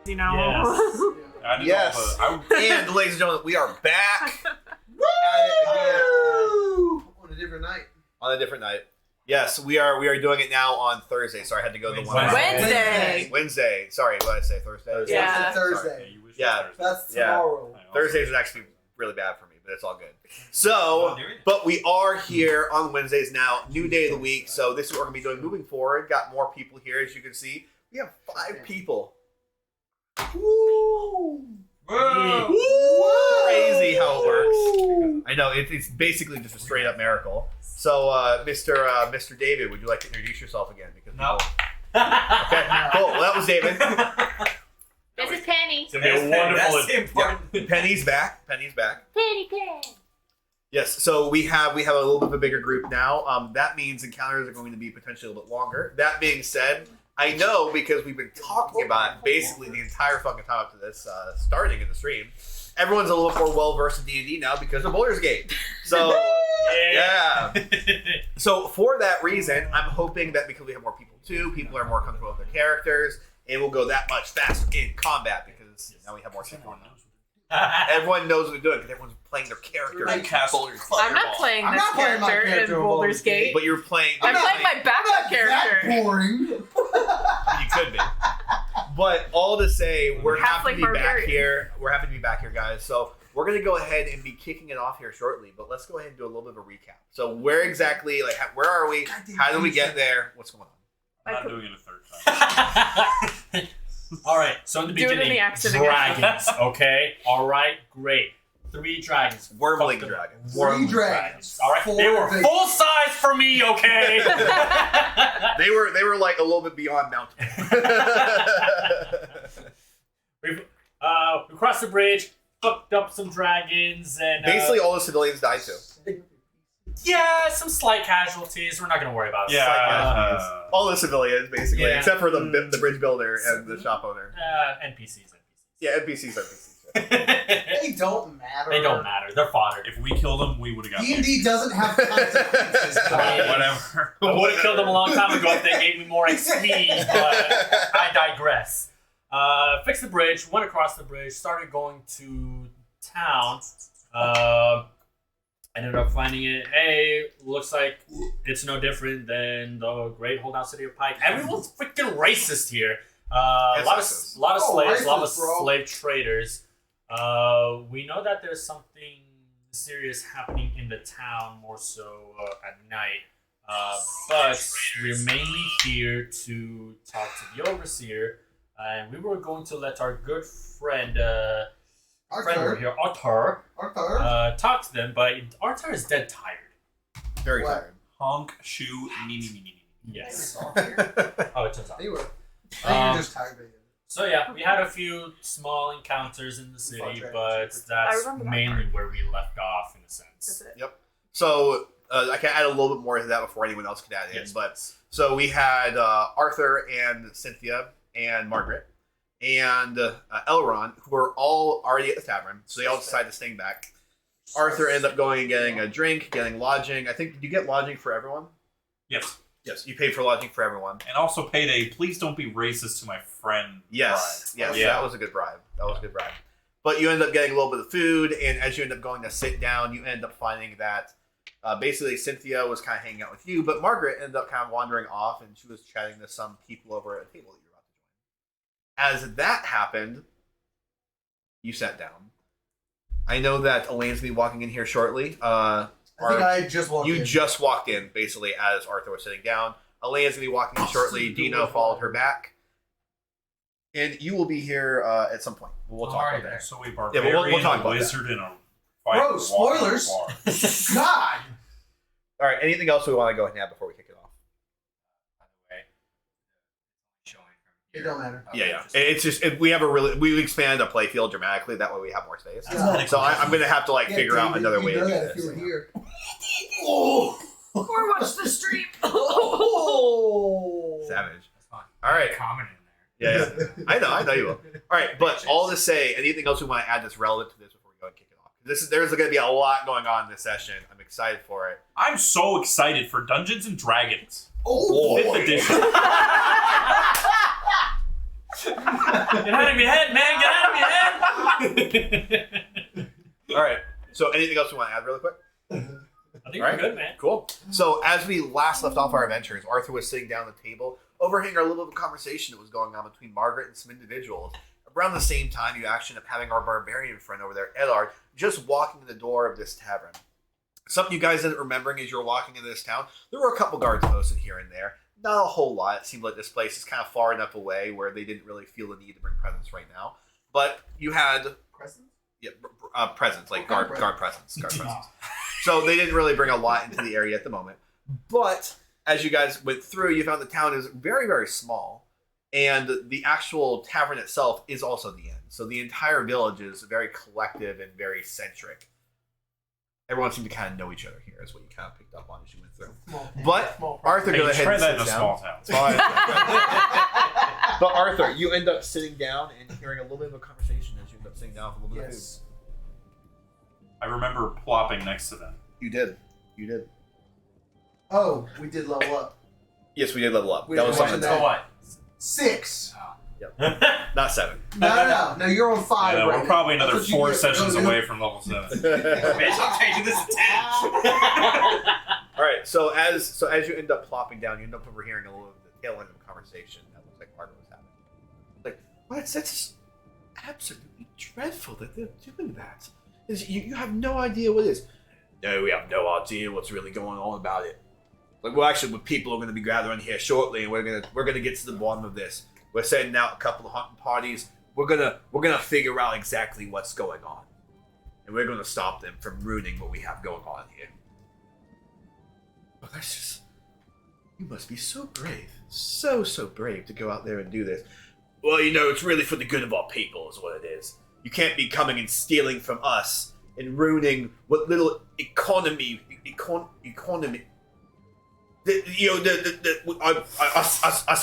you know. Yes. And ladies and gentlemen, we are back. Woo! On a different night. On a different night. Yes, we are doing it now on Thursday. Sorry, I had to go the one. Wednesday. Sorry, what did I say? Thursday? Yeah. Thursday. Yeah. That's tomorrow. Yeah. Thursdays is actually really bad for me, but it's all good. So, but we are here on Wednesdays now. New day of the week. So this is what we're going to be doing moving forward. Got more people here, as you can see. We have 5 people. Woo! Whoa. Crazy how it works. I know, it's basically just a straight up miracle. So, Mr. David, would you like to introduce yourself again? Because no. Okay, cool. Well, that was David. This is Penny. It's gonna be a wonderful. Yeah. Penny's back. Penny. Yes. So we have a little bit of a bigger group now. That means encounters are going to be potentially a little bit longer. That being said, I know because we've been talking about it basically the entire fucking time up to this, starting in the stream. Everyone's a little more well versed in D&D now because of Baldur's Gate. So yeah. So for that reason, I'm hoping that because we have more people too, people are more comfortable with their characters, and we'll go that much faster in combat because now we have more people. Everyone knows what they're doing because everyone's playing their character. I'm not playing this character in Baldur's Gate. But you're playing. I'm playing my backup character. That boring. You could be. But all to say, we're happy to be back here. We're happy to be back here, guys. So we're going to go ahead and be kicking it off here shortly. But let's go ahead and do a little bit of a recap. So where exactly, where are we? How did we get there? What's going on? I'm not doing it a third time. All right. So in the beginning, dragons. Okay. All right. Great. 3 dragons. Wormling dragons. 3 dragons. All right. They were full size for me. Okay. They were like a little bit beyond mountain. We crossed the bridge, hooked up some dragons, and basically all the civilians died too. Yeah, some slight casualties. We're not going to worry about it. Yeah, all the civilians basically, except for the bridge builder and the shop owner. NPCs. Yeah, NPCs. They don't matter. They don't matter. They're fodder. If we killed them, we would have got D&D doesn't have consequences. Whatever. I would have killed them a long time ago if they gave me more XP, but I digress. Fixed the bridge, went across the bridge, started going to town. Ended up finding it. Hey, looks like it's no different than the great holdout city of Pike. Everyone's freaking racist here. A lot of slaves, a lot of slave traders. We know that there's something serious happening in the town, more so at night. But we're mainly here to talk to the overseer, and we were going to let our good friend Arthur, talk to them, but Arthur is dead tired. Very tired. Honk, shoe, me. Yes. Oh, it turns out. They were. You're just tired. So yeah, we had a few small encounters in the city, but that's mainly where we left off in a sense. Yep. So I can add a little bit more to that before anyone else could add in. But so we had Arthur and Cynthia and Margaret and Elrond, who were all already at the tavern, so they all decided to stay back. Arthur ended up going and getting a drink, getting lodging. I think, did you get lodging for everyone? Yes. Yes, you paid for lodging for everyone. And also paid a please don't be racist to my friend Yes. bribe. Yes, that was a good bribe. But you end up getting a little bit of food, and as you end up going to sit down, you end up finding that basically Cynthia was kind of hanging out with you, but Margaret ended up kind of wandering off, and she was chatting to some people over at a table that you were about to join. As that happened, you sat down. I know that Elaine's going to be walking in here shortly. I think I just walked in. You just walked in, basically, as Arthur was sitting down. Elena's going to be walking in shortly. Dino followed her back. And you will be here at some point. We'll talk about that. So we barbarian, we'll talk about wizard, and a Bro, spoilers! God! All right, anything else we want to go ahead and have before we kick it off? It don't matter. Yeah. It's just we expanded the play field dramatically. That way we have more space. Yeah. So I'm going to have to figure out another way to do this. If you were here. Or watch the stream. Savage. That's fine. All right. Comment in there. Yeah. I know you will. All right, but all to say, anything else we want to add that's relevant to this before we go and kick it off? There's going to be a lot going on in this session. I'm excited for it. I'm so excited for Dungeons and Dragons. Oh, 5th edition. Get out of your head, man! Get out of your head! All right. So, anything else you want to add, really quick? I think All we're right. good, man. Cool. So, as we last left off our adventures, Arthur was sitting down at the table, overhearing a little bit of a conversation that was going on between Margaret and some individuals. Around the same time, you actually end up having our barbarian friend over there, Eddard, just walking in the door of this tavern. Something you guys ended up remembering as you were walking into this town, there were a couple guards posted here and there. Not a whole lot. It seemed like this place is kind of far enough away where they didn't really feel the need to bring presence right now. But you had Presents? presence, like What kind guard of presence. So they didn't really bring a lot into the area at the moment. But as you guys went through, you found the town is very, very small. And the actual tavern itself is also the inn. So the entire village is very collective and very centric. Everyone seemed to kind of know each other here, is what you kind of picked up on as you went through. But Arthur, Hey, go ahead try and that sit in a down. small town. But Arthur, you end up sitting down and hearing a little bit of a conversation as you end up sitting down for a little bit of food. Yes. I remember plopping next to them. You did. You did. Oh, we did level up. Yes, we did level up. We That was did something. that. what? 6. Not 7. No. You're on 5 Yeah, right we're probably now. another That's what 4 you get. sessions No, away from level 7. Bitch, I'm changing this to 10. All right. So as you end up plopping down, you end up overhearing a little of the tail end of a conversation that looks like Margaret was having. Like, what? That's absolutely dreadful that they're doing that. You have no idea what it is. No, we have no idea what's really going on about it. Like, well, actually, people are going to be gathering here shortly, and we're gonna get to the bottom of this. We're sending out a couple of hunting parties. We're gonna figure out exactly what's going on, and we're gonna stop them from ruining what we have going on here. But that's just... You must be so brave. So brave to go out there and do this. Well, it's really for the good of our people is what it is. You can't be coming and stealing from us and ruining what little economy... Our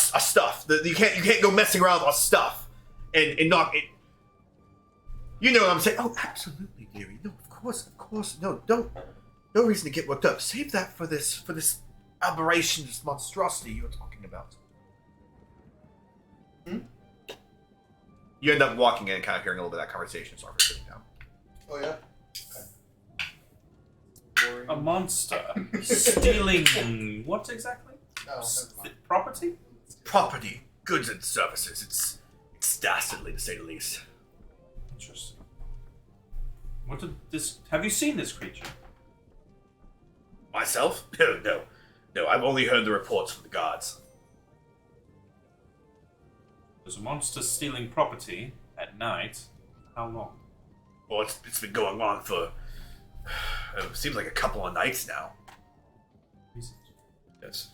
stuff. You can't go messing around with our stuff and not... You know what I'm saying? Oh, absolutely, dearie. No, of course. No, don't... No reason to get worked up. Save that for this aberration, this monstrosity you're talking about. You end up walking in and kind of hearing a little bit of that conversation, so I'm sitting down. Oh, yeah? A monster stealing what exactly? Oh, never mind. Property? Property, goods and services. It's dastardly to say the least. Interesting. What did this? Have you seen this creature? Myself? No. I've only heard the reports from the guards. There's a monster stealing property at night. How long? Well, it's been going on for... it seems like a couple of nights now. Yes.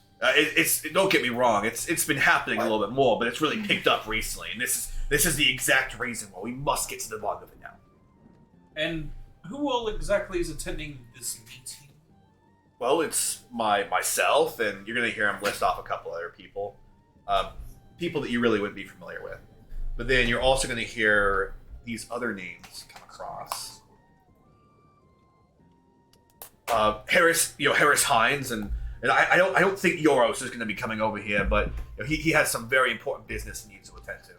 Don't get me wrong. It's been happening a little bit more, but it's really picked up recently, and this is the exact reason why we must get to the bottom of it now. And who all exactly is attending this meeting? Well, it's myself, and you're gonna hear him list off a couple other people, people that you really wouldn't be familiar with. But then you're also gonna hear these other names come across. Harris Hines, and I don't think Yoros is gonna be coming over here, but he has some very important business he needs to attend to.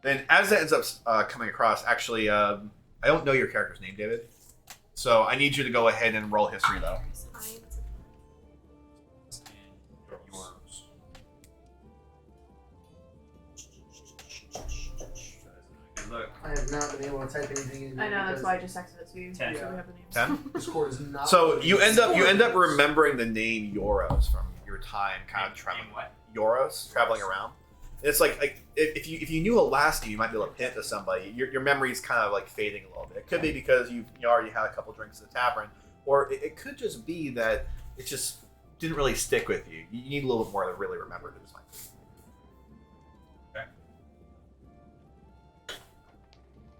Then as that ends up coming across, actually, I don't know your character's name, David. So I need you to go ahead and roll history, though. Yours. Look. I have not been able to type anything in. I know, that's why I just texted it to you. 10. So we have the names. 10? Discord is not. So you end up remembering the name Yoros from your time kind of traveling. Name what? Yoros, traveling around. It's like if you knew a last name, you might be able to pin it to somebody. Your memory's kind of like fading a little bit. It could be because you already had a couple drinks at the tavern, or it could just be that it just didn't really stick with you. You need a little bit more to really remember it.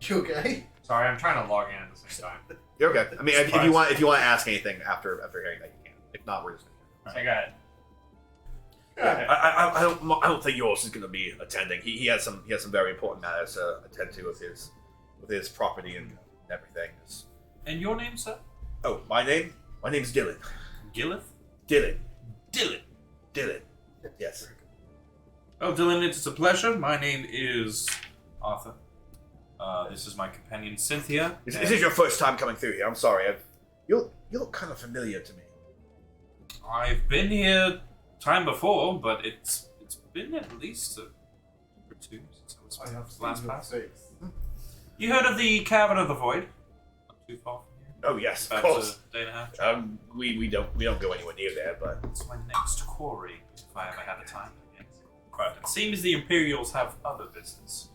You okay? Sorry, I'm trying to log in at the same time. You're okay. I mean, if you want to ask anything after hearing that, you can. If not, we're just gonna. I got it. Yeah. I don't think yours is going to be attending. He has some very important matters to attend to with his property and everything. And your name, sir? Oh, my name's Dylan. Gillith? Dylan. Dylan. Dylan. Yes. Oh, Dylan, it's a pleasure. My name is Arthur. This is my companion, Cynthia. This is your first time coming through here. I'm sorry. You look kind of familiar to me. I've been here time before, but it's been at least or two since I was last pass. You heard of the Cavern of the Void? Not too far from here. Oh yes, of About course. a day and a half. We don't go anywhere near there, but It's my next quarry, if I ever had the time. But it seems the Imperials have other business.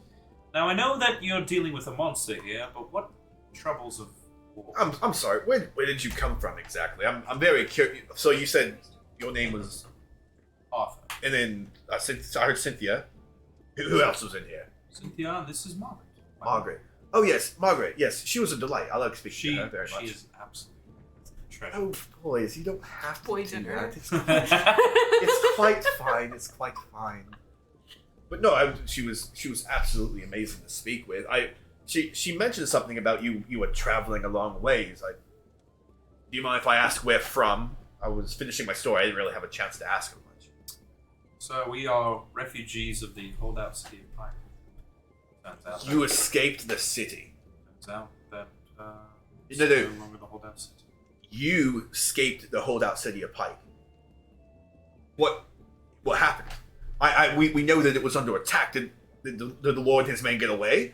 Now, I know that you're dealing with a monster here, but what troubles of war? I'm sorry. Where did you come from exactly? I'm very curious. So you said your name was Arthur. and then I heard Cynthia. Who else was in here? Cynthia, this is Margaret. Margaret. Oh yes, Margaret. Yes, she was a delight. I like speaking to her very much. She is absolutely a treasure. Oh boys, you don't have to Poison do her. that. It's quite fine. It's quite fine. But no, she was absolutely amazing to speak with. She mentioned something about you were traveling a long ways. Do you mind if I ask where from? I was finishing my story. I didn't really have a chance to ask her much. So we are refugees of the holdout city of Pike. Turns out You escaped the city. that it's No. no longer the holdout city. You escaped the holdout city of Pike. What happened? We know that it was under attack. Did the Lord and his men get away?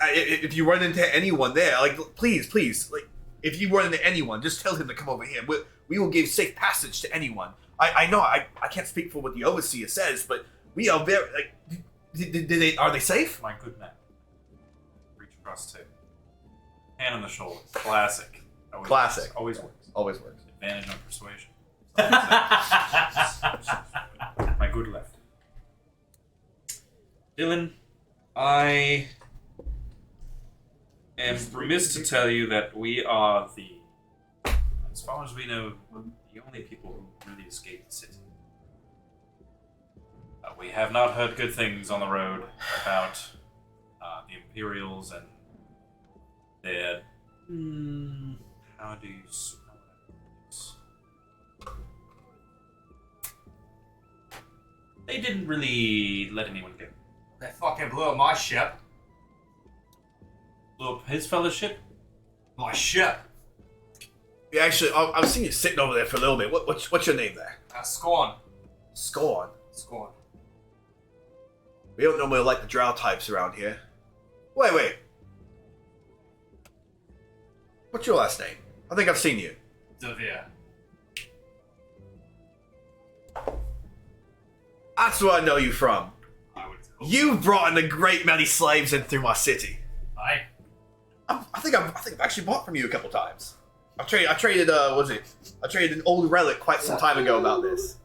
If you run into anyone there, please, if you run into anyone, just tell him to come over here. We will give safe passage to anyone. I know I can't speak for what the overseer says, but we are very are they safe? My good man. Reach across too. Hand on the shoulder. Classic. Classic. Always works. Always works. Advantage on persuasion. My good left. Dylan, I am remiss to tell you that we are as far as we know, the only people who really escaped the city. We have not heard good things on the road about the Imperials and their... how do you... They didn't really let anyone go. They fucking blew up my ship. Blew up his fellowship? My ship. Yeah, actually, I've seen you sitting over there for a little bit. What's your name there? Scorn. Scorn. Scorn. We don't normally like the drow types around here. Wait. What's your last name? I think I've seen you. Devere. That's where I know you from. I would. You've brought in a great many slaves in through my city. Aye. I think I've actually bought from you a couple times. I traded I traded an old relic quite some time ago about this.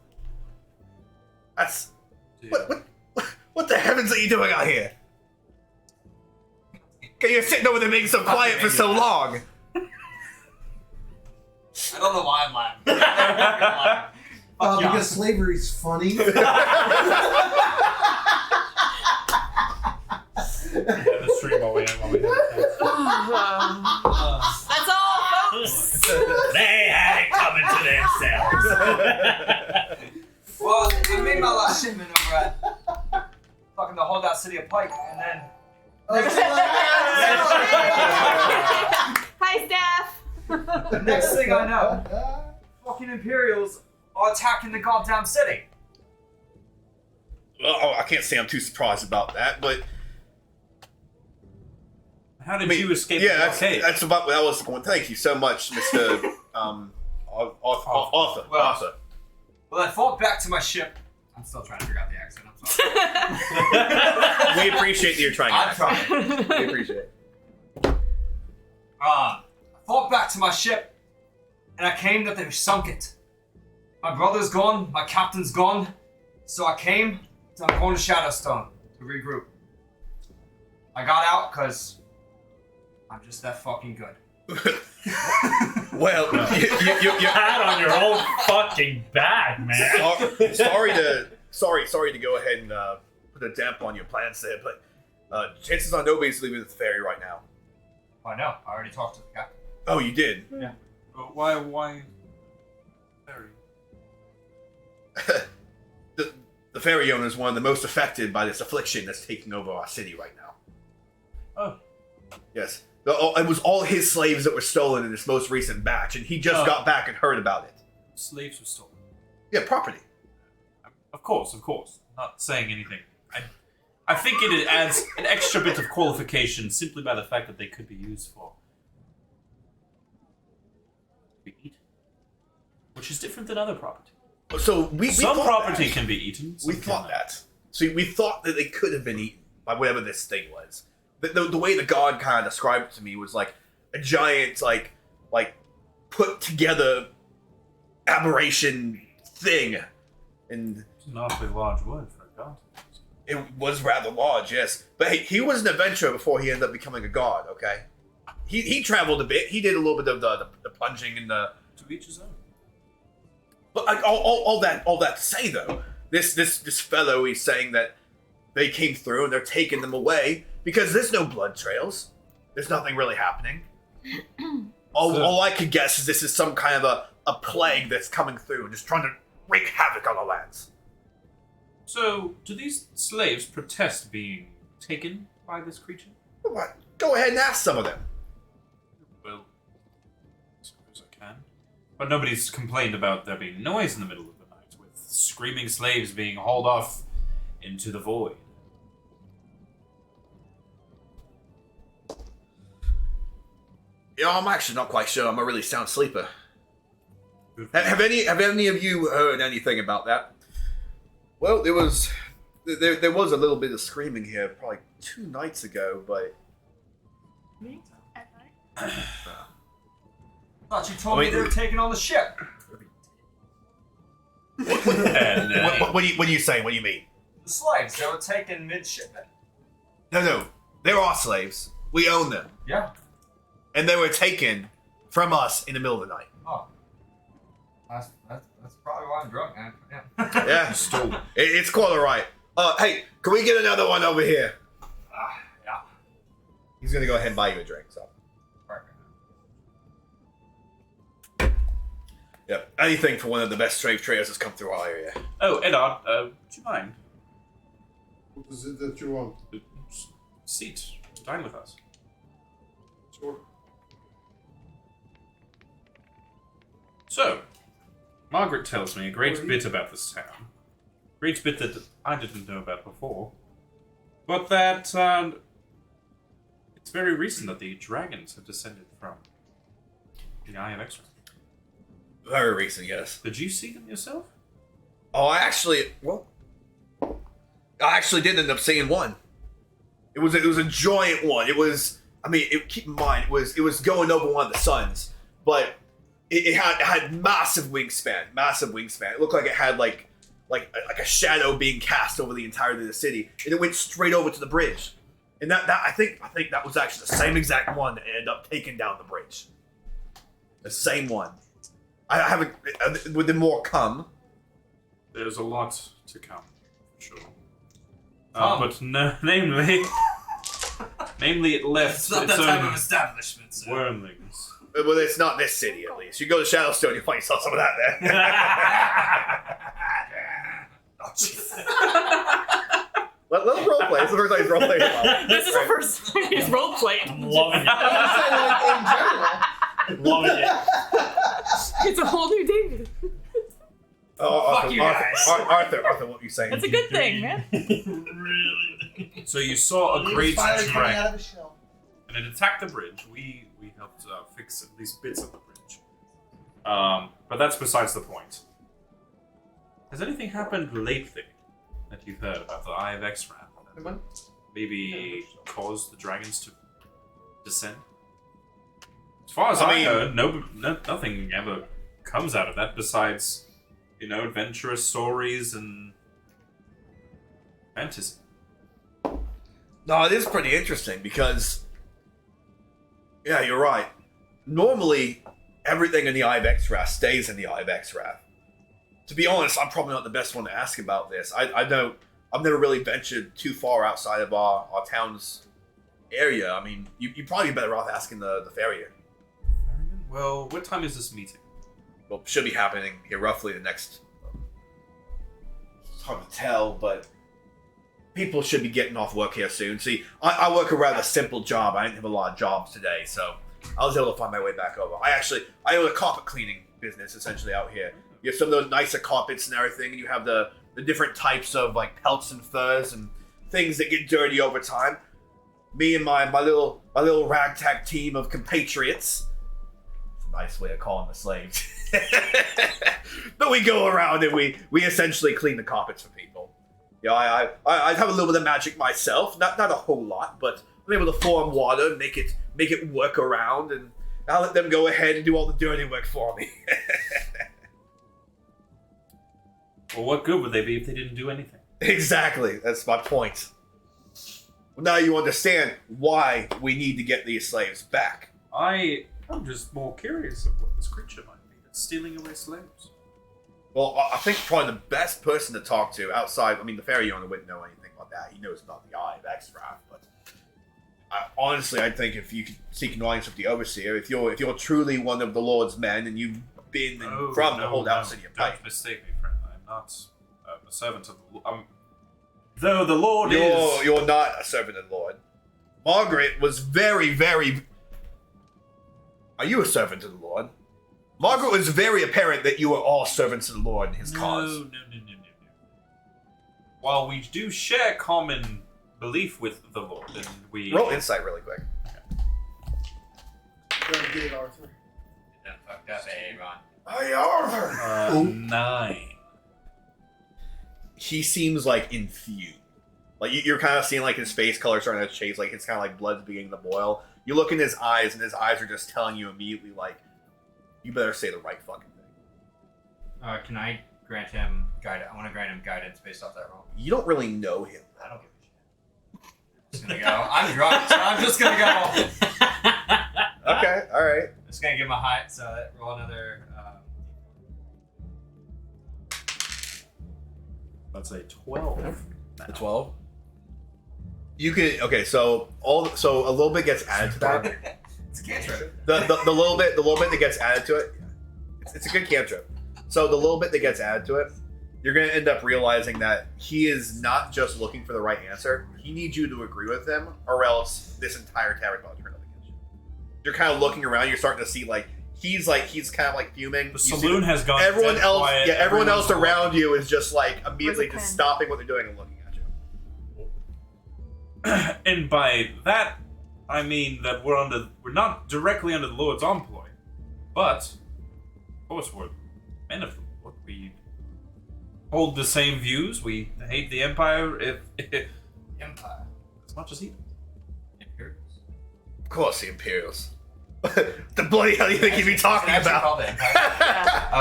That's what the heavens are you doing out here? You're sitting over there being so quiet for so long. I don't know why I'm laughing. Because slavery's funny. Yeah, the stream while we That's all, folks. They had it coming to themselves. Well, I made my last shipment over at fucking the holdout city of Pike, and then Hi, staff. the next thing I know, fucking Imperials are attacking the goddamn city. Well, I can't say I'm too surprised about that, but How did you escape yeah, the blockade? that's about what I was going. Thank you so much, Mr. Arthur. Well, Arthur. Well, I fought back to my ship. I'm still trying to figure out the accent. I'm sorry. We appreciate that you're trying. I'm trying. We appreciate it. I fought back to my ship, and I came that they sunk it. My brother's gone, my captain's gone, so I came to the corner Shadowstone to regroup. I got out because I'm just that fucking good. Well, You had on your own fucking back, man. sorry to go ahead and put a damp on your plans there, but chances are nobody's leaving the ferry right now. I know. I already talked to the captain. Oh, you did? Yeah. But why? Very. the the ferry owner is one of the most affected by this affliction that's taking over our city right now. Oh. Yes. It was all his slaves that were stolen in this most recent batch, and he just got back and heard about it. Slaves were stolen. Yeah, property. Of course. Not saying anything. I think it adds an extra bit of qualification simply by the fact that they could be used for eaten, which is different than other property. So some thought property that. can be eaten. We thought that. So we thought that they could have been eaten by whatever this thing was. The way the god kind of described it to me was like a giant, like put together aberration thing, and It's an awfully large word for a god. it was rather large, yes. But hey, he was an adventurer before he ended up becoming a god. Okay, he traveled a bit. He did a little bit of the plunging and the. To each his own. But like, all that to say though, this fellow, he's saying that they came through and they're taking them away because there's no blood trails. There's nothing really happening. All I could guess is this is some kind of a plague that's coming through and just trying to wreak havoc on our lands. So, do these slaves protest being taken by this creature? What? Go ahead and ask some of them. Well, I suppose I can. But nobody's complained about there being noise in the middle of the night, with screaming slaves being hauled off into the void. Yeah, I'm actually not quite sure. I'm a really sound sleeper. Have any of you heard anything about that? Well, there was a little bit of screaming here probably 2 nights ago, but Me? At night? Thought you told me they were taking on the ship. what do you say? What do you mean? The slaves, they were taken midshipmen. No, they're our slaves. We own them, Yeah. and they were taken from us in the middle of the night. Oh. That's probably why I'm drunk, man. Yeah. Yeah, it's quite all right. Hey, can we get another one over here? Yeah. He's gonna go ahead and buy you a drink. So, Perfect. yeah, anything for one of the best slave traders that's come through our area. Oh, Eddard, would you mind? What is it that you want? Seat. Dine with us. Sure. So, Margaret tells me a great bit about this town. Great bit that I didn't know about before. But that, it's very recent that the dragons have descended from the Eye of X-Ray. Very recent, yes. Did you see them yourself? Oh, I actually did end up seeing one. It was a giant one. It was, keep in mind, it was going over one of the suns, but it had massive wingspan. It looked like it had like a shadow being cast over the entirety of the city, and it went straight over to the bridge. And that I think that was actually the same exact one that ended up taking down the bridge. The same one. I haven't. Would there more come? There's a lot to come, for sure. Come. Namely, it left It's not its that type own of establishment, sir. wormlings. Well, it's not this city, at least. You go to Shadowstone, you'll find yourself some of that there. Oh, jeez. Let's roleplay. It's the first time he's roleplaying. This is the first time he's roleplayed. I'm loving it. In general. Loving it. It's a whole new David. Arthur, you guys. Arthur, what you saying? It's a good thing, man. Really? So you saw a great Finally coming dragon, out of his shell. and it attacked the bridge. We helped fix at least bits of the bridge. But that's besides the point. Has anything happened lately that you've heard about the Eye of X-Ray? Maybe caused the dragons to descend? As far as I know, nothing ever comes out of that besides, adventurous stories and fantasy. No, it is pretty interesting because, yeah, you're right. Normally, everything in the Eye of X-Wrath stays in the Eye of X-Wrath. To be honest, I'm probably not the best one to ask about this. I've never really ventured too far outside of our town's area. I mean, you'd probably be better off asking the farrier. Well, what time is this meeting? Well, should be happening here roughly the next hard to tell, but people should be getting off work here soon. See, I work a rather simple job. I didn't have a lot of jobs today, so I was able to find my way back over. I own a carpet cleaning business essentially out here. You have some of those nicer carpets and everything, and you have the different types of like pelts and furs and things that get dirty over time. Me and my little ragtag team of compatriots. It's a nice way of calling the slaves. But we go around and we essentially clean the carpets for people. You know, I have a little bit of magic myself, not a whole lot, but I'm able to form water, make it work around, and I'll let them go ahead and do all the dirty work for me. Well, what good would they be if they didn't do anything? Exactly, that's my point. Well, now you understand why we need to get these slaves back. I'm just more curious of what this creature might be that's stealing away slaves. Well, I think probably the best person to talk to outside, I mean, the fairy owner wouldn't know anything about that. He knows about the Eye of Extract, but honestly, I think if you could seek an audience with the Overseer, if you're truly one of the Lord's men and you've been from the holdout city of Pike. Don't mistake me, friend. I'm not a servant of the Lord. Though the Lord is... You're not a servant of the Lord. Margaret was very, very... Are you a servant of the Lord? Margaret was very apparent that you were all servants of the Lord in his cause. No. While we do share common belief with the Lord, and we... Roll insight really quick. Very good, Arthur. That fucked up, Ron. Hey, Arthur! 9. He seems like infused. Like you're kind of seeing like his face color starting to change, like it's kind of like blood's beginning to boil. You look in his eyes, and his eyes are just telling you immediately, like, you better say the right fucking thing. Can I grant him guidance? I want to grant him guidance based off that roll. You don't really know him. I don't give a shit. Just gonna go. I'm drunk, so I'm just gonna go. Okay, all right. Just gonna give him a high. So roll another. That's a 12. The 12. You could so a little bit gets added to that. It's a cantrip. The little bit that gets added to it. It's a good cantrip. So the little bit that gets added to it, you're gonna end up realizing that he is not just looking for the right answer. He needs you to agree with him, or else this entire tavern will turn up against you. You're kind of looking around. You're starting to see like he's kind of like fuming. The saloon has gone. Everyone else, quiet. everyone else around you is just like immediately just stopping what they're doing and looking at you. And by that, I mean that we're not directly under the Lord's employ, but of course we're men of the Lord. We hold the same views. We hate the Empire Empire. as much as he does. Imperials. Of course, the Imperials. The bloody hell you think you'd be talking about? Called the Empire.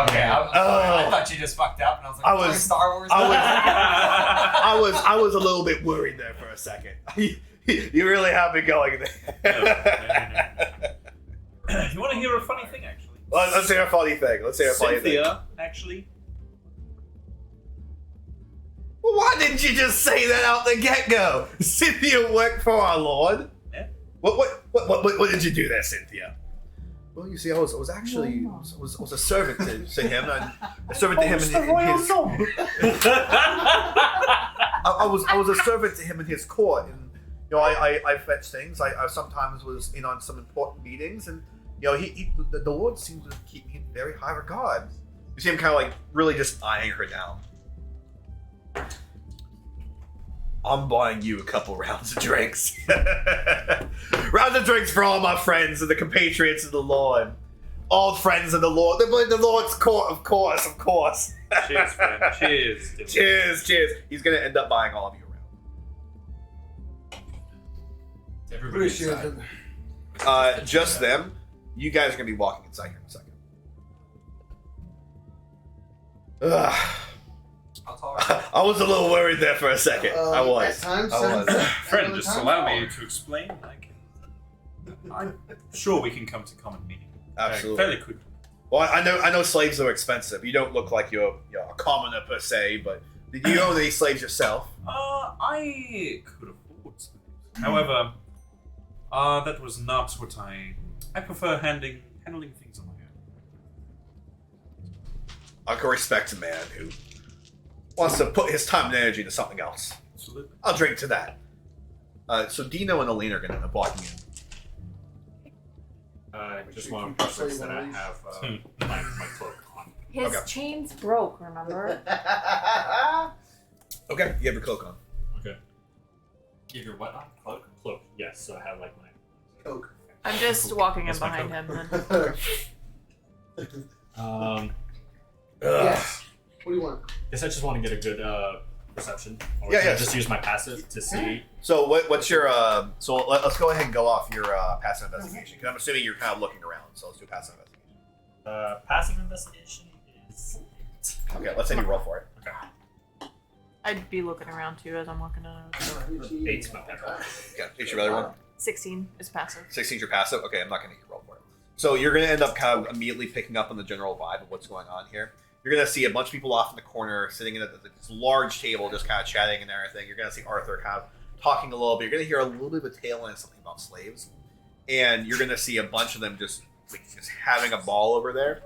Okay, I thought you just fucked up, and I was like, I was Star Wars. I was a little bit worried there for a second. You really have me going there. No. You want to hear a funny thing, actually? Well, let's hear a funny thing. Cynthia, actually. Well, why didn't you just say that out the get-go? Cynthia worked for our Lord. Yeah. What did you do there, Cynthia? Well, you see, I was actually was a servant to him, and a servant to him in his. I was a servant to him in his court, and you know, I fetched things. I sometimes was in on some important meetings, and you know, the Lord seemed to keep me in very high regard. You see him kind of like really just eyeing her down. I'm buying you a couple rounds of drinks. Rounds of drinks for all my friends and the compatriots of the Lord. All friends of the Lord. The Lord's court, of course. Cheers, friend. Cheers. Cheers. He's going to end up buying all of you around. Everybody Appreciate inside. it. Just them. You guys are going to be walking inside here in a second. Ugh. I'll tolerate. I was a little worried there for a second. I At was. times, I was. Friend, just allow me to explain. I'm sure we can come to common meaning. Absolutely. Fairly quickly. Well, I know slaves are expensive. You don't look like you're a commoner per se, but did you own any slaves yourself? I could afford slaves. However, that was not what I prefer handling things on my own. I can respect a man who wants to put his time and energy into something else. Absolutely. I'll drink to that. So Dino and Elena are going to end up walking in. I just want to preface that I have my cloak on. His Okay. chains broke, remember? Okay, you have your cloak on. Okay. Give your what on? Cloak? Cloak, yes. So I have like my. Coke. I'm just walking in That's my behind him then. Yes. What do you want? Guess I just want to get a good perception. Or Yeah, can I yeah. just use my passive to see. So what's your so let's go ahead and go off your passive investigation because I'm assuming you're kind of looking around. So let's do passive investigation. Passive investigation is. Okay, let's say you roll for it. Okay. I'd be looking around too as I'm walking down. 8's my better. Okay, here's your other one. 16 is passive. 16's your passive. Okay, I'm not going to roll for it. So you're going to end up kind of immediately picking up on the general vibe of what's going on here. You're going to see a bunch of people off in the corner sitting at this large table just kind of chatting and everything. You're going to see Arthur kind of talking a little bit. You're going to hear a little bit of a tail end of something about slaves. And you're going to see a bunch of them just having a ball over there.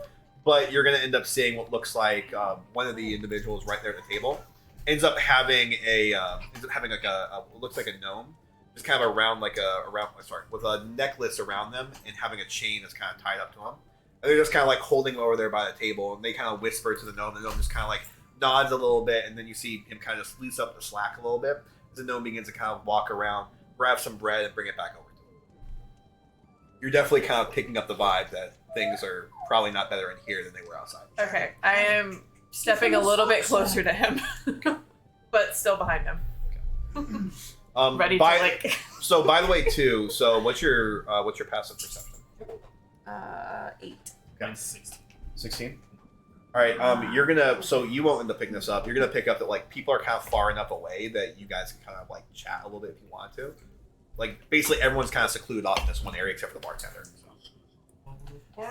But you're going to end up seeing what looks like one of the individuals right there at the table ends up having like a what looks like a gnome, just kind of with a necklace around them and having a chain that's kind of tied up to them. And they're just kind of like holding him over there by the table, and they kind of whisper to the gnome. The gnome just kind of like nods a little bit, and then you see him kind of just loose up the slack a little bit as the gnome begins to kind of walk around, grab some bread, and bring it back over to him. You're definitely kind of picking up the vibe that things are probably not better in here than they were outside. Okay, I am stepping a little bit closer to him, but still behind him. Ready to like. So by the way, too. So what's your passive perception? 8. Mine's 16. 16. All right. You're gonna. So you won't end up picking this up. You're gonna pick up that like people are kind of far enough away that you guys can kind of like chat a little bit if you want to. Like basically everyone's kind of secluded off in this one area except for the bartender. All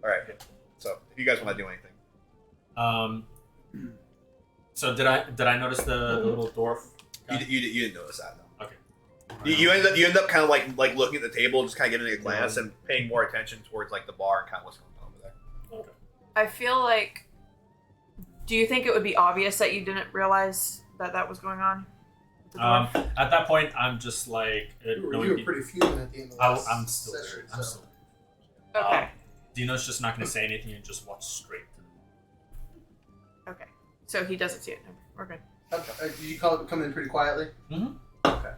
right. So if you guys want to do anything, So did I notice the little dwarf? guy? you didn't notice that. No. Okay. You end up kind of like looking at the table, just kind of giving it a glance and paying more attention towards like the bar and kind of what's going on over there. Okay. I feel like. Do you think it would be obvious that you didn't realize that was going on? with the dwarf? At that point, I'm just like. You were pretty fuming at the end of the last I'm still session. there. I'm still Okay. Dino's just not going to say anything and just walk straight to them. Okay. So he doesn't see it. We're good. Did you come in pretty quietly? Mm-hmm. Okay.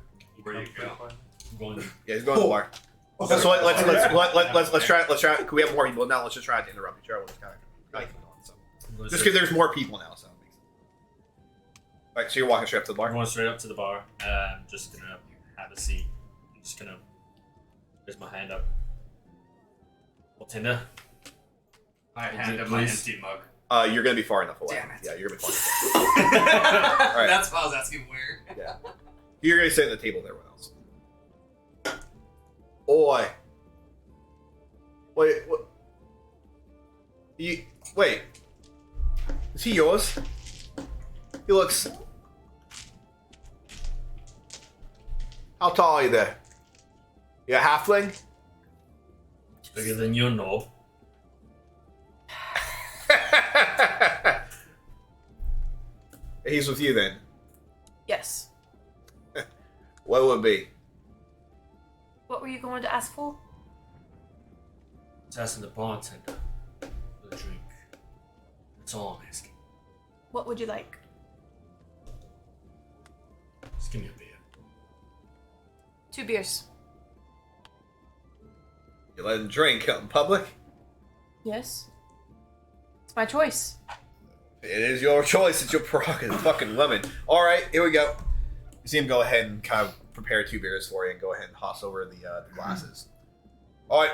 Where you go? I'm going. Yeah, he's going to the bar. Okay. So let's try. Can we have more people now? Let's just try to interrupt each other. We'll just kind of keep going. So just because there's more people now. So. All right. So you're walking straight up to the I'm bar. going straight up to the bar. I'm just gonna have a seat. I'm just gonna raise my hand up. Bartender. I hand him my Please. empty mug. You're gonna be far enough away. Damn it. Yeah, you're gonna be far enough. All right. That's why I was asking where. Yeah. You're gonna sit at the table with everyone else. Oi. Wait. What? Wait. Is he yours? He looks. How tall are you there? You a halfling? It's bigger than you know. He's with you then. Yes. What would it be? What were you going to ask for? It's asking the bartender for a drink. That's all I'm asking. What would you like? Just give me a beer. 2 beers. You let him drink out in public? Yes. It's my choice. It is your choice. It's your prerogative. Fucking woman. All right, here we go. You see him go ahead and kind of prepare 2 beers for you and go ahead and toss over the glasses. All right.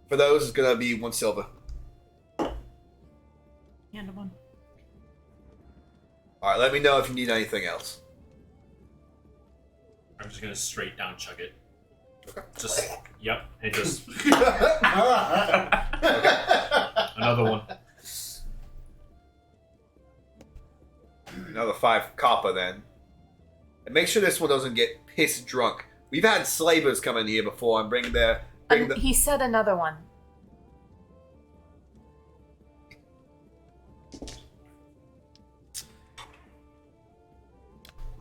For those, it's going to be 1 silver. Hand him one. All right, let me know if you need anything else. I'm just gonna straight down chug it. Just yep, and just another one. Another 5 copper then. And make sure this one doesn't get pissed drunk. We've had slavers come in here before and bring the... He said another one.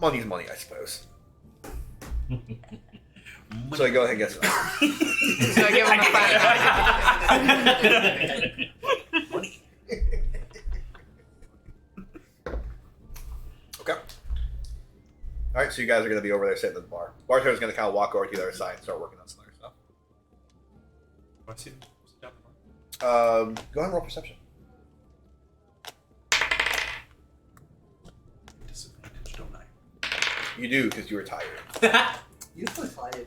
Money's money, I suppose. So I go ahead and get some. So I give him a 5. Okay. All right, so you guys are going to be over there sitting at the bar. Bartender's going to kind of walk over to the other side and start working on some other stuff. I see. Go ahead and roll perception. Disadvantage, don't I? You do because you were tired. You feel tired.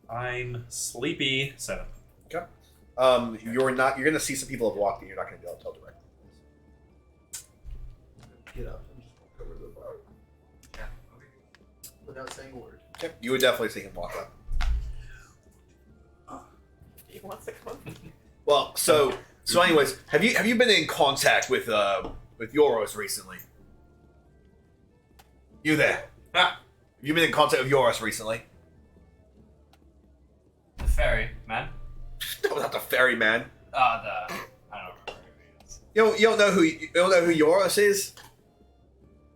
I'm sleepy. 7. Okay. You're not. You're going to see some people have walked in. You're not going to be able to tell directly. Get up. I'm just gonna cover the bar. Yeah. Without saying a word. Yep. You would definitely see him walk up. He wants to come. Well, so anyways, have you been in contact with Yoros recently? You there? Yeah. Have you been in contact with Yoros recently? The ferry, man. No, not the ferryman. I don't remember who he is. You don't know who Yoros is?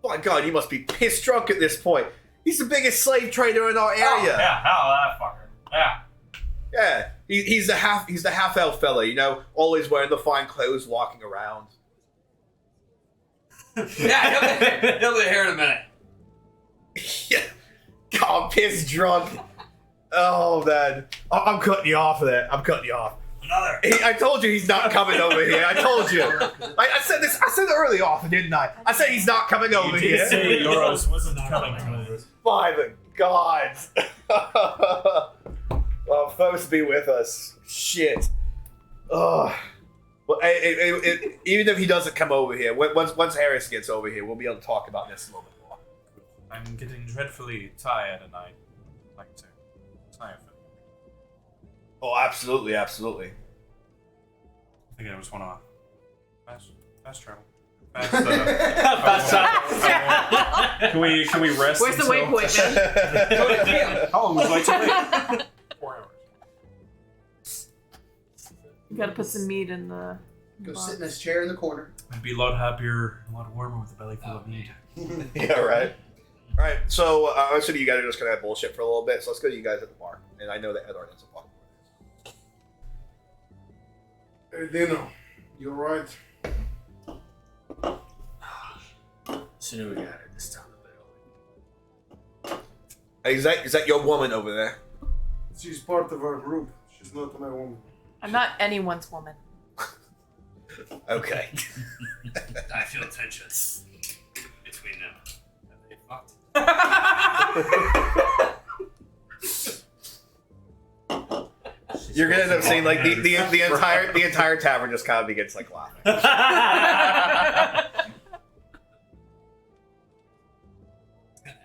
Oh my god, you must be pissed drunk at this point. He's the biggest slave trader in our area. Oh, yeah, hell, that fucker. Yeah. Yeah, he's the half elf fella, you know, always wearing the fine clothes, walking around. Yeah, he'll be here in a minute. Yeah, God, I'm pissed drunk. Oh man, I'm cutting you off of that. I'm cutting you off. Another. I told you he's not coming over here. I told you. I said this. I said it early off, didn't I? I said he's not coming over You here. did say Yoros wasn't coming over. By the gods. Well, I'm supposed to be with us. Shit. Ugh. Well, even if he doesn't come over here, once Harris gets over here, we'll be able to talk about this a little bit more. I'm getting dreadfully tired, and I'd like to tire for. Oh, absolutely, absolutely. I think I just want to fast travel. Fast Can we rest? Where's the until- waypoint, man? How long was I to wait? 4 hours. You gotta put some meat in the. Go box. sit in this chair in the corner. I'd be a lot happier, a lot warmer with a belly full of meat. Yeah, right. All right, so I assume you guys are just gonna have bullshit for a little bit. So let's go to you guys at the bar, and I know that Edward is a bar. Hey, Dino. You alright? Soon we got it this time of it. Hey, is that your woman over there? She's part of our group. She's not my woman. I'm not anyone's woman. Okay. I feel tensions between them. Have they fucked? You're gonna end up seeing like the entire tavern just kind of begins like laughing.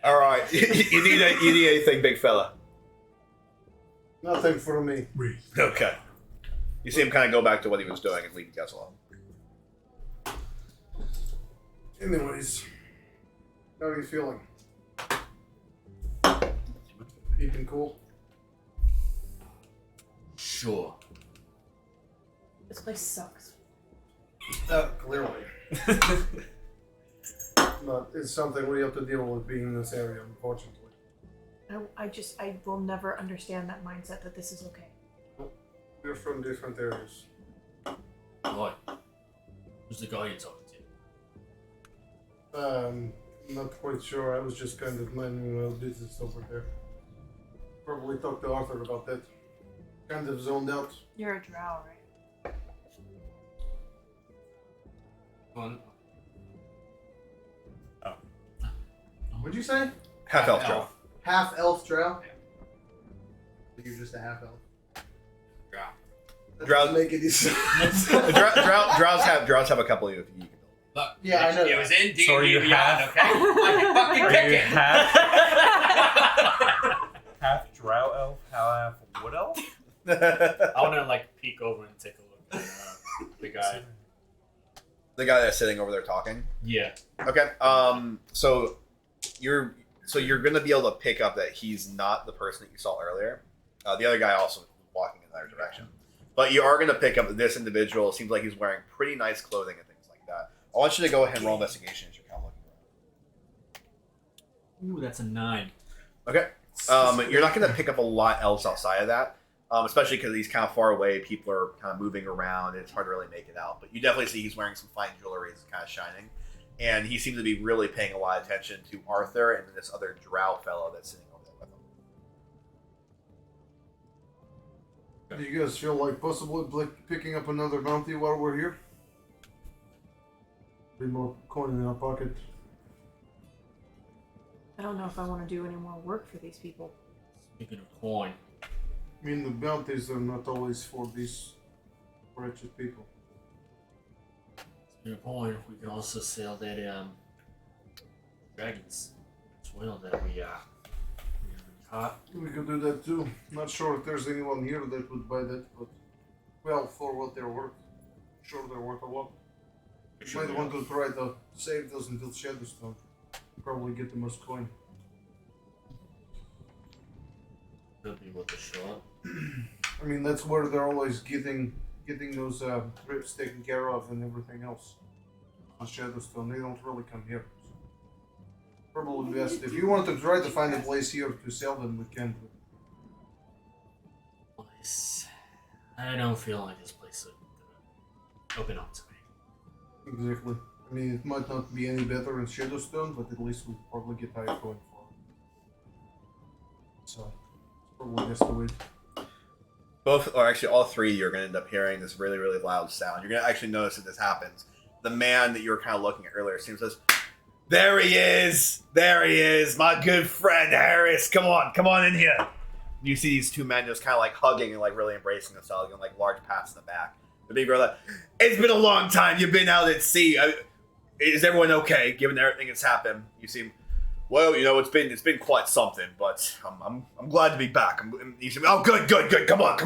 All right, you need anything, big fella? Nothing for me. Okay. You see him kind of go back to what he was doing and leave you guys alone. Anyways, how are you feeling? Keeping cool? Sure. This place sucks. Clearly. But it's something we have to deal with being in this area, unfortunately. I will never understand that mindset that this is okay. We're from different areas. Boy, who's the guy you're talking to? Not quite sure. I was just kind of minding my own business over there. Probably talked to Arthur about that. Kind of zoned out. You're a drow, right? One. What'd you say? Half elf drow. Half elf drow? You're just a half elf. That Drow- doesn't make any sense. Drows have a couple of you can build. Look, Yeah, I know It that. was in D&D So are you Beyond, half- okay? I can fucking Are kick you it. half drow elf, half wood elf? I want to like peek over and take a look at the guy. The guy that's sitting over there talking. Yeah. Okay. So you're gonna be able to pick up that he's not the person that you saw earlier. The other guy also walking in their direction. But you are gonna pick up that this individual seems like he's wearing pretty nice clothing and things like that. I want you to go ahead and roll investigation as you're kind of Ooh, that's a 9. Okay. You're not going to pick up a lot else outside of that, especially because he's kind of far away. People are kind of moving around. And it's hard to really make it out. But you definitely see he's wearing some fine jewelry. It's kind of shining. And he seems to be really paying a lot of attention to Arthur and this other drow fellow that's sitting over there with him. Do you guys feel like possibly picking up another bounty while we're here? Be more coin in our pocket. I don't know if I want to do any more work for these people. Speaking of coin. I mean, the bounties are not always for these wretched people. Speaking of coin, we can also sell that dragons as well that we caught. We could do that too. Not sure if there's anyone here that would buy that, but well, for what they're worth, sure they're worth a lot. You might want to try to save those until Shadowstone. Probably get the most coin. Could be worth a shot. I mean, that's where they're always getting those trips taken care of and everything else. On Shadowstone, they don't really come here. So probably best if you want to try to find a place here to sell them, we can. Place. I don't feel like this place is gonna open up to me. Exactly. I mean, it might not be any better in Shadowstone, but at least we'd probably get higher coin for it. So, it's probably best to wait. Both, or actually all three of you are going to end up hearing this really, really loud sound. You're going to actually notice that this happens. The man that you were kind of looking at earlier seems to say, "There he is! There he is! My good friend Harris! Come on in here!" And you see these two men just kind of like hugging and like really embracing themselves and like large pats in the back. The big brother, "It's been a long time. You've been out at sea. Is everyone okay? Given everything that's happened, you seem, well, you know, it's been quite something. But I'm glad to be back." You seem, "Oh, good. Come on.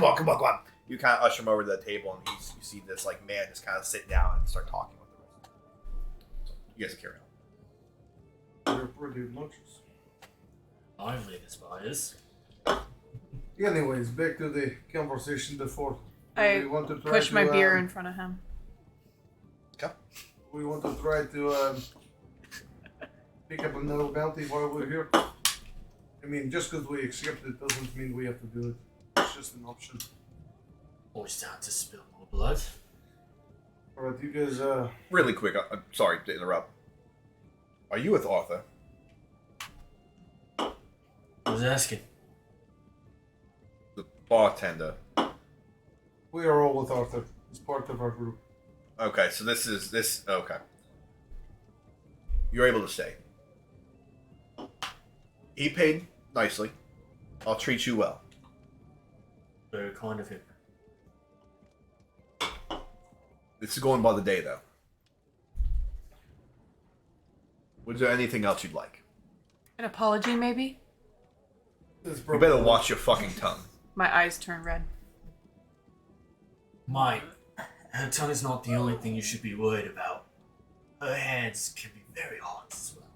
You kind of usher him over to the table, and you see this like man just kind of sit down and start talking with the rest. So you guys carry on. They're pretty obnoxious. Lively, this boy is. Anyways, back to the conversation before. I We want to try push to, my beer in front of him. Okay. We want to try to pick up another bounty while we're here. I mean, just because we accept it doesn't mean we have to do it. It's just an option. Always down to spill more blood. Alright, you guys, Really quick. I'm sorry to interrupt. Are you with Arthur? I was asking. The bartender. we are all with Arthur. He's part of our group. Okay, so okay. You're able to stay. He paid nicely. I'll treat you well. Very kind of him. This is going by the day, though. Was there anything else you'd like? An apology, maybe? You better watch your fucking tongue. My eyes turn red. Mine. Her tongue is not the only thing you should be worried about. Her hands can be very hard as well.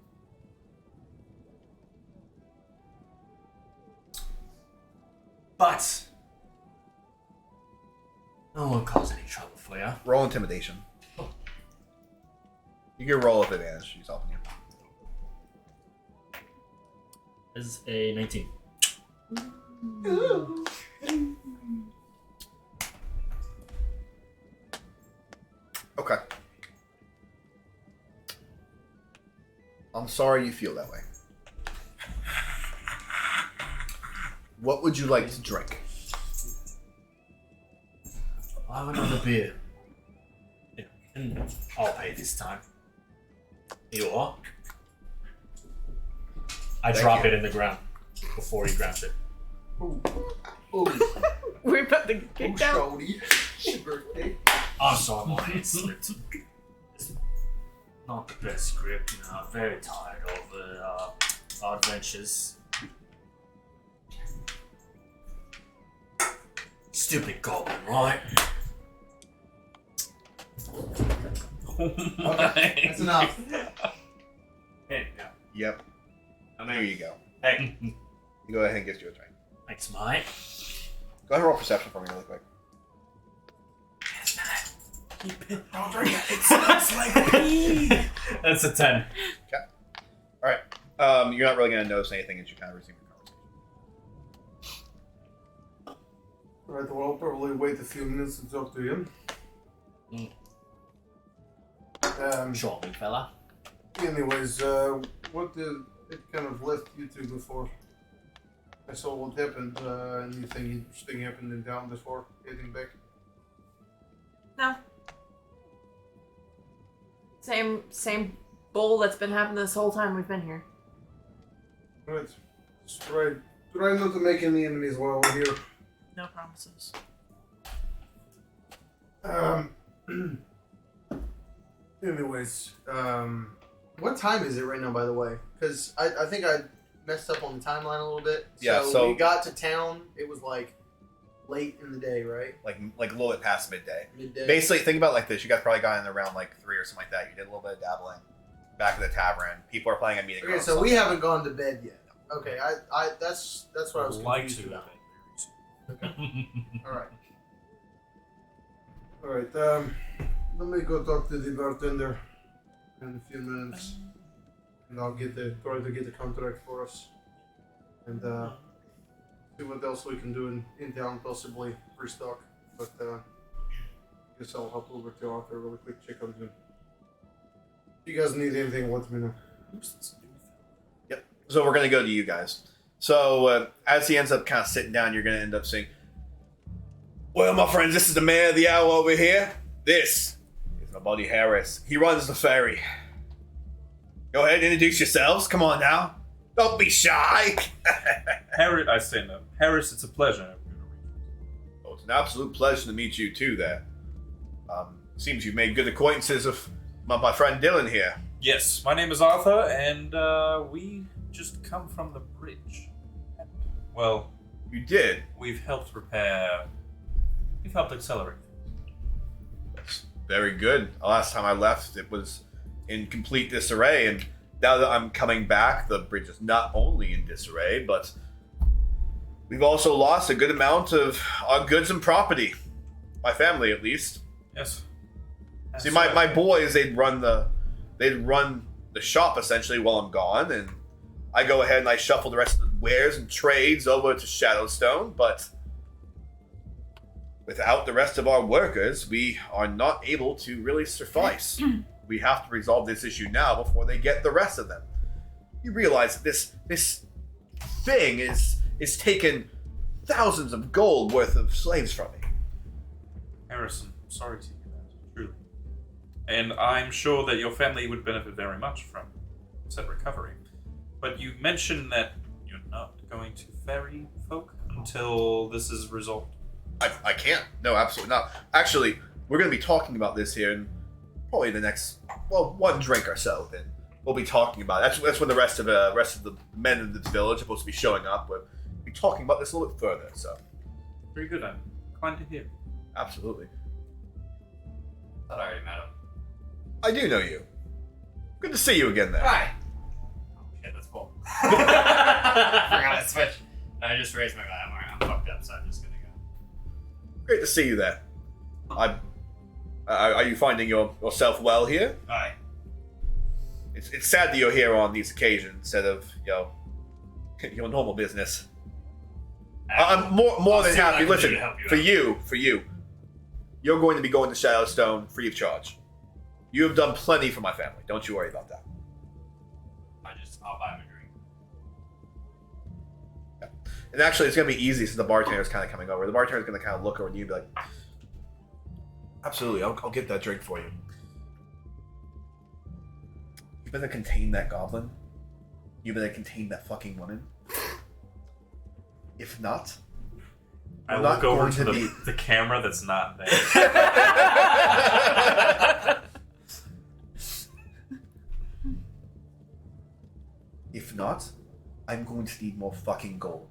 But I won't cause any trouble for you. Roll intimidation. You can roll with advantage. She's helping you. This is a 19. Okay. I'm sorry you feel that way. What would you like to drink? I'll have another beer. Yeah, and I'll pay this time. You are? I drop it in the ground before he grabs it. We're about to get kicked out. Shorty. It's your birthday. I'm sorry, my hand slipped. It's not the best script, you know. I'm very tired of our adventures. Stupid goblin, right? Okay, that's enough. Hey, yeah. Yep. There you go. Hey. You go ahead and get you a drink. Thanks, mate. Go ahead and roll perception for me really quick. Don't drink it. It smells like pee. That's a 10. Alright. You're not really going to notice anything as you kind of resume your conversation. Alright, well, I'll probably wait a few minutes to talk to him. Sure, big fella. Anyways, what did it kind of left you two before I saw what happened? Anything interesting happened in town before heading back? No. Same bull that's been happening this whole time we've been here. Right. Just try not to make any enemies while we're here. No promises. Anyways, What time is it right now, by the way? Because I think I messed up on the timeline a little bit. Yeah, so we got to town. It was like late in the day, right? like a little bit past midday. Midday. Basically, think about it like this: you guys probably got in around like 3 or something like that. You did a little bit of dabbling. Back at the tavern, people are playing a meeting. Okay, so we haven't gone to bed yet. Okay, I that's what I was Like confused to. about. Okay. All right. alright, let me go talk to the bartender in a few minutes. And I'll try to get the contract for us. And see what else we can do in town, possibly restock. But I guess I'll hop over to Arthur really quick, check on him. If you guys need anything, let me know. Yep. So we're gonna go to you guys. So as he ends up kind of sitting down, you're gonna end up saying, "Well, my friends, this is the man of the hour over here. This is my buddy Harris. He runs the ferry. Go ahead, introduce yourselves. Come on now. Don't be shy." Harris, I stand up. Harris, it's a pleasure. Oh, it's an absolute pleasure to meet you too. There. Seems you've made good acquaintances of my friend Dylan here. Yes, my name is Arthur, and we just come from the bridge. Well, You did. we've helped repair. We've helped accelerate. That's very good. Last time I left, it was in complete disarray, and now that I'm coming back, the bridge is not only in disarray, but we've also lost a good amount of our goods and property. My family, at least. Yes. See, my boys, they'd run the shop essentially while I'm gone, and I go ahead and I shuffle the rest of the wares and trades over to Shadowstone, but without the rest of our workers, we are not able to really suffice. We have to resolve this issue now before they get the rest of them. You realize that this thing is taking thousands of gold worth of slaves from me. Harrison, sorry to hear that, truly. And I'm sure that your family would benefit very much from said recovery. But you mentioned that you're not going to ferry folk until this is resolved. I can't. No, absolutely not. Actually, we're going to be talking about this here in probably the next, one drink or so. Then we'll be talking about it. That's when the rest of the men in this village are supposed to be showing up. We'll be talking about this a little bit further. So, Very good, I'm inclined to hear. absolutely. Thought I already met him. I do know you. Good to see you again there. Hi. Oh shit, that's full. Forgot to switch. I just raised my glass. I'm fucked up, so I'm just gonna go. Great to see you there. Are you finding yourself well here? Hi. It's sad that you're here on these occasions instead of your normal business. I'm more than happy. Listen, for you, you're going to be going to Shadowstone free of charge. You have done plenty for my family. Don't you worry about that. I'll buy him a drink. Yeah. And actually, it's going to be easy since the bartender's kind of coming over. The bartender's going to kind of look over at you and be like, "Absolutely, I'll get that drink for you. You better contain that goblin. You better contain that fucking woman. If not, I I'm look not over going to to be." the camera that's not there. If not, I'm going to need more fucking gold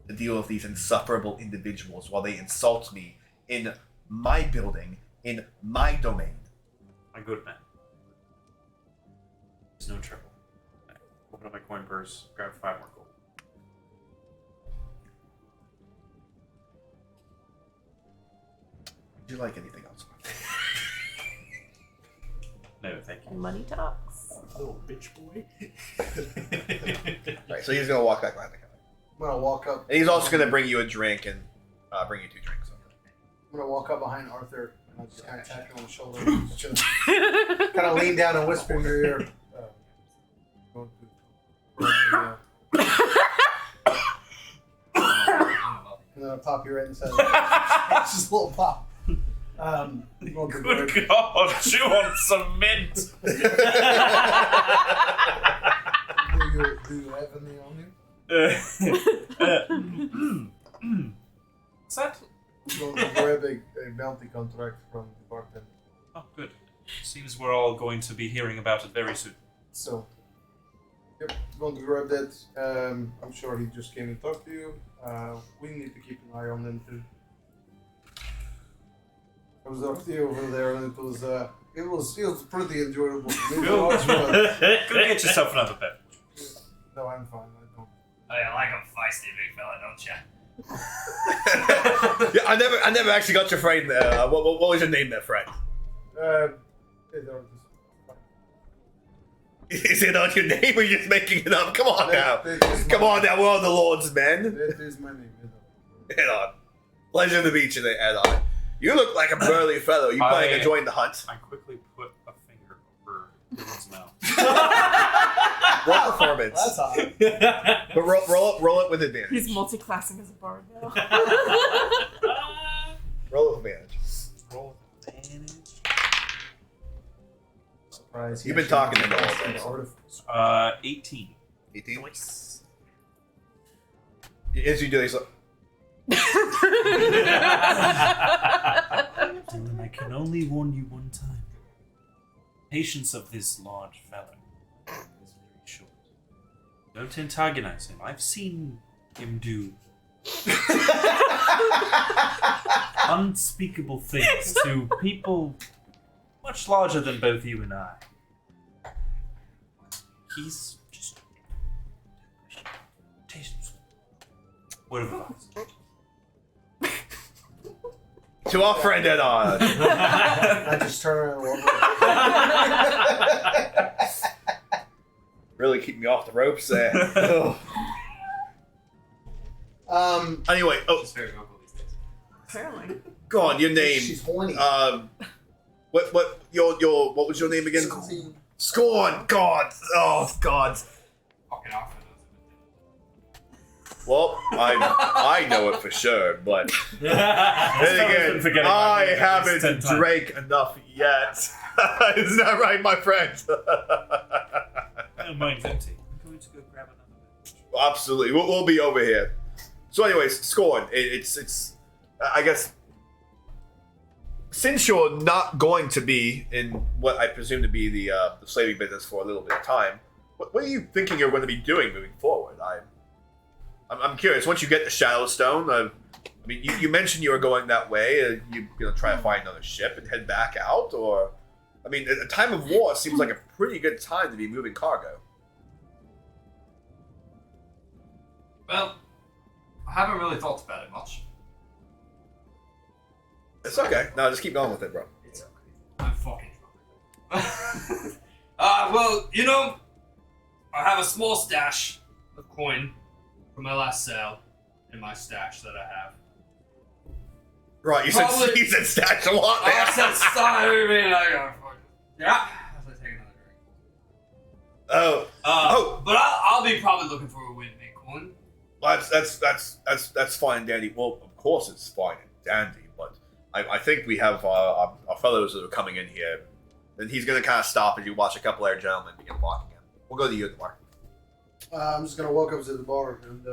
to deal with these insufferable individuals while they insult me in my building, in my domain. My good man. There's no trouble. I open up my coin purse, grab 5 more gold. Would you like anything else? No, thank you. Money talks. Little bitch boy. Right, so he's gonna walk back behind the counter. I'm gonna walk up. And he's also gonna bring you a drink and bring you 2 drinks. I'm gonna walk up behind Arthur and I'll just kind of tap him on the shoulder. Kind of lean down and whisper in your ear. Going to and then I'll pop you right inside. It's just a little pop. Going to Good God, chew on some mint. do you have any on you? What's that? Going to grab a bounty contract from the bartender. Oh, good. Seems we're all going to be hearing about it very soon. So, yep, going to grab that. I'm sure he just came and talked to you. We need to keep an eye on them too. I was already over there, and it was pretty enjoyable for me to watch. But Go get yourself another beverage. no, I'm fine. I don't. Oh, you like a feisty big fella, don't you? Yeah, I never actually got your friend. What was your name, there, friend? Is it not your name, or you're just making it up? Come on now. Come on now, we're all the Lord's men. That is my name. Head on. Pleasure to meet you there, Head on. You look like a burly fellow. You planning to join the hunt? I quickly put a finger over his mouth. Roll performance. That's hot. But roll it with advantage. He's multi-classing as a bard now. Roll with advantage. Roll with advantage. Surprise. You've been talking to him all day. 18. 18? As you do, he's like, Dylan, I can only warn you one time. Patience of this large fellow is very short. Don't antagonize him. I've seen him do unspeakable things to people much larger than both you and I. He's just... Word of advice. to our friend Head on. I just turn around and walk away. Really keep me off the ropes there. Anyway, She's very vocal these days. Apparently. go on, your name. She's horny. What was your name again? Scorn. Scorn. God. Oh God. Fucking off for those. Well, I know it for sure, but then again, I haven't drank enough yet. Isn't that right, my friend? Mine's empty. I'm going to go grab another bit. Absolutely, we'll be over here. So, anyways, Scorn. It's I guess since you're not going to be in what I presume to be the slaving business for a little bit of time, what are you thinking you're going to be doing moving forward? I'm curious. Once you get the Shadowstone, I mean, you mentioned you were going that way. You gonna try to find another ship and head back out, or I mean, a time of war seems like a pretty good time to be moving cargo. Well, I haven't really thought about it much. It's okay. No, just keep going with it, bro. It's okay. I'm fucking drunk. Well, you know, I have a small stash of coin from my last sale in my stash that I have. Right, you said stash a lot there. I said sorry, I got fucking. Yeah. As I take another drink. But I'll be probably looking for a way to make coin. That's fine and dandy. Well, of course it's fine and dandy, but I think we have our fellows that are coming in here, and he's going to kind of stop as you watch a couple other gentlemen begin walking in. We'll go to you at the bar. I'm just gonna walk up to the bar and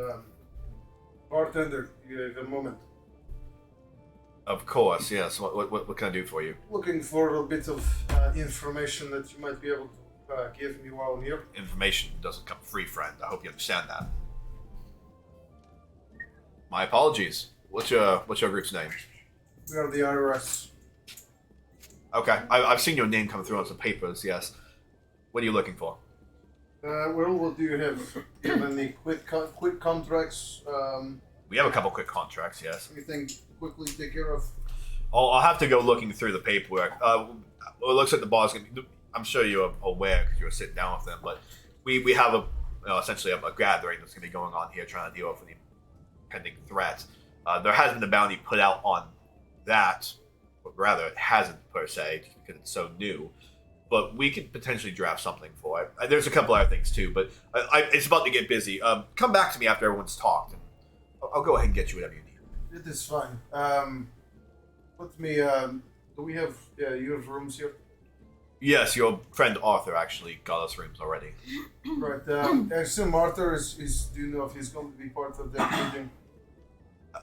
bartender, you have a moment. Of course, yes. What can I do for you? Looking for a bit of information that you might be able to give me while I'm here. Information doesn't come free, friend. I hope you understand that. My apologies. What's your group's name? We are the IRS. Okay, I've seen your name come through on some papers. Yes. What are you looking for? Well, what do you have? Do you have any quick contracts? We have a couple quick contracts. Yes. Anything quickly take care of? I'll have to go looking through the paperwork. It looks like the bar's gonna be. I'm sure you're aware because you were sitting down with them, but we have essentially a gathering that's going to be going on here trying to deal with the pending threat. There has been a bounty put out on that, but rather it hasn't per se because it's so new. But we could potentially draft something for it. There's a couple other things too, but it's about to get busy. Come back to me after everyone's talked, and I'll go ahead and get you whatever you need. It is fine. Let me. Do we have? You have rooms here. Yes, your friend Arthur actually got us rooms already. Right. I assume Arthur is. Do you know if he's going to be part of that meeting?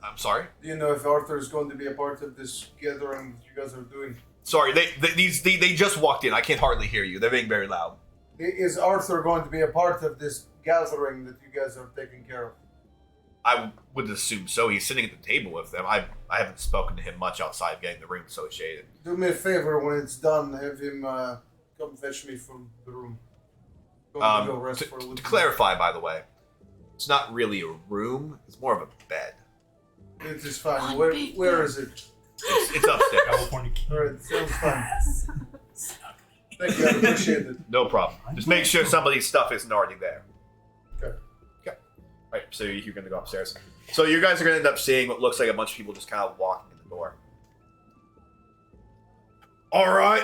I'm sorry? Do you know if Arthur is going to be a part of this gathering that you guys are doing? Sorry, they just walked in. I can't hardly hear you. They're being very loud. Is Arthur going to be a part of this gathering that you guys are taking care of? I would assume so. He's sitting at the table with them. I haven't spoken to him much outside of getting the room associated. Do me a favor when it's done. Have him come fetch me from the room. Going to go rest for a little to bit. clarify, by the way, it's not really a room. It's more of a bed. It is fine. Where is it? It's upstairs. California King. Alright, sounds fine. Thank you, I appreciate it. No problem. Just make sure somebody's stuff isn't already there. Okay. Right, so you're going to go upstairs. So you guys are going to end up seeing what looks like a bunch of people just kind of walking in the door. All right.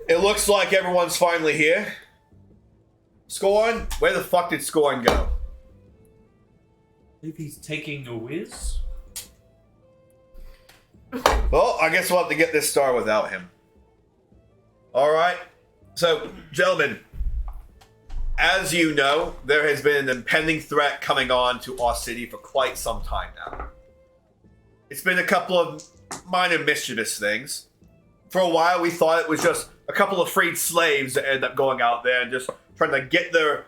It looks like everyone's finally here. Scorn? Where the fuck did Scorn go? I believe he's taking a whiz. Well, I guess we'll have to get this started without him. All right. So, gentlemen, as you know, there has been an impending threat coming on to our city for quite some time now. It's been a couple of minor mischievous things. For a while, we thought it was just a couple of freed slaves that end up going out there and just trying to get their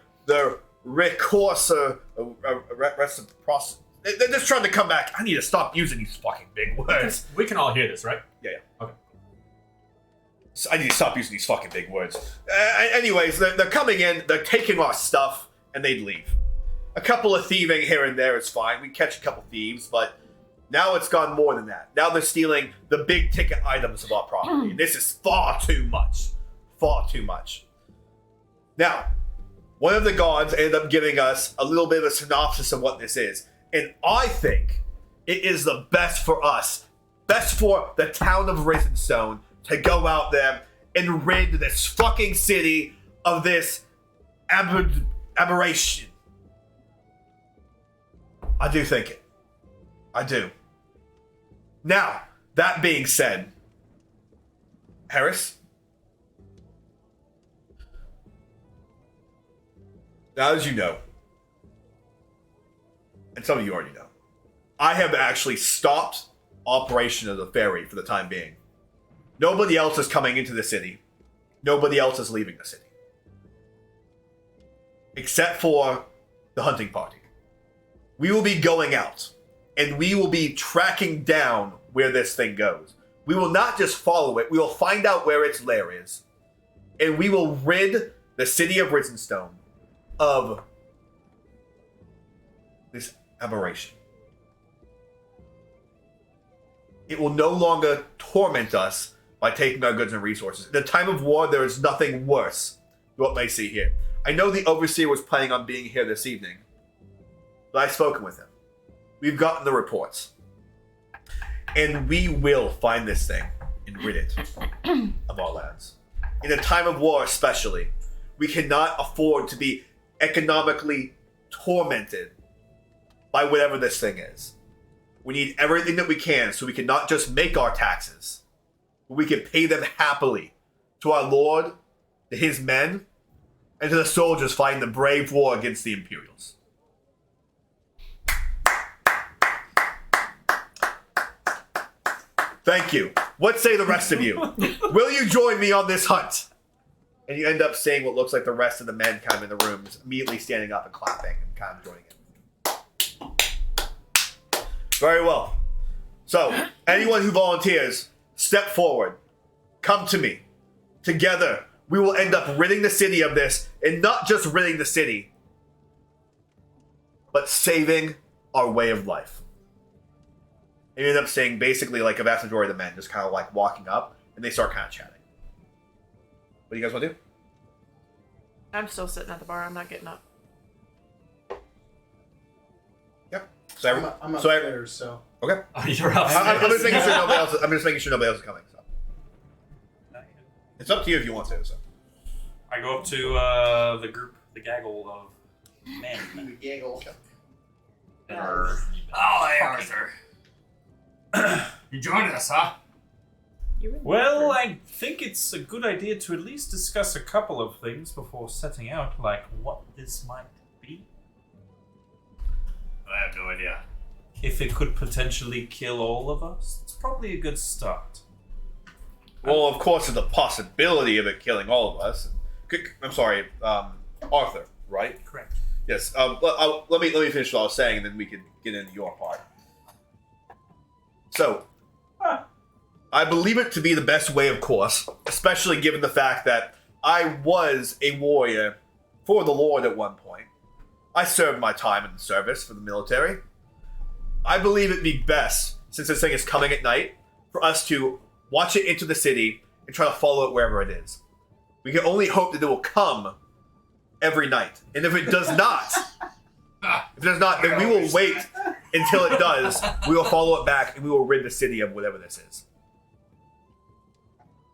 recourse, reciprocity. They're just trying to come back. I need to stop using these fucking big words. We can all hear this, right? Yeah. Okay. So I need to stop using these fucking big words. Anyways, they're coming in, they're taking our stuff, and they'd leave. A couple of thieving here and there is fine. We catch a couple thieves, but now it's gone more than that. Now they're stealing the big ticket items of our property. This is far too much. Far too much. Now, one of the guards ended up giving us a little bit of a synopsis of what this is. And I think it is the best for us, best for the town of RisenStone to go out there and rid this fucking city of this aberration. I do think it. I do. Now, that being said, Harris, now as you know, and some of you already know, I have actually stopped operation of the ferry for the time being. Nobody else is coming into the city. Nobody else is leaving the city. Except for the hunting party. We will be going out, and we will be tracking down where this thing goes. We will not just follow it, we will find out where its lair is, and we will rid the city of RisenStone of this aberration. It will no longer torment us by taking our goods and resources. In a time of war, there is nothing worse than what we see here. I know the Overseer was planning on being here this evening, but I've spoken with him. We've gotten the reports. And we will find this thing and rid it of our lands. In a time of war especially, we cannot afford to be economically tormented by whatever this thing is. We need everything that we can so we can not just make our taxes, but we can pay them happily to our Lord, to his men, and to the soldiers fighting the brave war against the Imperials. Thank you. What say the rest of you? Will you join me on this hunt? And you end up seeing what looks like the rest of the men kind of in the room just immediately standing up and clapping and kind of joining in. Very well. So, anyone who volunteers, step forward. Come to me. Together, we will end up ridding the city of this, and not just ridding the city, but saving our way of life. And you end up seeing basically like a vast majority of the men just kind of like walking up, and they start kind of chatting. do you guys want to do? I'm still sitting at the bar. I'm not getting up. Yep. So I'm so upstairs, so. okay. You're up. I'm just making sure nobody else. I'm just making sure nobody else is coming. So it's up to you if you want to. So I go up to the group, the gaggle of men. Giggle. that are Oh, hey, Arthur. You joining us, huh? Well, I think it's a good idea to at least discuss a couple of things before setting out, like what this might be. I have no idea. If it could potentially kill all of us, it's probably a good start. well, of course, there's a possibility of it killing all of us. I'm sorry, Arthur, right? Correct. Yes. Let me finish what I was saying, and then we can get into your part. So, I believe it to be the best way, of course, especially given the fact that I was a warrior for the Lord at one point. I served my time in the service for the military. I believe it'd be best, since this thing is coming at night, for us to watch it into the city and try to follow it wherever it is. We can only hope that it will come every night. And if it does not, then we will wait until it does. We will follow it back and we will rid the city of whatever this is.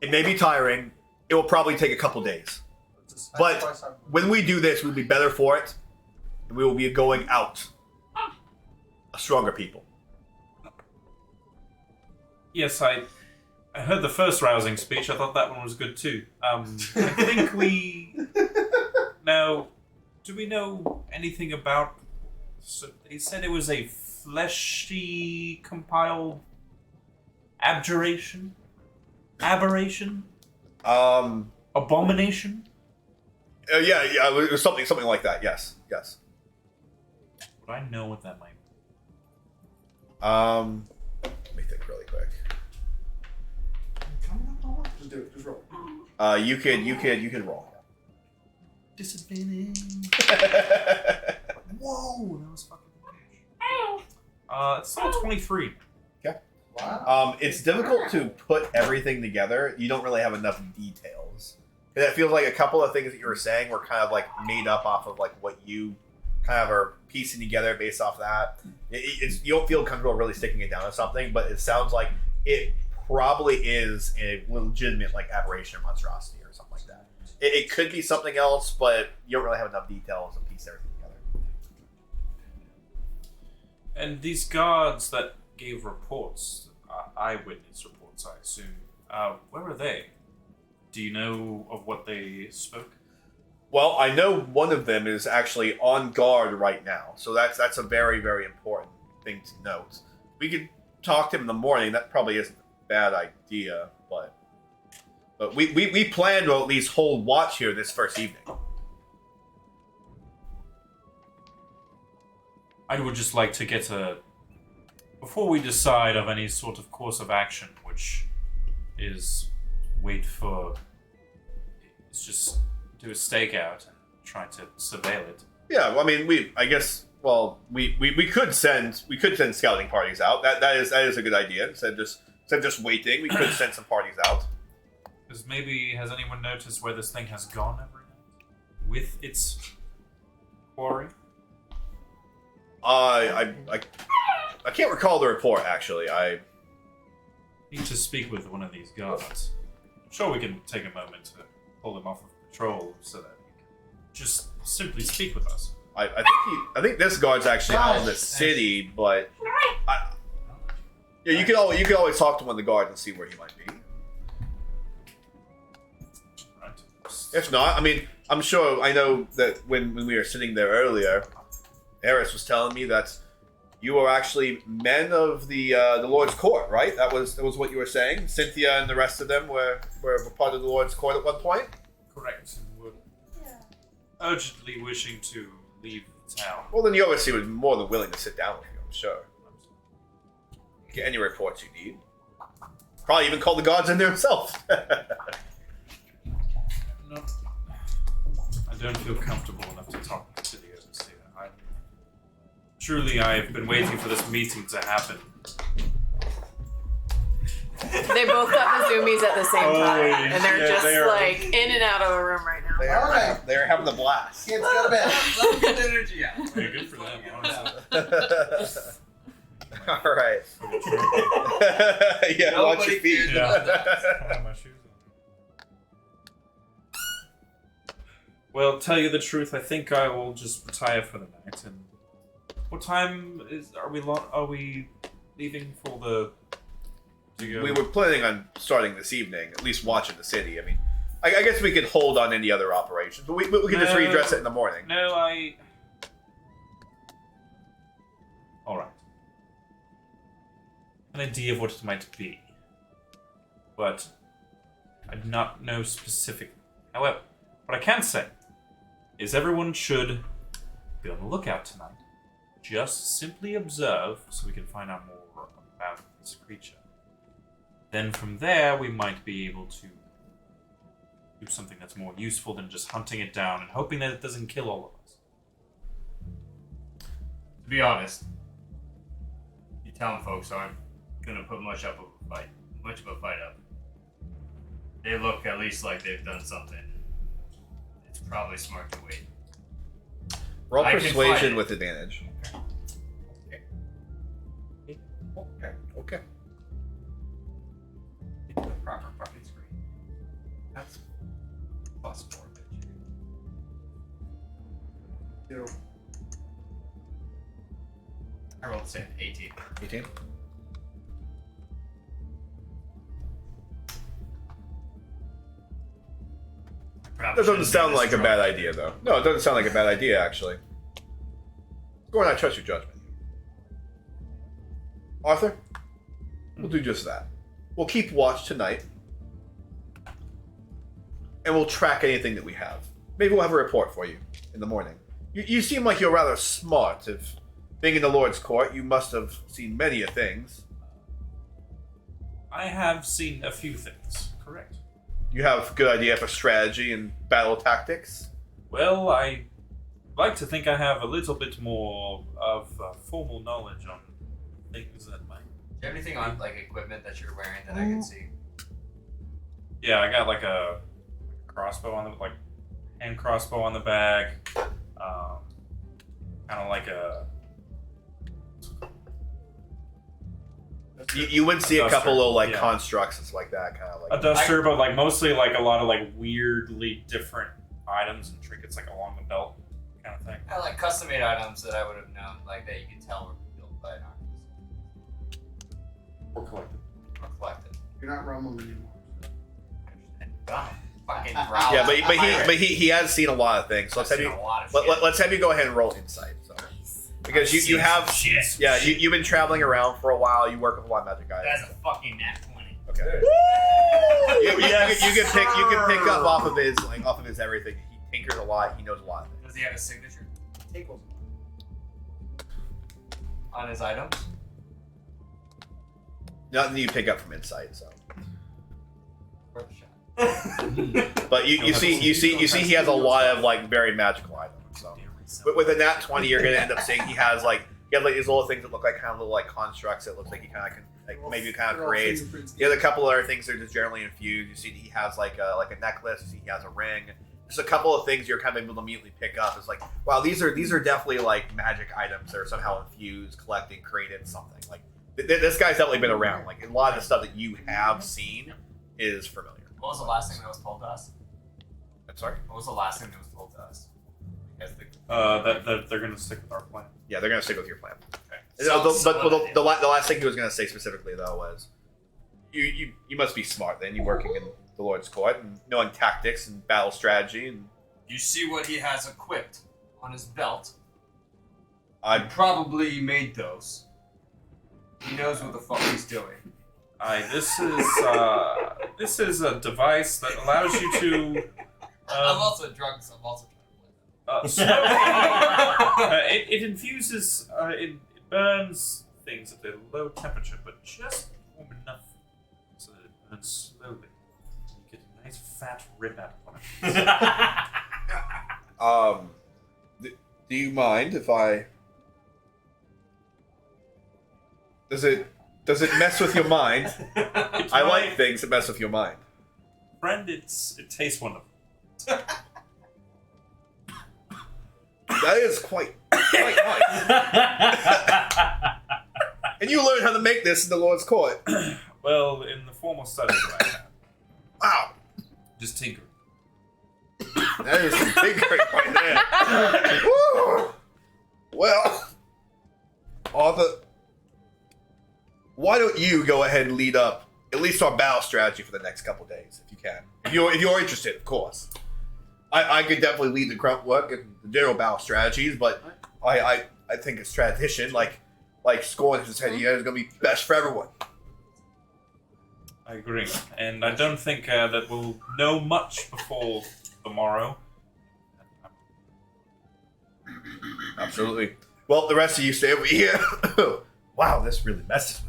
It may be tiring. It will probably take a couple days. But when we do this, we'll be better for it. And we will be going out a stronger people. Yes, I heard the first rousing speech. I thought that one was good too. I think we... Now, do we know anything about... So they said it was a fleshy compiled abjuration? Aberration? Abomination? Yeah, it was something like that. Yes. Would I know what that might be? Let me think really quick. Just do it. Just roll. You could roll. Disadvantage. Whoa, that was fucking huge. It's still 23. Wow. It's difficult to put everything together. You don't really have enough details. And it feels like a couple of things that you were saying were kind of like made up off of like what you kind of are piecing together based off that. You don't feel comfortable really sticking it down to something, but it sounds like it probably is a legitimate like aberration or monstrosity or something like that. It could be something else, but you don't really have enough details to piece everything together. And these guards that gave reports, eyewitness reports, I assume, where are they? Do you know of what they spoke? Well, I know one of them is actually on guard right now, so that's a very, very important thing to note. We could talk to him in the morning. That probably isn't a bad idea, but we plan to at least hold watch here this first evening. I would just like to get before we decide of any sort of course of action, which is it's just do a stakeout and try to surveil it. Yeah, well, I mean, we could send scouting parties out. That is a good idea. Instead of just waiting, we could send some parties out. Because maybe has anyone noticed where this thing has gone every night with its quarry? I can't recall the report actually. I need to speak with one of these guards. I'm sure we can take a moment to pull him off of patrol so that he can just simply speak with us. I think this guard's actually out in the city, but you can always talk to one of the guards and see where he might be. Right. If not, I mean, I'm sure I know that when we were sitting there earlier, Eris was telling me that you are actually men of the Lord's Court, right? That was what you were saying. Cynthia and the rest of them were part of the Lord's Court at one point. Correct. And we're urgently wishing to leave town. Well, then you obviously would be more than willing to sit down with you, I'm sure. Get any reports you need. Probably even call the guards in there himself. No. I don't feel comfortable enough to talk to the overseer. Truly, I have been waiting for this meeting to happen. They both got the zoomies at the same time, Holy and they're shit, just they are- like in and out of the room right now. They're having the blast. Kids go to bed. Good energy out. Hey, good for them, honestly. All right. Yeah, watch your feet. Yeah. I have my shoes on. Well, tell you the truth, I think I will just retire for the night. And what time are we leaving for the? To go? We were planning on starting this evening, at least watching the city. I mean, I guess we could hold on any other operations, but we can just redress it in the morning. No, all right. An idea of what it might be, but I do not know specifically. However, what I can say is everyone should be on the lookout tonight. Just simply observe so we can find out more about this creature. Then from there, we might be able to do something that's more useful than just hunting it down and hoping that it doesn't kill all of us. To be honest, you town folks aren't gonna put much of a fight up. They look at least like they've done something. It's probably smart to wait. Roll I can persuasion fight it. with advantage. Okay. Proper fucking screen. That's plus 4, bitch. Zero. I rolled the same 18. 18. That doesn't sound like a bad idea, though. No, it doesn't sound like a bad idea, actually. Go on, I trust your judgment. Arthur, we'll do just that. We'll keep watch tonight, and we'll track anything that we have. Maybe we'll have a report for you in the morning. You seem like you're rather smart. If being in the Lord's court, you must have seen many a things. I have seen a few things, correct. You have a good idea for strategy and battle tactics? Well, I like to think I have a little bit more of formal knowledge on things that might. Do you have anything on like equipment that you're wearing that I can see? Yeah, I got like a crossbow on the hand crossbow on the back. Kind of like a. You would see a Duster, couple little like yeah. constructs and stuff like that, kind of like A duster, but like mostly like a lot of like weirdly different items and trinkets like along the belt kind of thing. I like custom made items that I would have known, like that you can tell were built by an artist Or collected. or collected. You're not Romulan anymore. Fucking growl. yeah, but he has seen a lot of things. So let's have you let's have you go ahead and roll insight. So because you have shit. yeah you've been traveling around for a while. You work with a lot of magic items. That's a fucking nat 20. Okay. You can pick up off of his everything. He tinkers a lot. He knows a lot. Does he have a signature? On his items? Nothing you pick up from insight. So, Worth a shot. but you see he has a lot of like very magical items. So, with a nat 20, you're gonna end up seeing he has like these little things that look like kind of little like constructs. It looks like he kind of can like maybe kind of creates. The other couple other things that are just generally infused. You see he has like a necklace. You see he has a ring. Just a couple of things you're kind of able to immediately pick up. It's like, wow, these are definitely like magic items that are somehow infused, collected, created, something. Like this guy's definitely been around. Like a lot of the stuff that you have seen is familiar. What was the last thing that was told to us? I'm sorry. What was the last thing that was told to us? That they're gonna stick with our plan. Yeah, they're gonna stick with your plan. Okay. The last thing he was gonna say specifically though was, you must be smart. Then you working in the Lord's court and knowing tactics and battle strategy and. You see what he has equipped on his belt? I Probably made those. He knows what the fuck he's doing. This is a device that allows you to. I'm also drunk, so I'm also It infuses. It burns things at a low temperature, but just warm enough so that it burns slowly. You get a nice fat rip out of it. Do you mind if I? Does it Does it mess with your mind? I like things that mess with your mind. Friend, it tastes wonderful. That is quite nice. And you learned how to make this in the Lord's court. Well, in the formal studies that I had. Wow. Just tinkering. That is some tinkering right there. Woo. Well, Arthur, why don't you go ahead and lead up at least our battle strategy for the next couple days, if you can. If you're interested, of course. I could definitely lead the grunt work and the general battle strategies, but I think a strategician like Scorn has said, is going to be best for everyone. I agree, and I don't think that we'll know much before tomorrow. Absolutely. Well, the rest of you stay over here. Wow, this really messes with you.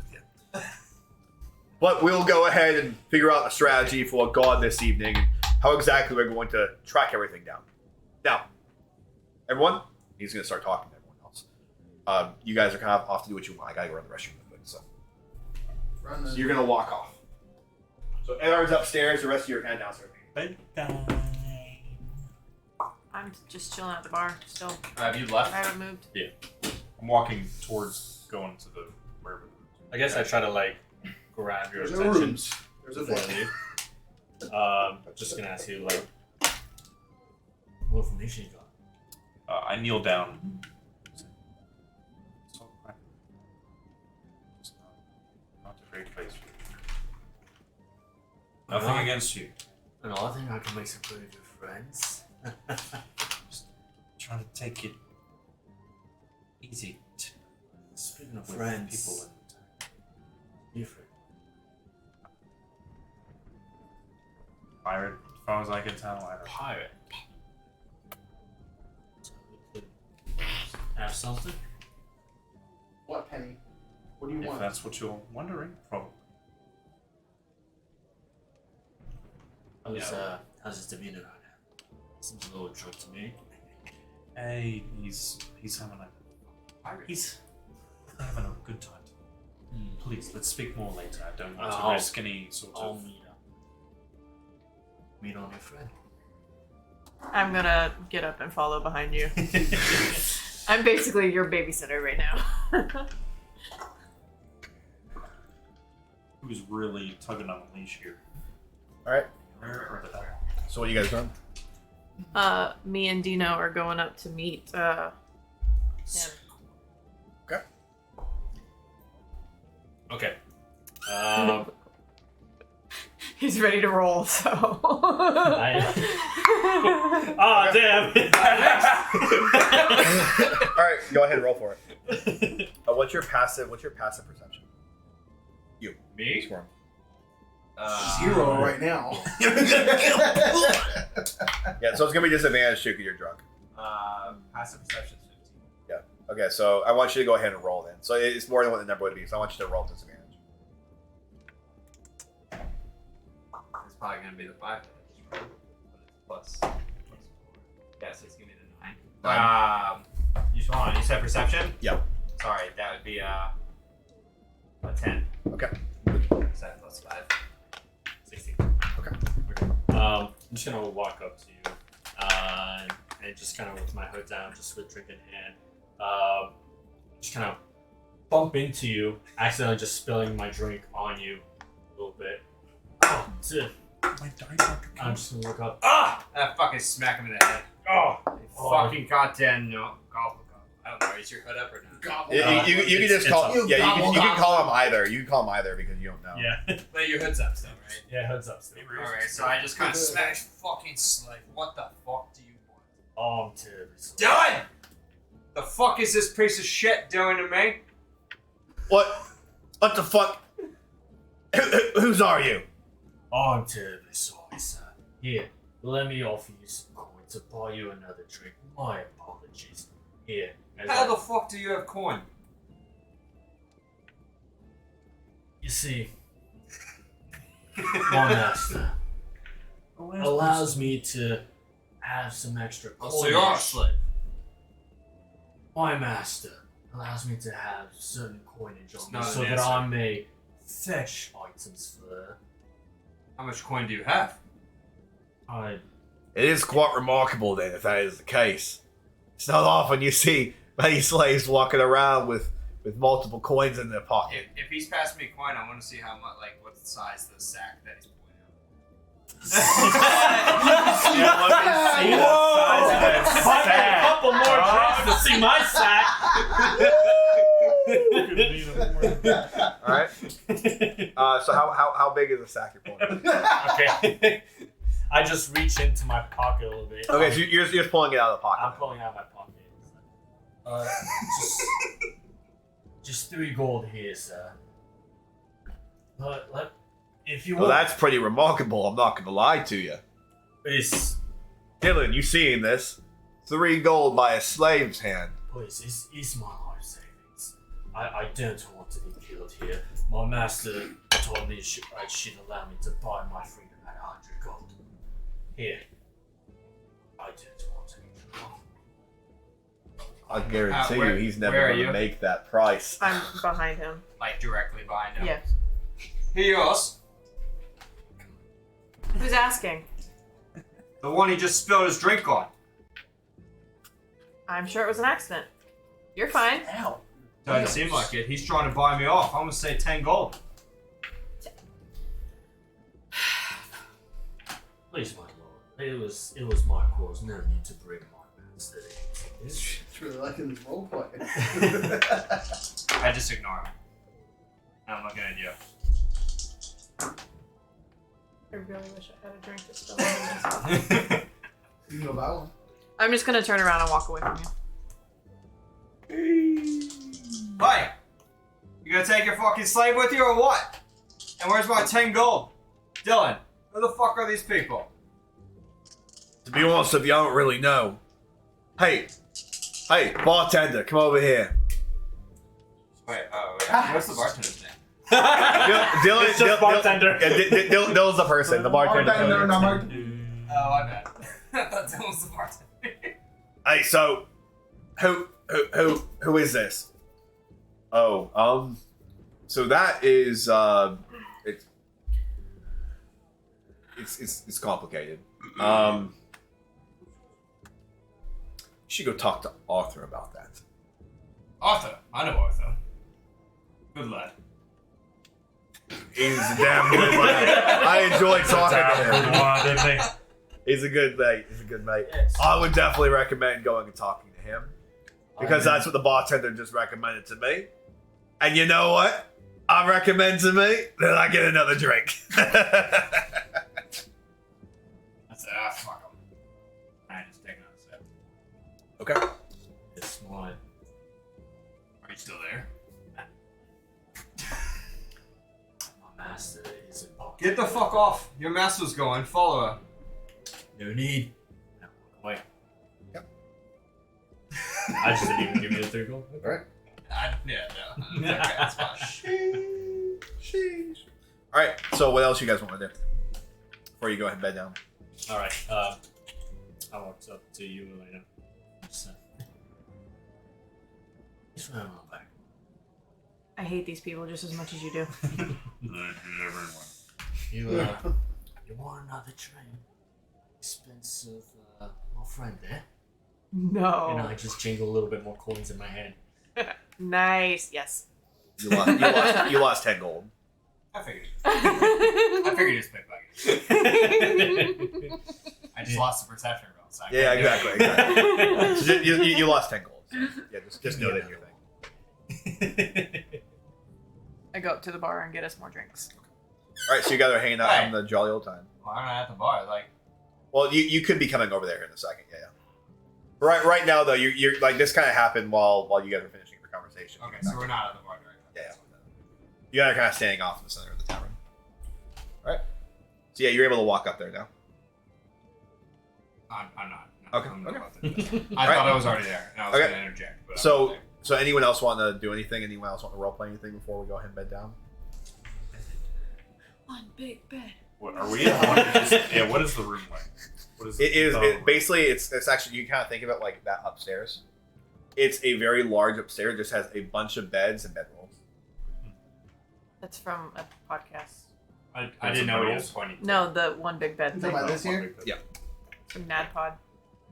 But we'll go ahead and figure out a strategy for God this evening and how exactly we're going to track everything down. Now, everyone, he's going to start talking to everyone else. You guys are kind of off to do what you want. I got to go run the restroom real quick, so you're going to walk off. So Edar's upstairs, the rest of you are kind of downstairs. Bedtime. I'm just chilling at the bar still. Have you left? I haven't moved. Yeah. I'm walking towards going to the wherever. I guess I try to like grab your There's attention. rooms. There's a before I leave. Just gonna ask you like, what information you got? I kneel down. It's all right. It's not a great place for you. Nothing against you. And I think I can make some pretty good friends. Just trying to take it easy Speaking of with friends, people and different. pirate, as far as I can tell. I don't. Pirate. So we could have something. What, Penny? What do you If want? that's what you're wondering, probably. How's his demeanor right now? Seems a little drunk to me. Hey, he's having a good time. Please, let's speak more later. I don't want to risk any sort I'll of. meet on your friend. I'm gonna get up and follow behind you. I'm basically your babysitter right now. Who's really tugging on the leash here? All right. Or the So what you guys doing? Me and Dino are going up to meet him. Okay. Okay. He's ready to roll, so. Oh damn! All right, go ahead and roll for it. What's your passive perception? You. Me? Squirm. 0 right now. Yeah, so it's gonna be disadvantage too because you're drunk. Passive perception is 15. Yeah. Okay, so I want you to go ahead and roll then. So it's more than what the number would be. So I want you to roll disadvantage. It's probably gonna be the 5 that I just rolled, but it's plus 4. Yeah, so it's gonna be the 9. You said perception? Yeah. Sorry, that would be a 10. Okay. 7 plus 5. 16. Okay. I'm just gonna walk up to you, and just kind of with my hood down, just with drink in hand, just kind of bump into you, accidentally just spilling my drink on you a little bit. Oh, dude. My dice I'm just gonna look up. Ah! That fucking smack him in the head. Oh! Fucking goddamn no. Gobble. I don't know, is your hood up or not? Gobble. You can just it's call. up. Yeah, you Gobble, can call him either. You can call him either because you don't know. Yeah. But your hood's up still, right? Yeah, heads up. Still. Alright, so I just kind of smash fucking slave. What the fuck do you want? Oh, I'm terribly sorry. Done! The fuck is this piece of shit doing to me? What? What the fuck? Whose are you? Oh, I'm terribly sorry, sir. Here, let me offer you some coin to buy you another drink. My apologies. Here. How the fuck do you have coin? You see, my master allows me to have some extra coin. Oh, so you're a slave. My master allows me to have certain coinage on me not so an that answer. I may fetch items for her. How much coin do you have? It is quite remarkable then, if that is the case. It's not often you see many slaves walking around with multiple coins in their pocket. If he's passed me a coin, I want to see how much, like, what's the size of the sack that he's pulling out. A couple more drinks to see my sack. Alright? So how big is the sack you're pulling? Okay. I just reach into my pocket a little bit. Okay, so you're just pulling it out of the pocket. I'm pulling out my pocket. Just 3 gold here, sir. But if you Well, want, that's pretty remarkable, I'm not gonna lie to you. it's Dylan, you seeing this? 3 gold by a slave's hand. please, it's my life savings. I don't want to be killed here. My master told me she'd allow me to buy my freedom at 100 gold. Here, I don't want to be killed. I guarantee where- you he's never where are gonna you? make that price. I'm behind him. Like, directly behind him. Yeah. Here yours. Who's asking? The one he just spilled his drink on. I'm sure it was an accident. You're fine. Ow. Doesn't seem like it. He's trying to buy me off. I'm gonna say 10 gold. Please, my lord, it was my cause. No need to bring my master into this. It's really liking this roleplay. I just ignore him. I'm looking at you. I really wish I had a drink to spill. You know that one. I'm just gonna turn around and walk away from you. Hey! You gonna take your fucking slave with you or what? And where's my 10 gold? Dylan, who the fuck are these people? To be honest with you, I don't really know. Hey, bartender, come over here. Wait, what's the bartender's name? Dylan, It's just bartender. Dylan's the person. The bartender. Bartender, not my- Oh, my bad. I thought Dylan was the bartender. Hey, so who is this? Oh, so that is it's complicated. You should go talk to Arthur about that. Arthur. I know Arthur. Good lad. He's a damn good lad. I enjoy talking to him. He's a good mate. Yes. I would definitely recommend going and talking to him because that's what the bartender just recommended to me. And you know what? I recommend to me that I get another drink. That's it. Fuck him. I just take another sip. Okay. It's mine. Are you still there? My master is in pocket. Get the fuck off. Your master's going. Follow her. No need. Now walk away. Yep. I just didn't even give you the 3 gold. Alright. Yeah, no. Okay, that's fine. Sheesh. Alright, so what else you guys want to do? Before you go ahead and bed down. Alright, I walked up to you, Elena. Just, It's right on my back. I hate these people just as much as you do. You want another train? Expense of my friend there? No. And I just jingle a little bit more coins in my hand. Nice. Yes. You lost 10 gold. I figured. I figured it's pickpocket. I just lost the perception roll. So I Yeah, can't do it. exactly. So you lost 10 gold. So yeah, just note it in your thing. I go up to the bar and get us more drinks. Alright, so you guys are hanging out having a jolly old time. Well, I'm not at the bar. Like, Well, you could be coming over there in a second. Yeah. Right now though, you're like this kind of happened while you guys were finishing your conversation. okay, so we're not at the bar right now. Yeah. You guys are kind of standing off in the center of the tavern. Alright. So yeah, you're able to walk up there now. I'm not. No, Okay, I'm not okay. about to. I thought I was already there, and I was Okay. going to interject. But I'm So not there. so anyone else want to do anything? Anyone else want to roleplay anything before we go ahead and bed down? One big bed. What are we? What is the room like? What is It is the- basically it's actually you kind of think of it like that upstairs It's a very large upstairs. It just has a bunch of beds and bedrolls. That's from a podcast. I didn't know what he was pointing to. No, the one big bed You thing. talking about this here? Yeah. From NADPod.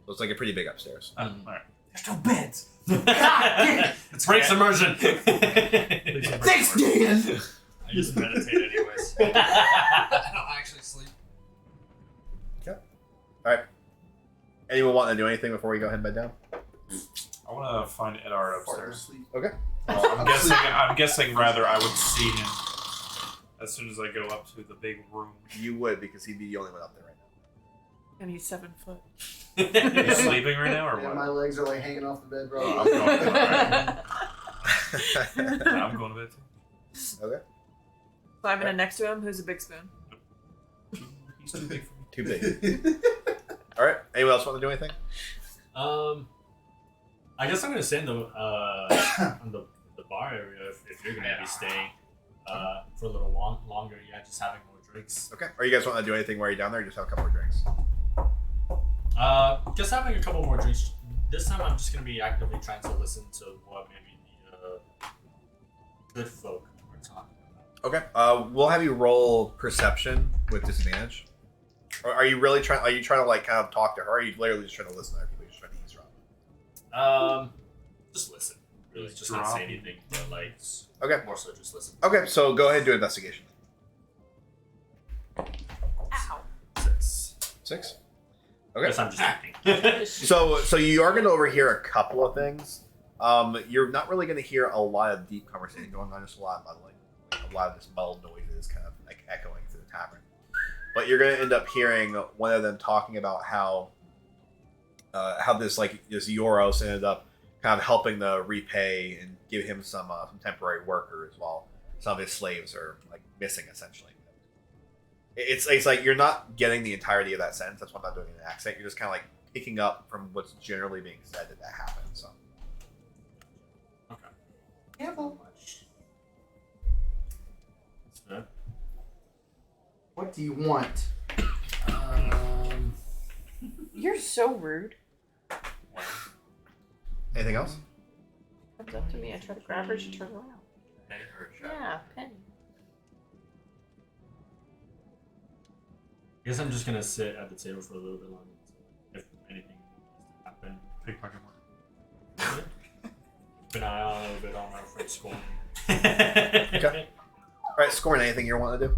So it's like a pretty big upstairs. Alright. There's no beds. It's breaks immersion. Thanks, Dan. I just meditate anyways. I don't actually sleep. Alright. Anyone want to do anything before we go ahead and bed down? I want to find Edar Fart upstairs. asleep. Okay. Well, I'm guessing rather I would see him as soon as I go up to the big room. You would, because he'd be the only one up there right now. And he's 7 foot. He's sleeping right now, or Yeah, what? my legs are like hanging off the bed, bro. Oh, I'm going. Alright. Yeah, I'm going to bed too. Okay. Climbing in next to him, who's a big spoon? He's too big for me. Too big. Alright. Anyone else want to do anything? I guess I'm gonna stay in the on the bar area if you're gonna be staying for a little longer. Yeah, just having more drinks. Okay. Or you guys want to do anything while you're down there, or just have a couple more drinks? Just having a couple more drinks. This time I'm just gonna be actively trying to listen to what maybe the good folk are talking about. Okay. We'll have you roll perception with disadvantage. Or are you really trying? Are you trying to like kind of talk to her? Or are you literally just trying to listen to other people? You're just trying to eavesdrop. Just listen. Really, just not say anything, but like Okay. more so just listen. Okay. So go ahead and do investigation. Ow. 6. I Okay. guess I'm just acting. So you are going to overhear a couple of things. You're not really going to hear a lot of deep conversation going on. Just a lot of muddling, a lot of this muddled noises kind of like echoing through the tavern. But you're going to end up hearing one of them talking about how this Euros ended up kind of helping to repay and give him some temporary workers while some of his slaves are like missing essentially. It's like you're not getting the entirety of that sentence. That's why I'm not doing an accent. You're just kind of like picking up from what's generally being said that happened. So Okay. Careful. That's good. What do you want? You're so rude. anything else? Comes up to me, I try to grab her, she turns around. Yeah, Penny. I guess I'm just gonna sit at the table for a little bit longer. If anything needs to happen. Pickpocket mark. Keep an eye on a little bit on our friend Scorn. Okay. Alright, Scorn, anything you want to do?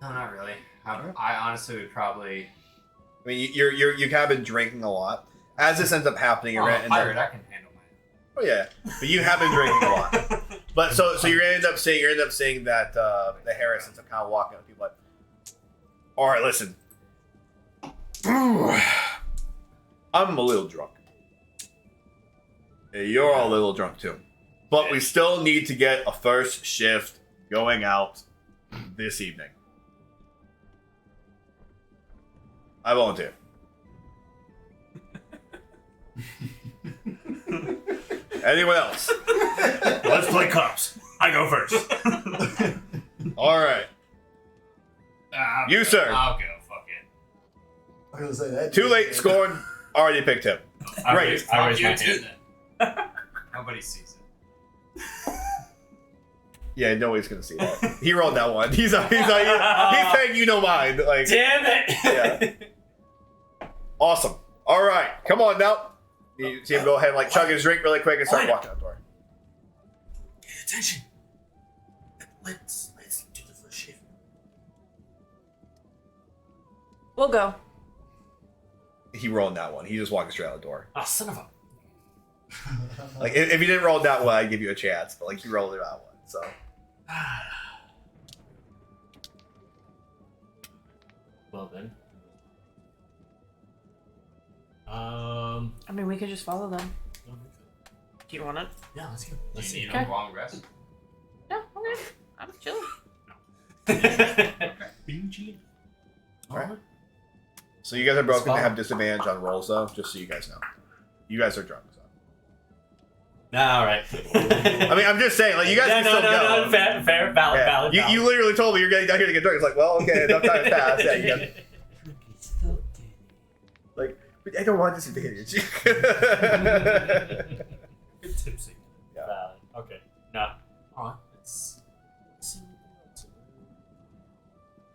No, not really. I honestly would probably. I mean, you kind of been drinking a lot. As this ends up happening, you're gonna end pirate, up. I can handle my. Oh yeah, but you have been drinking a lot. But so you're gonna end up seeing that the Harrisons are kind of walking up. People like, all right, listen. I'm a little drunk. You're all a little drunk too, but we still need to get a first shift going out this evening. I volunteer. Anyone else? Let's play cops. I go first. All right. You, sir. I'll go. Fuck it. I was gonna say that. Too late. Scored. Already picked him. I Great. raised Fuck my you hand. too then. Nobody sees it. Yeah, nobody's gonna see that. He rolled that one. He's paying you no mind. Like, Damn it! yeah. Awesome. All right, come on now. You see him go ahead and like chug his drink really quick and start walking out the door. Pay attention. Let's do the first shift. We'll go. He rolled that one. He just walking straight out the door. Ah, son of a. Like if you didn't roll that one, I'd give you a chance. But like you rolled that one, so. Well then. I mean, we could just follow them. Do you want it? Yeah, let's go. Do Let's you see. need a long rest? No, okay. I'm chilling. Alright. So you guys are both gonna have disadvantage on rolls though, just so you guys know. You guys are drunk. So. All right. I mean, I'm just saying, like you guys can still go. No, fair, valid, Yeah. valid. You literally told me you're getting down here to get drunk. It's like, well, okay, enough time has passed. Yeah, you got. I don't want disadvantage. Good tipsy. Yeah. Valid. Okay. No. Alright. Let's see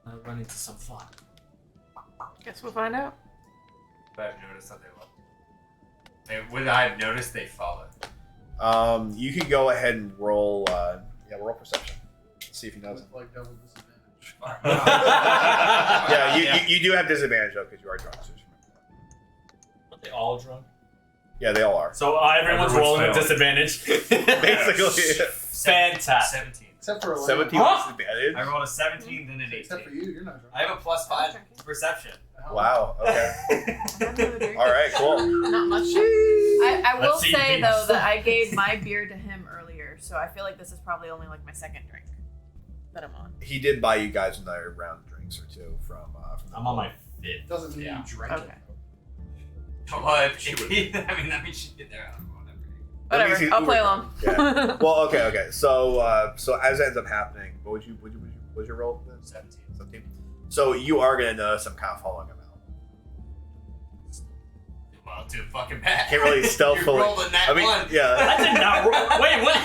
what I run into some fun. Guess we'll find out. But I've noticed that they love. Would I have noticed they followed? You can go ahead and roll. Roll perception. See if you know. Like double disadvantage. Yeah, you do have disadvantage though because you are drunk. So just remember Are they all drunk? that. Yeah, they all are. So everyone's rolling with disadvantage. Basically, Fantastic. 17. Except for Elena. 17 Huh? disadvantage. I rolled a 17, then an 18. Except for you, you're not drunk. I have a +5 perception. Wow. Okay. All All right. Cool. Not much. I will Let's see say the though beast. that I gave my beer to him earlier, so I feel like this is probably only like my second drink that I'm on. He did buy you guys another round of drinks or two from. I'm on my 5th. Doesn't mean Yeah. you drank Okay. it. What? I mean, that means she did there. That means Whatever. he- I'll play along. Yeah. Well, okay. So as it ends up happening, what was your roll? 17. 17. So you are gonna notice I'm kind of following him out. Well, too fucking bad. Can't really stealthily. You rolled a nat I mean, one. yeah. I did not roll. Wait, what?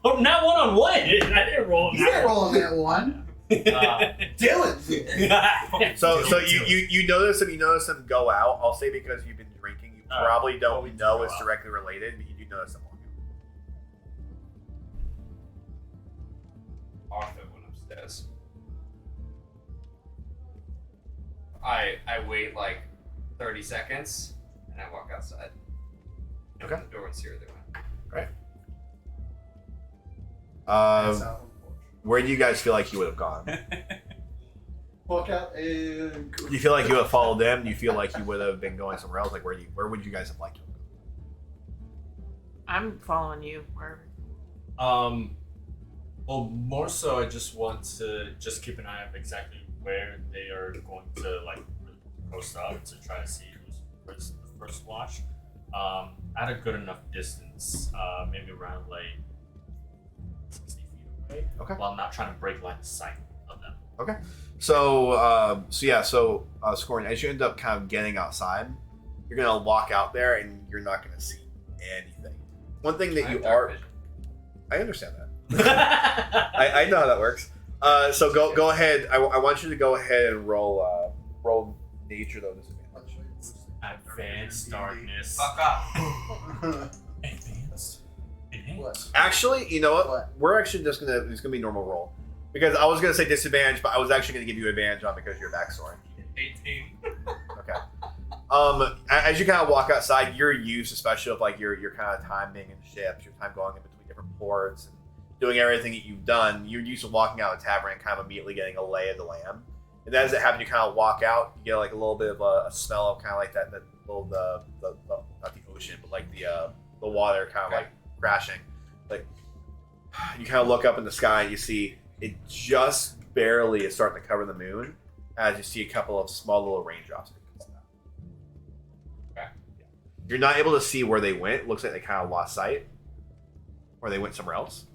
Oh, not one on what? I didn't roll. You didn't roll on that one. Dylan did. So you notice him go out. I'll say because you've been drinking, you probably don't know it's directly related, but you do notice him walking. Arthur went upstairs. I wait like 30 seconds and I walk outside. Okay. Open the door and see where they went. Where do you guys feel like you would have gone? Walk out and. You feel like you would have followed them? You feel like you would have been going somewhere else? Like where would you guys have liked to have gone? I'm following you wherever. Well, more so, I just want to just keep an eye on exactly where they are going to like post up to try to see who's the first watch. At a good enough distance, maybe around like 60 feet away. Okay. While I'm not trying to break line of sight of them. Okay. So Scorin, as you end up kind of getting outside, you're gonna walk out there and you're not gonna see anything. One thing that I you have dark are, vision. I understand that. I know how that works. So go ahead. I want you to go ahead and roll nature though disadvantage. Advanced darkness. Fuck up. Advanced. Enhanced. Actually, you know what? What? We're actually just gonna it's gonna be normal roll because I was gonna say disadvantage, but I was actually gonna give you advantage on because of your backstory. 18. Okay. As you kind of walk outside, you're used, especially of like your kind of time being in ships, your time going in between different ports and doing everything that you've done. You're used to walking out of the tavern and kind of immediately getting a lay of the land. And as it happens, you kind of walk out, you get like a little bit of a smell of kind of like that little the not the ocean, but like the water kind of like crashing. Like you kind of look up in the sky and you see it just barely is starting to cover the moon, as you see a couple of small little raindrops. Okay. You're not able to see where they went. It looks like they kind of lost sight, or they went somewhere else.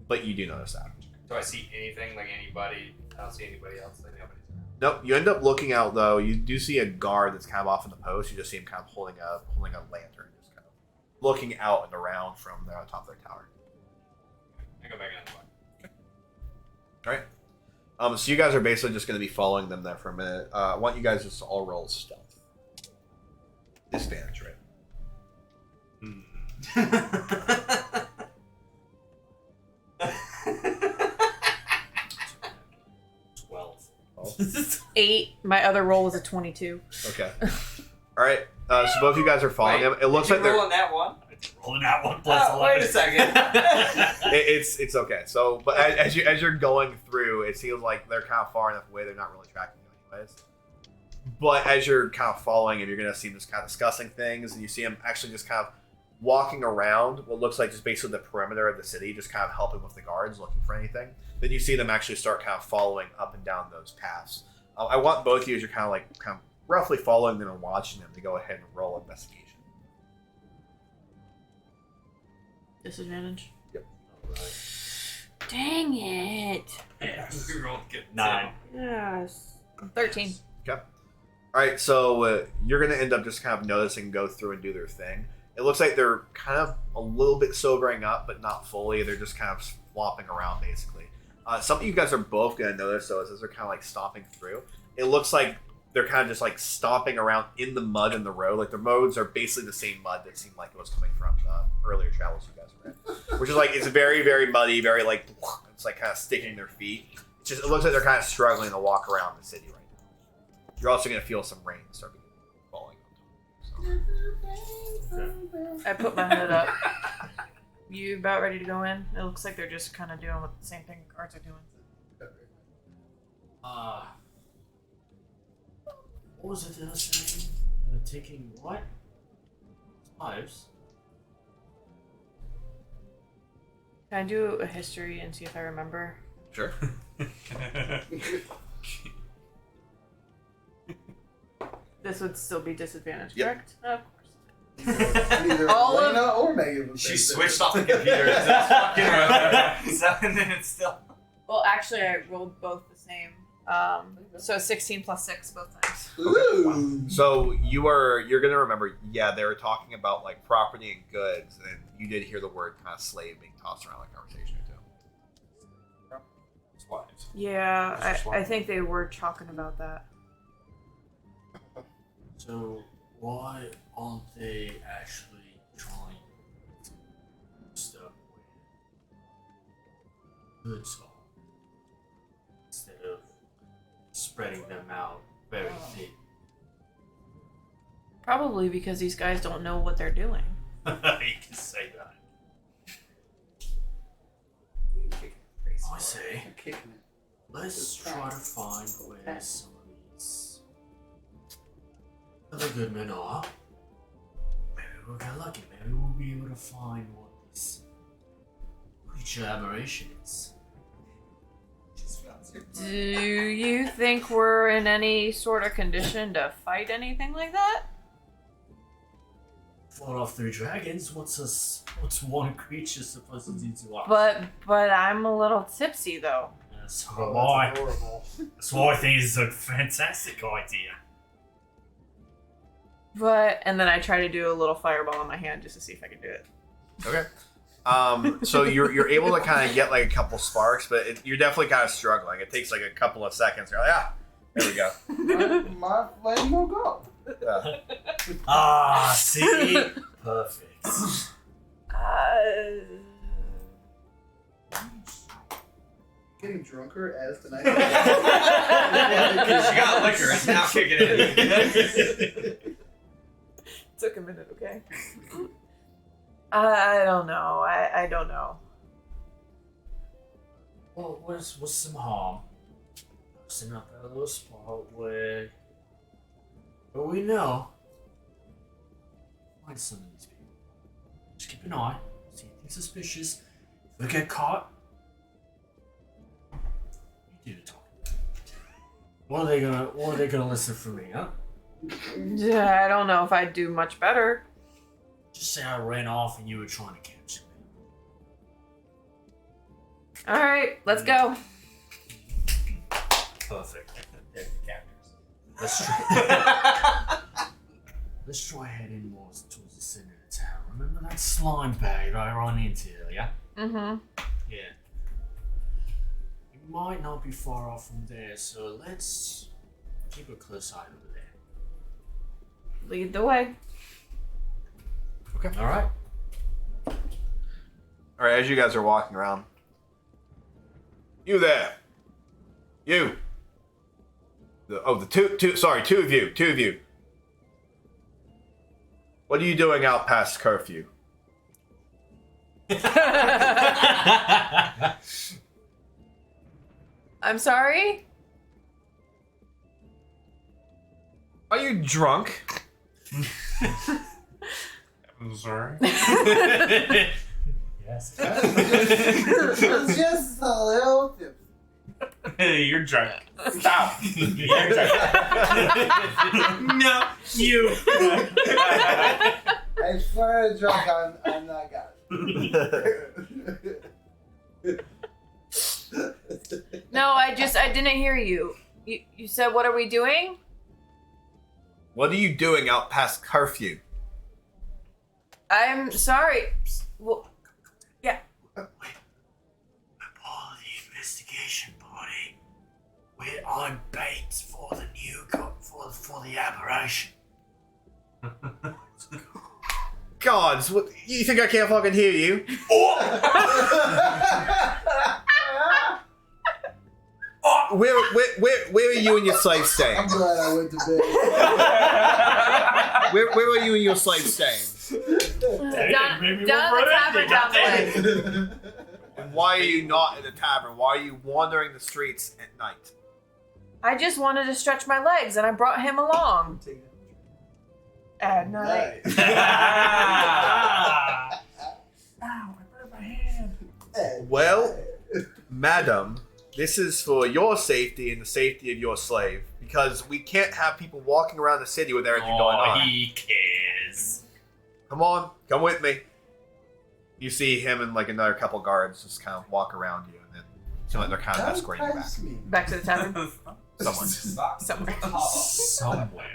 But you do notice that. Do I see anything like anybody? I don't see anybody else. Like nobody's around. Nope. You end up looking out though. You do see a guard that's kind of off in the post. You just see him kind of holding a lantern, just kind of looking out and around from there on top of their tower. I go back in the way. All right. So you guys are basically just going to be following them there for a minute. I want you guys just to all roll stealth. Disadvantage, right? 12. 8. My other roll was a 22. Okay. All right. So both of you guys are following them. It looks like they're. rolling that one. Rolling that one plus 11. Wait a second. It's okay. So, but as you're going through, it seems like they're kind of far enough away. They're not really tracking you anyways. But as you're kind of following him, you're gonna see them just kind of discussing things, and you see him actually just kind of walking around what looks like just basically the perimeter of the city, just kind of helping with the guards, looking for anything. Then you see them actually start kind of following up and down those paths. I want both of you, as you're kind of roughly following them and watching them, to go ahead and roll investigation. Disadvantage. Yep. Dang it. Yes. We rolled good. 9. Yes. 13. Okay. All right, so you're gonna end up just kind of noticing, go through and do their thing. It looks like they're kind of a little bit sobering up, but not fully. They're just kind of flopping around, basically. Something you guys are both gonna notice, though, is as they're kind of like stomping through, it looks like they're kind of just like stomping around in the mud in the road. Like the roads are basically the same mud that seemed like it was coming from the earlier travels you guys were in, which is like it's very, very muddy, very like it's like kind of sticking their feet. It looks like they're kind of struggling to walk around the city right now. You're also going to feel some rain start falling. So. I put my hood up. You about ready to go in? It looks like they're just kind of doing what the same thing guards are doing. What was it that I was saying? Taking what? Lives? Can I do a history and see if I remember? Sure. This would still be disadvantaged, Yep. correct? Of course. Either All of- Elena or Megan. She switched off the computer. It's fucking 7 minutes still. Well, actually, I rolled both the same. So 16 plus 6 both times. Ooh. So you're going to remember, yeah, they were talking about like property and goods, and you did hear the word kind of slave being tossed around in the conversation too. Wives. Yeah, I think they were talking about that. So why aren't they actually trying to stuff where goods are instead of spreading them out very thin? Probably because these guys don't know what they're doing. You can say that. I say, let's try to find where some of these other good men are. Maybe we'll get lucky. Maybe we'll be able to find what this creature aberration is. Do you think we're in any sort of condition to fight anything like that? Fought off 3 dragons. What's one creature supposed to do to us? But I'm a little tipsy though. So Oh, am I. that's horrible. That's why I think it's a fantastic idea. And then I try to do a little fireball in my hand just to see if I can do it. Okay. So you're able to kind of get like a couple sparks, but you're definitely kind of struggling. It takes like a couple of seconds. You're like, there we go. My flame will go. Yeah. Ah, see? Perfect. Getting drunker as the night. She got liquor. It's now kicking in. Took a minute, okay? I don't know. I don't know. Well, what's some harm? Sitting up at a little spot where we know. Find some of these people. Just keep an eye. See anything suspicious. If we get caught, you do the talking. What are they gonna listen for me, huh? Yeah, I don't know if I'd do much better. Just say I ran off and you were trying to catch me. All right, let's go. Perfect. Let's try heading more towards the center of town. Remember that slime bag I ran into earlier? Mm-hmm. Yeah. We might not be far off from there, so let's keep a close eye over there. Lead the way. Okay. All right. All right. As you guys are walking around, you there? You. Two of you. What are you doing out past curfew? I'm sorry? Are you drunk? I'm sorry. Yes. It's just a little tip. You're drunk. Stop. You're drunk. No, you. I swear to drunk, I'm not got it. No, I didn't hear you. You said, what are we doing? What are you doing out past curfew? I'm sorry. Well, yeah. We're part of the investigation party. I'm bait for the for the aberration. Gods, what, you think I can't fucking hear you? Where are you and your slave staying? I'm glad I went to bed. Where are you and your slave staying? Down the tavern down the way. And why are you not in a tavern? Why are you wandering the streets at night? I just wanted to stretch my legs, and I brought him along. At night. Ow, I burned my hand. Well, madam, this is for your safety and the safety of your slave. Because we can't have people walking around the city with everything going on. He cares. Come on, come with me. You see him and like another couple guards just kind of walk around you, and then seem like they're kind of escorting you back. Back to the tavern. Somewhere. Somewhere.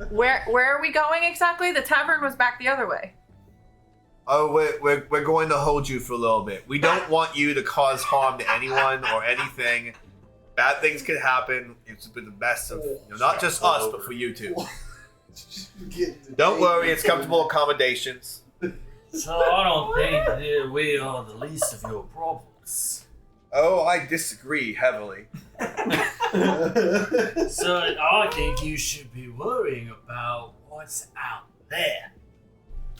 Where are we going exactly? The tavern was back the other way. Oh, we're going to hold you for a little bit. We don't want you to cause harm to anyone or anything. Bad things could happen. It's been the best of not just us, but for you too. Don't worry, it's comfortable accommodations. So I don't think that we are the least of your problems. Oh, I disagree heavily. So I think you should be worrying about what's out there.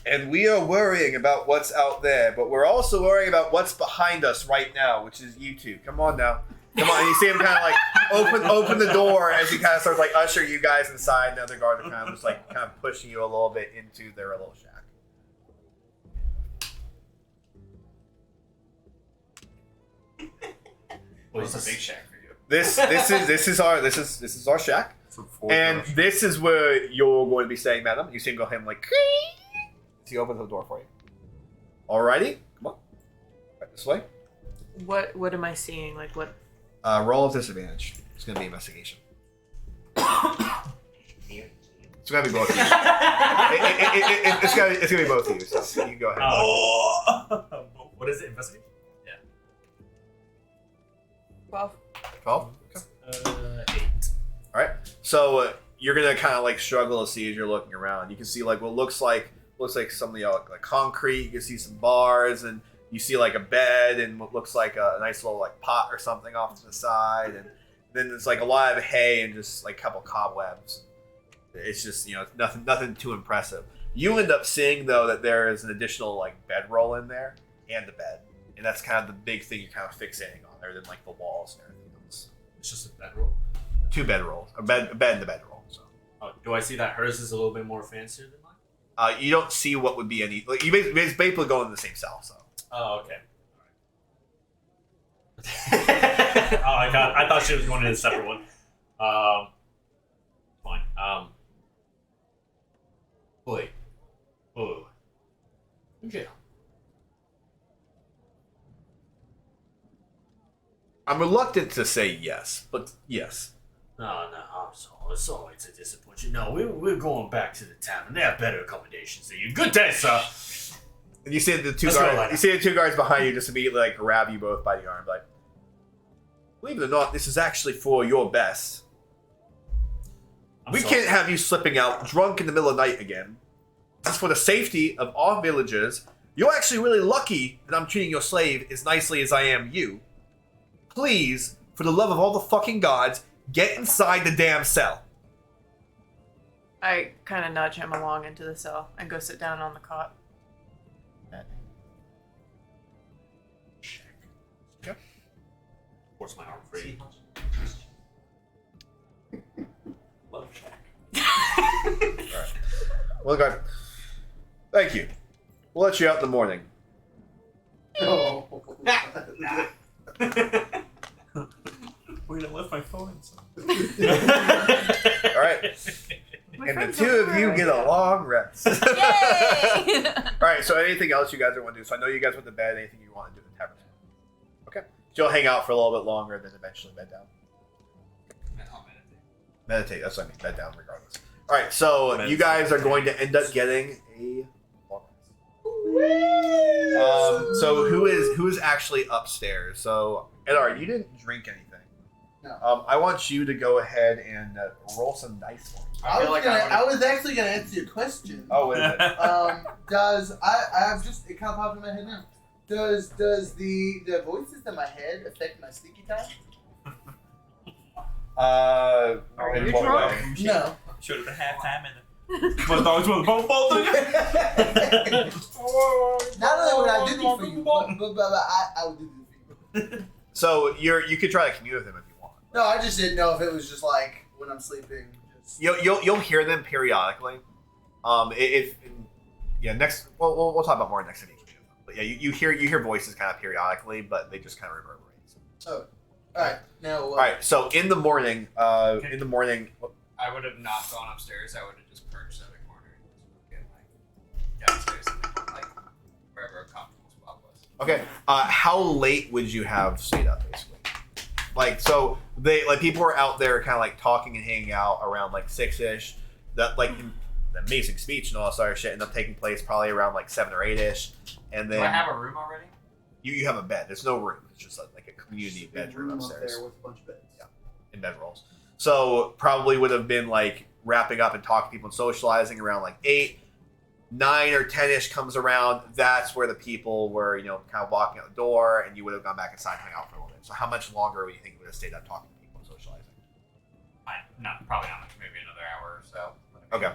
And we are worrying about what's out there, but we're also worrying about what's behind us right now, which is you two. Come on now. Come on. And you see him kind of like open the door as he kind of starts like usher you guys inside, and the other guards are kind of just like kind of pushing you a little bit into their little shack. Well, it's a big shack for you. This is our shack. And this is where you're going to be staying, madam. You see him go him like he opens the door for you. Alrighty, come on. Right this way. What am I seeing? Like what? Roll of disadvantage. It's gonna be investigation. It's gonna be both of you. It's gonna be both of you, so you can go ahead. What is it? Investigation? 12. 12? Okay. 8. Alright. So you're gonna kind of like struggle to see as you're looking around. You can see like what looks like some of the like concrete. You can see some bars, and you see like a bed and what looks like a nice little like pot or something off to the side, and then there's like a lot of hay and just like a couple cobwebs. It's just nothing too impressive. You end up seeing though that there is an additional like bedroll in there and a bed, and that's kind of the big thing you're kind of fixating on, other than like the walls and everything else. It's just a bedroll. 2 bedrolls, a bed and the bedroll. So. Do I see that hers is a little bit more fancier than mine? You don't see what would be any. Like, you basically go in the same cell. So. Oh, okay. I thought she was going in a separate one. Fine. Wait. Oh. Okay. I'm reluctant to say yes, but yes. No, I'm sorry to disappoint you. No, we're going back to the tavern. They have better accommodations than you. Good day, sir. And you see the two guards. You see the 2 guards behind you just immediately like grab you both by the arm, like, believe it or not, this is actually for your best. We can't have you slipping out drunk in the middle of the night again. This is for the safety of our villagers. You're actually really lucky that I'm treating your slave as nicely as I am you. Please, for the love of all the fucking gods, get inside the damn cell. I kind of nudge him along into the cell and go sit down on the cot. Okay. Force my arm free. Love shack. Alright. Well, God. Thank you. We'll let you out in the morning. Oh. We're gonna left my phone inside. Alright. And the 2 of you get a long rest. Yay! Alright, so anything else you guys want to do? So I know you guys went to bed. Anything you want to do in the tavern? Okay. So you'll hang out for a little bit longer, then eventually bed down. I'll meditate. Meditate, that's what I mean. Bed down regardless. All right, so you guys are going to end up getting a long rest. So who is actually upstairs? So Edar, you didn't drink anything. No. I want you to go ahead and roll some dice for me. I was actually gonna answer your question. Oh, what is it? Does I've just it kind of popped in my head now. Does the voices in my head affect my sleepy time? Are in you what drunk? way? No. Should have been halftime in it. But dogs with both Not only would I do this for you, but I would do this for you. So you could try to commute with him if you want. No, I just didn't know if it was just like when I'm sleeping. Just... You'll hear them periodically. Next we'll talk about more next time. But yeah, you hear voices kind of periodically, but they just kind of reverberate. Oh, all right. Now. All right. So in the morning, I would have not gone upstairs. I would have just perched at a corner and just get downstairs, like wherever a comfortable spot was. Okay. How late would you have stayed up, basically? So people were out there kind of like talking and hanging out around like 6-ish. That the amazing speech and all that sort of shit ended up taking place probably around like 7 or 8-ish. And then do I have a room already? You have a bed. There's no room. It's just like a community bedroom upstairs. Up there with a bunch of beds. Yeah, in bedrolls. So probably would have been like wrapping up and talking to people and socializing around like 8, 9 or 10-ish comes around. That's where the people were, kind of walking out the door, and you would have gone back inside and hung out for a little bit. So how much longer would you think you would have stayed up talking to people and socializing? Probably not much. Maybe another hour or so. Okay.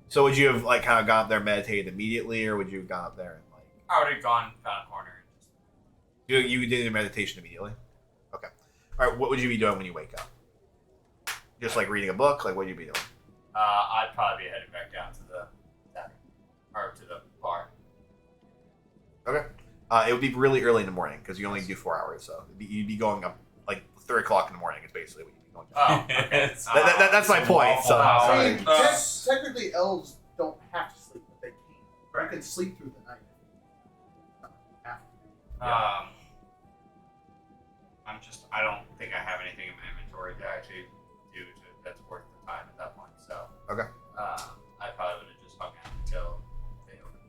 So would you have like kind of gone up there and meditated immediately, or would you have gone up there and like? I would have gone down a corner. And You did your meditation immediately? Okay. All right, what would you be doing when you wake up? Just like reading a book? Like, what would you be doing? I'd probably be heading back down to the tavern. Or to the bar. Okay. It would be really early in the morning because you only do 4 hours, so you'd be going up like 3 o'clock in the morning is basically what you'd be going to. Oh, okay. That's my point. So, I mean, technically, elves don't have to sleep, but they can. You can sleep through the night. I don't think I have anything in my inventory to actually do that's worth the time at that point. So okay. I probably would have just hung out until they open.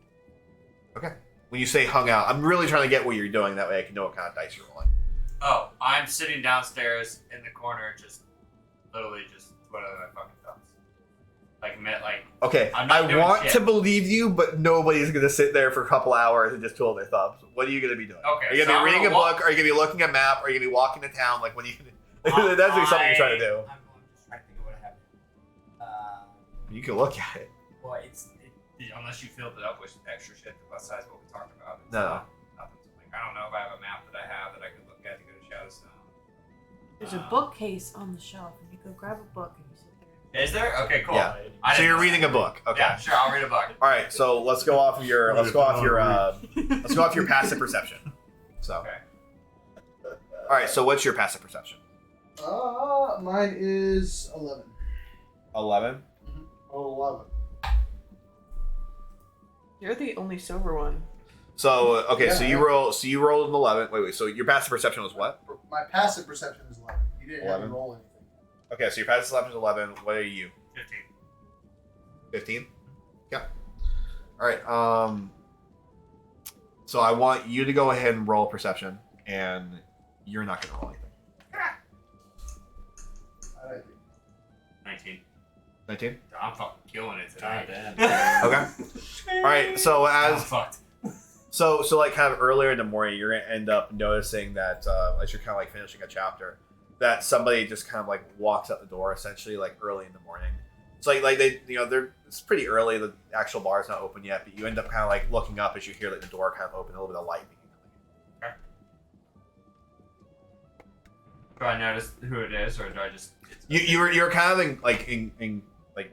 Okay. When you say hung out, I'm really trying to get what you're doing. That way I can know what kind of dice you're rolling. Oh, I'm sitting downstairs in the corner, just literally just twiddling my fucking thumbs. Okay, I want to believe you, but nobody's going to sit there for a couple hours and just twiddle their thumbs. What are you going to be doing? Okay, are you going to be reading a book? Are you going to be looking at a map? Are you going to be walking to town? Like, what are you going to do? That's something you're trying to do. I'm just trying to think of what happened. You can look at it. Well, unless you filled it up with extra shit besides what we talked about. No. Nothing. I don't know if I have a map that I have that I could look at to go to Shadowstone. There's a bookcase on the shelf, and you go grab a book and you sit there. Is there? Okay, cool. Yeah. So you're reading a book. Okay. Yeah, sure. I'll read a book. All right. So let's go off your passive perception. So. Okay. All right. So what's your passive perception? Mine is 11. 11. Mm-hmm. Oh, 11. You're the only sober one. So okay. Yeah, so you rolled an 11. Wait. So your passive perception was what? My passive perception is 11. You didn't have 11? to roll anything. Okay. So your passive perception is 11. What are you? 15. 15? Yeah. All right. So I want you to go ahead and roll perception, and you're not going to roll anything. I think. 19. 19? I'm fucking killing it tonight. Okay. All right. So I'm fucked. So like kind of earlier in the morning, you're gonna end up noticing that as you're kind of like finishing a chapter, that somebody just kind of like walks out the door essentially like early in the morning. It's like they it's pretty early. The actual bar is not open yet, but you end up kind of like looking up as you hear like the door kind of open, a little bit of light. Okay. Do I notice who it is, or do I just? You're kind of in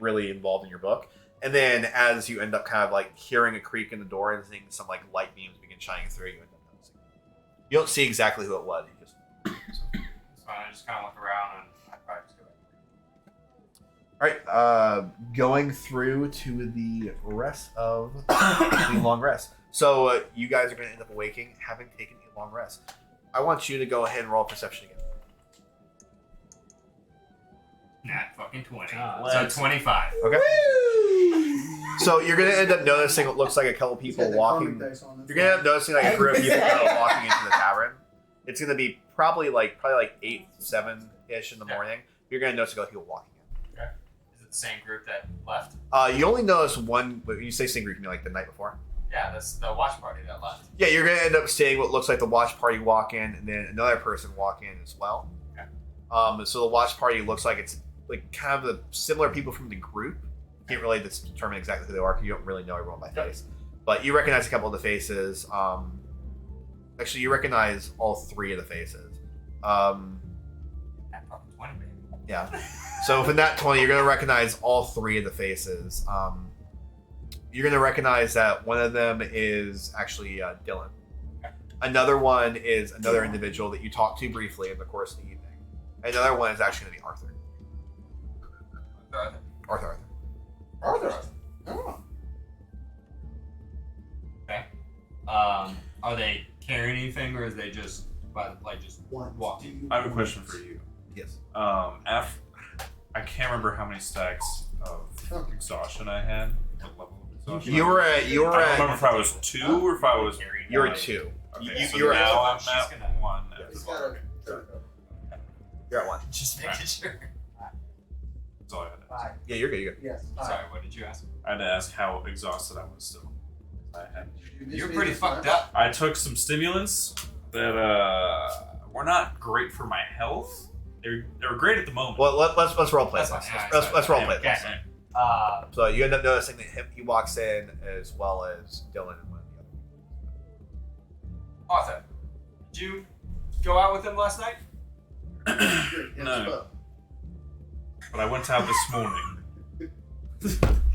really involved in your book. And then as you end up kind of like hearing a creak in the door and seeing some like light beams begin shining through, you end up noticing. You don't see exactly who it was. You just. So I just kind of look around and I probably just go back. All right, going through to the rest of the long rest. So you guys are going to end up awaking, having taken a long rest. I want you to go ahead and roll perception again. Nat fucking 20. God. So 25. Okay. So you're gonna end up noticing what looks like a couple people walking. You're gonna end up noticing like a group of people kind of walking into the tavern. It's gonna be probably like 8, 7 ish in the morning. You're gonna notice a couple people walking in. Okay. Is it the same group that left? You only notice one. When you say same group, you mean like the night before? Yeah, that's the watch party that left. Yeah, you're gonna end up seeing what looks like the watch party walk in, and then another person walk in as well. Okay. So the watch party looks like it's like kind of the similar people from the group. Can't really determine exactly who they are because you don't really know everyone by face. But you recognize a couple of the faces. Actually, you recognize all 3 of the faces. At probably 20, maybe. Yeah. So from that 20, you're gonna recognize all 3 of the faces. You're gonna recognize that one of them is actually Dylan. Another one is another individual that you talked to briefly in the course of the evening. Another one is actually gonna be Arthur. Arthur. Arthur. Oh. Okay. Are they carrying anything, or is they just just walking? I have a question for you. Yes. I can't remember how many stacks of exhaustion I had. What level of exhaustion? You were I don't remember if I was 2 or if I was. You were 2. Okay, so you're now at I'm at 1. You're at 1. Just making sure. That's all I had to ask. Yeah, you're good. You're good. Yes. Sorry, what did you ask? I had to ask how exhausted I was still. You're pretty fucked up. I took some stimulants that were not great for my health. They were great at the moment. Well, let's role play this. That's fine. Let's role play this. Okay. So you end up noticing that he walks in as well as Dylan and one of the other. Arthur, did you go out with him last night? No. But I went out this morning.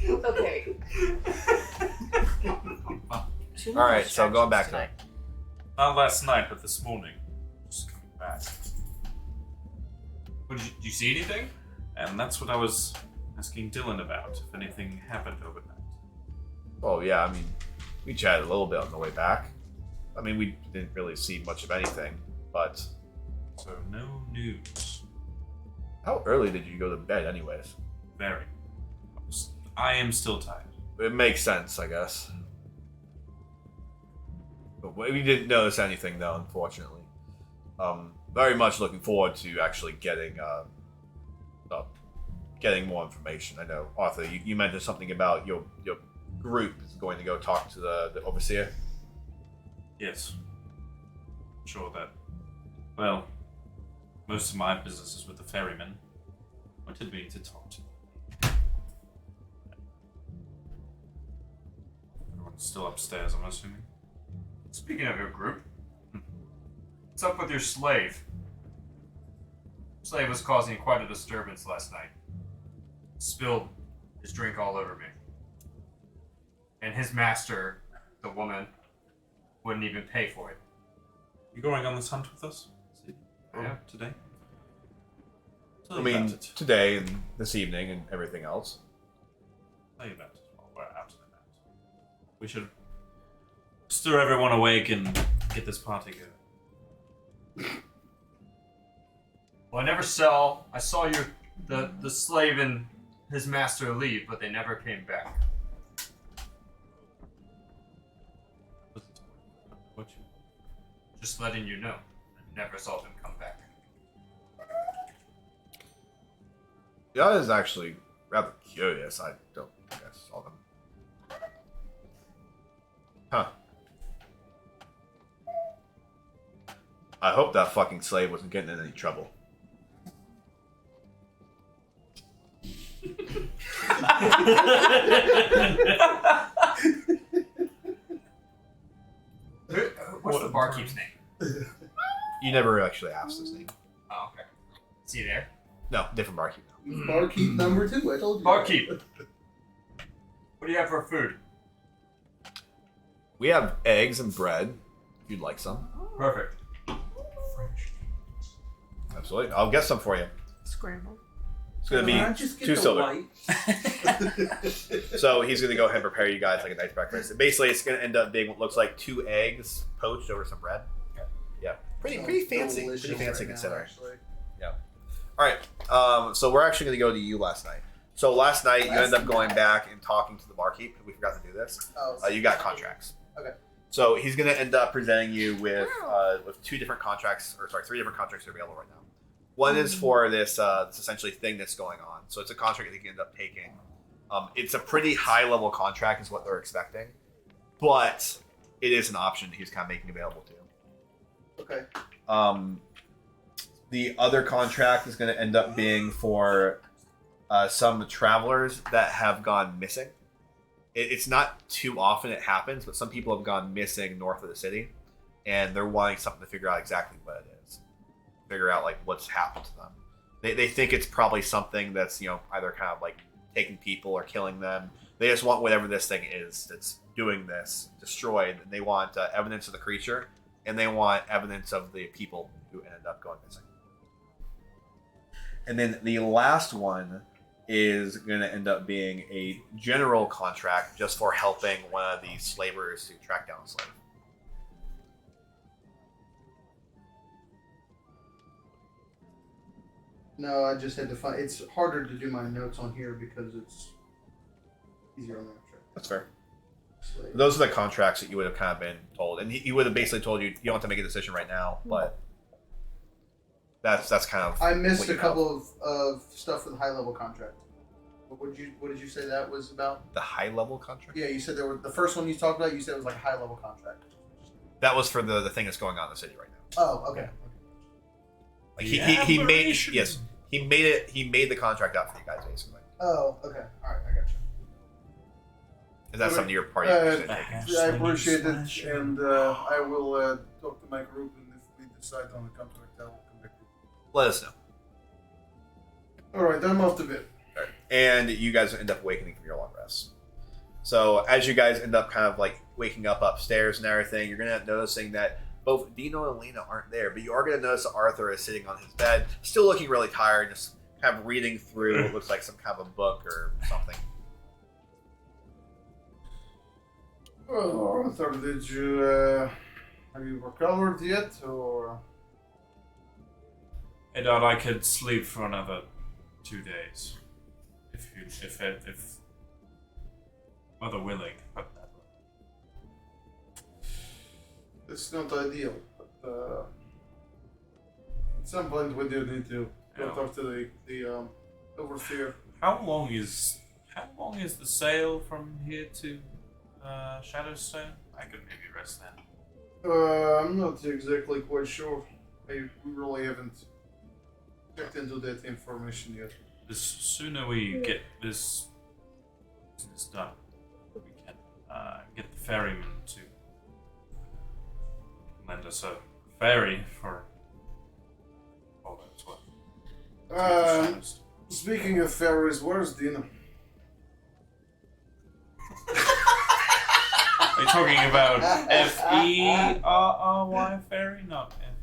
Okay. All right, so going back to it. Not last night, but this morning. Just coming back. Did you see anything? And that's what I was asking Dylan about, if anything happened overnight. Oh yeah, I mean, we chatted a little bit on the way back. I mean, we didn't really see much of anything, but So no news. how early did you go to bed, anyways? Very. I am still tired. It makes sense, I guess. But we didn't notice anything, though, unfortunately. Very much looking forward to actually getting more information. I know, Arthur, you mentioned something about your group is going to go talk to the overseer. Yes. Sure that. Well, most of my business is with the ferryman. Wanted me to talk to. Everyone's still upstairs, I'm assuming. Speaking of your group, what's up with your slave? Slave was causing quite a disturbance last night. Spilled his drink all over me. And his master, the woman, wouldn't even pay for it. You going on this hunt with us? Yeah. Today? I mean, today and this evening and everything else. Tell you about it while we're out and about. We should stir everyone awake and get this party going. Well, I saw the slave and his master leave, but they never came back. What? Just letting you know. I never saw them come back. Yeah, I was actually rather curious. I don't think I saw them. Huh. I hope that fucking slave wasn't getting in any trouble. What's the barkeep's name? You never actually asked his name. Oh, okay. Is he there? No, different barkeep. Barkeep number 2, I told you. Barkeep. What do you have for food? We have eggs and bread, if you'd like some. Perfect. Absolutely. I'll get some for you. Scrambled. It's going to be 2 silver. So he's going to go ahead and prepare you guys like a nice breakfast. And basically, it's going to end up being what looks like 2 eggs poached over some bread. Yeah. Pretty fancy. Pretty fancy considering. All right. So we're actually going to go to you last night. So last night you ended up going back and talking to the barkeep. We forgot to do this. You got contracts. Okay. So he's going to end up presenting you with 3 different contracts that are available right now. One is for this essentially thing that's going on. So it's a contract that you can end up taking. It's a pretty high level contract is what they're expecting, but it is an option he's kind of making available to you. Okay. The other contract is going to end up being for some travelers that have gone missing. It's not too often it happens, but some people have gone missing north of the city, and they're wanting something to figure out exactly what it is. Figure out like what's happened to them. They think it's probably something that's either kind of like taking people or killing them. They just want whatever this thing is that's doing this destroyed. They want evidence of the creature, and they want evidence of the people who ended up going missing. And then the last one is going to end up being a general contract just for helping one of these slavers to track down a slave. No, I just had to find. It's harder to do my notes on here because it's easier on the abstract. That's fair. Slave. Those are the contracts that you would have kind of been told, and he would have basically told you don't have to make a decision right now, but that's kind of. I missed a couple of stuff for the high level contract. What did you say that was about? The high level contract. Yeah, you said there were the first one you talked about. You said it was like a high level contract. That was for the thing that's going on in the city right now. Oh, okay. Like he made the contract out for you guys basically. Oh, okay. All right, I got you. Is that something your party interested in taking? I appreciate it, and I will talk to my group, and if we decide on a contract, I will come back to you. Let us know. All right, I'm off to bed. Right. And you guys end up awakening from your long rest. So as you guys end up kind of like waking up upstairs and everything, you're gonna end up noticing that both Dino and Elena aren't there, but you are gonna notice that Arthur is sitting on his bed, still looking really tired, just kind of reading through what looks like some kind of a book or something. Well, Arthur, did you have you recovered yet, or? I thought I could sleep for another 2 days, if mother willing. But It's not ideal, but at some point we do need to go talk to the overseer. How long is the sail from here to Shadowstone? I could maybe rest then. I'm not exactly quite sure. We really haven't checked into that information yet. The sooner we get this business done, we can get the ferryman to lend us a ferry for all that's worth. Speaking of ferries, where's Dina? Are you talking about Ferry ferry? Not F.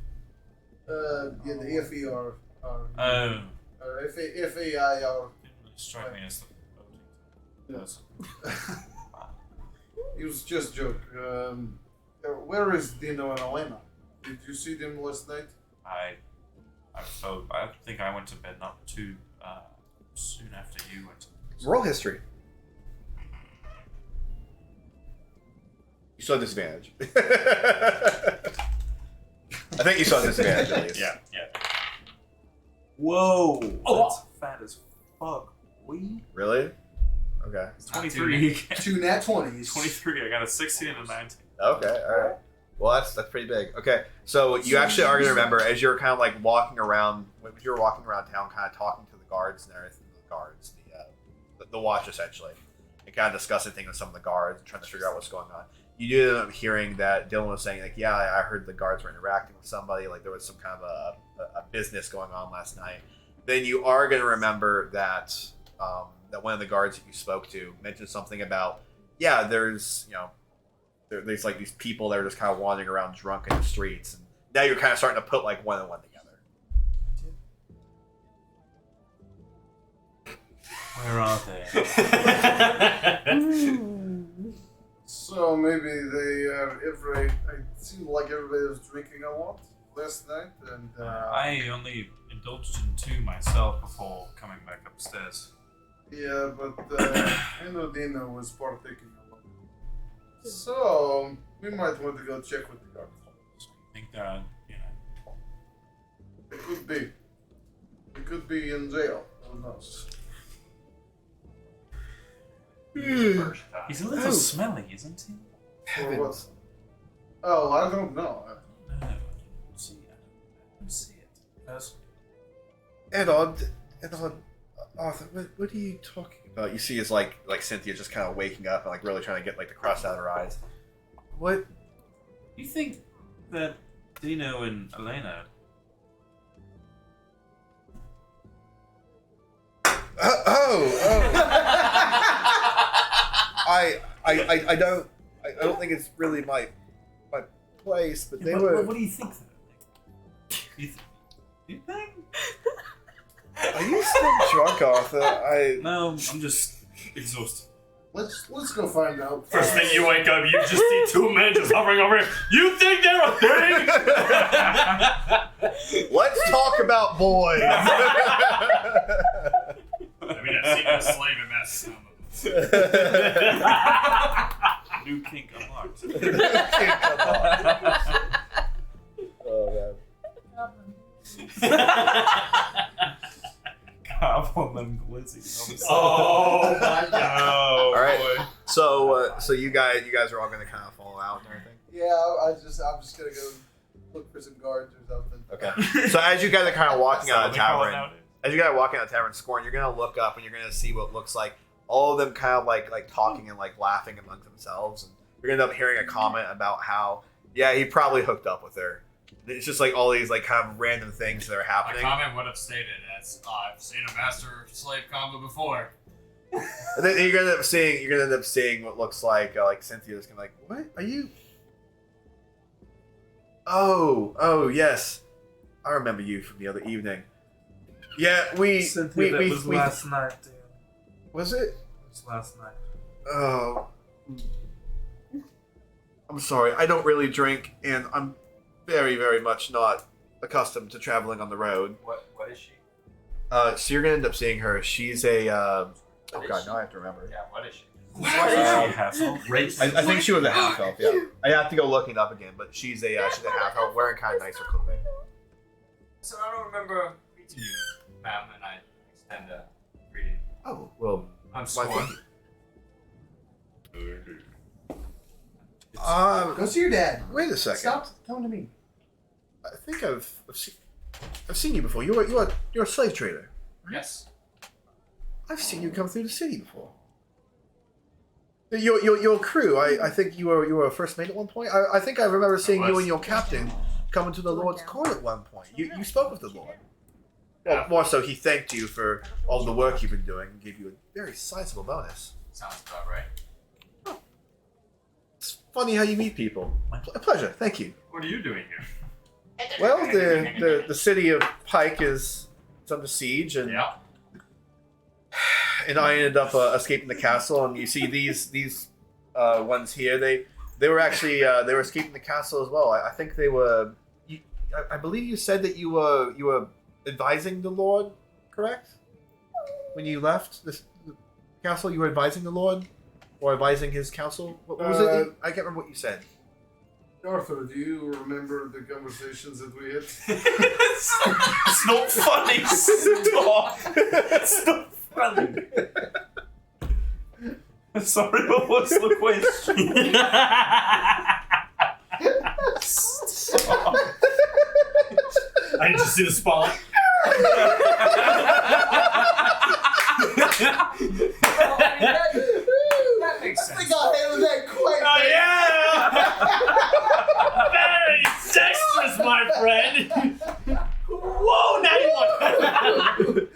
Yeah, the F-E-R. Oh. F-A-I-R. Didn't strike me as the person. It was just a joke. Where is Dino and Elena? Did you see them last night? I think I went to bed not too soon after you went to bed. Roll history. You saw disadvantage. I think you saw disadvantage at least. Yeah. Whoa! Oh, That's fat as fuck. Really? Okay. It's 23. 2 nat 20s. 23. I got a 16 and a 19. Okay, alright. Well, that's pretty big. Okay, so you actually are going to remember, as you're kind of like walking around, when you were walking around town, kind of talking to the guards and everything, the watch essentially, and kind of discussing things with some of the guards and trying to figure out what's going on. You do end up hearing that Dylan was saying, like, yeah, I heard the guards were interacting with somebody, like there was some kind of a business going on last night. Then you are going to remember that that one of the guards that you spoke to mentioned something about, yeah, there's there's like these people that are just kind of wandering around drunk in the streets, and now you're kind of starting to put like one and one together. Where are they? So maybe they it seemed like everybody was drinking a lot last night, and I only indulged in two myself before coming back upstairs. Yeah, but Dino was partaking a lot. So we might want to go check with the guard. I think that, It could be. It could be in jail. Who knows? he's a little smelly, isn't he? Or what? Oh, I don't know. No, I don't see it. I don't see it. Yes. Edod, Arthur, what are you talking about? You see, is like Cynthia just kind of waking up and like really trying to get like the crust out of her eyes. What? You think that Dino and Elena? I don't think it's really my place, but they What, were. what do you think? You think? Are you still drunk, Arthur? No, I'm just exhausted. Let's go find out. First thing you wake up, you just see two men just hovering over here. You think they're a thing? Let's talk about boys. I mean, I've seen a slave in that some New kink unlocked. Oh Gobble them glizzies. Oh my god. Oh, All right. boy. So you guys are all gonna kind of fall out and everything. Yeah, I'm just gonna go look for some guards or something. Okay. So as you guys are kind of walking out of the They call it tavern, nowadays. Scorn, you're gonna look up and you're gonna see what looks like all of them kind of like talking and like laughing among themselves, and you're gonna end up hearing a comment about how he probably hooked up with her. It's just like all these like kind of random things that are My happening. comment would have stated as, I've seen a master-slave combo before. And then you're gonna end up seeing what looks like Cynthia's gonna be like, what are you? Oh yes, I remember you from the other evening. Yeah, Cynthia, that was last night, Dan. Was it? It was last night. Oh, I'm sorry. I don't really drink, and I'm very, very much not accustomed to traveling on the road. What is she? So you're gonna end up seeing her. She's a. Oh god, now I have to remember. Yeah, what is she? I think she was a half elf. Yeah, I have to go looking it up again, but she's a half elf wearing kind of nicer clothing. So I don't remember meeting you, ma'am, and I extend a greeting. Oh well, I'm why, Scorn. thank you. Go see your dad. Wait a second. Stop coming to me. I think I've seen you before. You're a slave trader. Yes. I've seen you come through the city before. Your crew. I think you were a first mate at one point. I think I remember seeing you and your captain coming to the Lord's court at one point. You spoke with the Lord. Well, more so, he thanked you for all the work you've been doing and gave you a very sizable bonus. Sounds about right. It's funny how you meet people. A pleasure. Thank you. What are you doing here? Well, the city of Pike is under siege, and Yeah. and I ended up escaping the castle. And you see these ones here. They were actually they were escaping the castle as well. I think they were. I believe you said that you were advising the Lord, correct? When you left the castle, you were advising the Lord, or advising his council. What was it? I can't remember what you said. Arthur, do you remember the conversations that we had? It's not funny. Stop. It's not funny. Sorry, what was the question? Stop. I need to see the spotlight. That makes I sense. think I'll handle that quite Oh yeah! Very dexterous, my friend. Whoa! Now you want.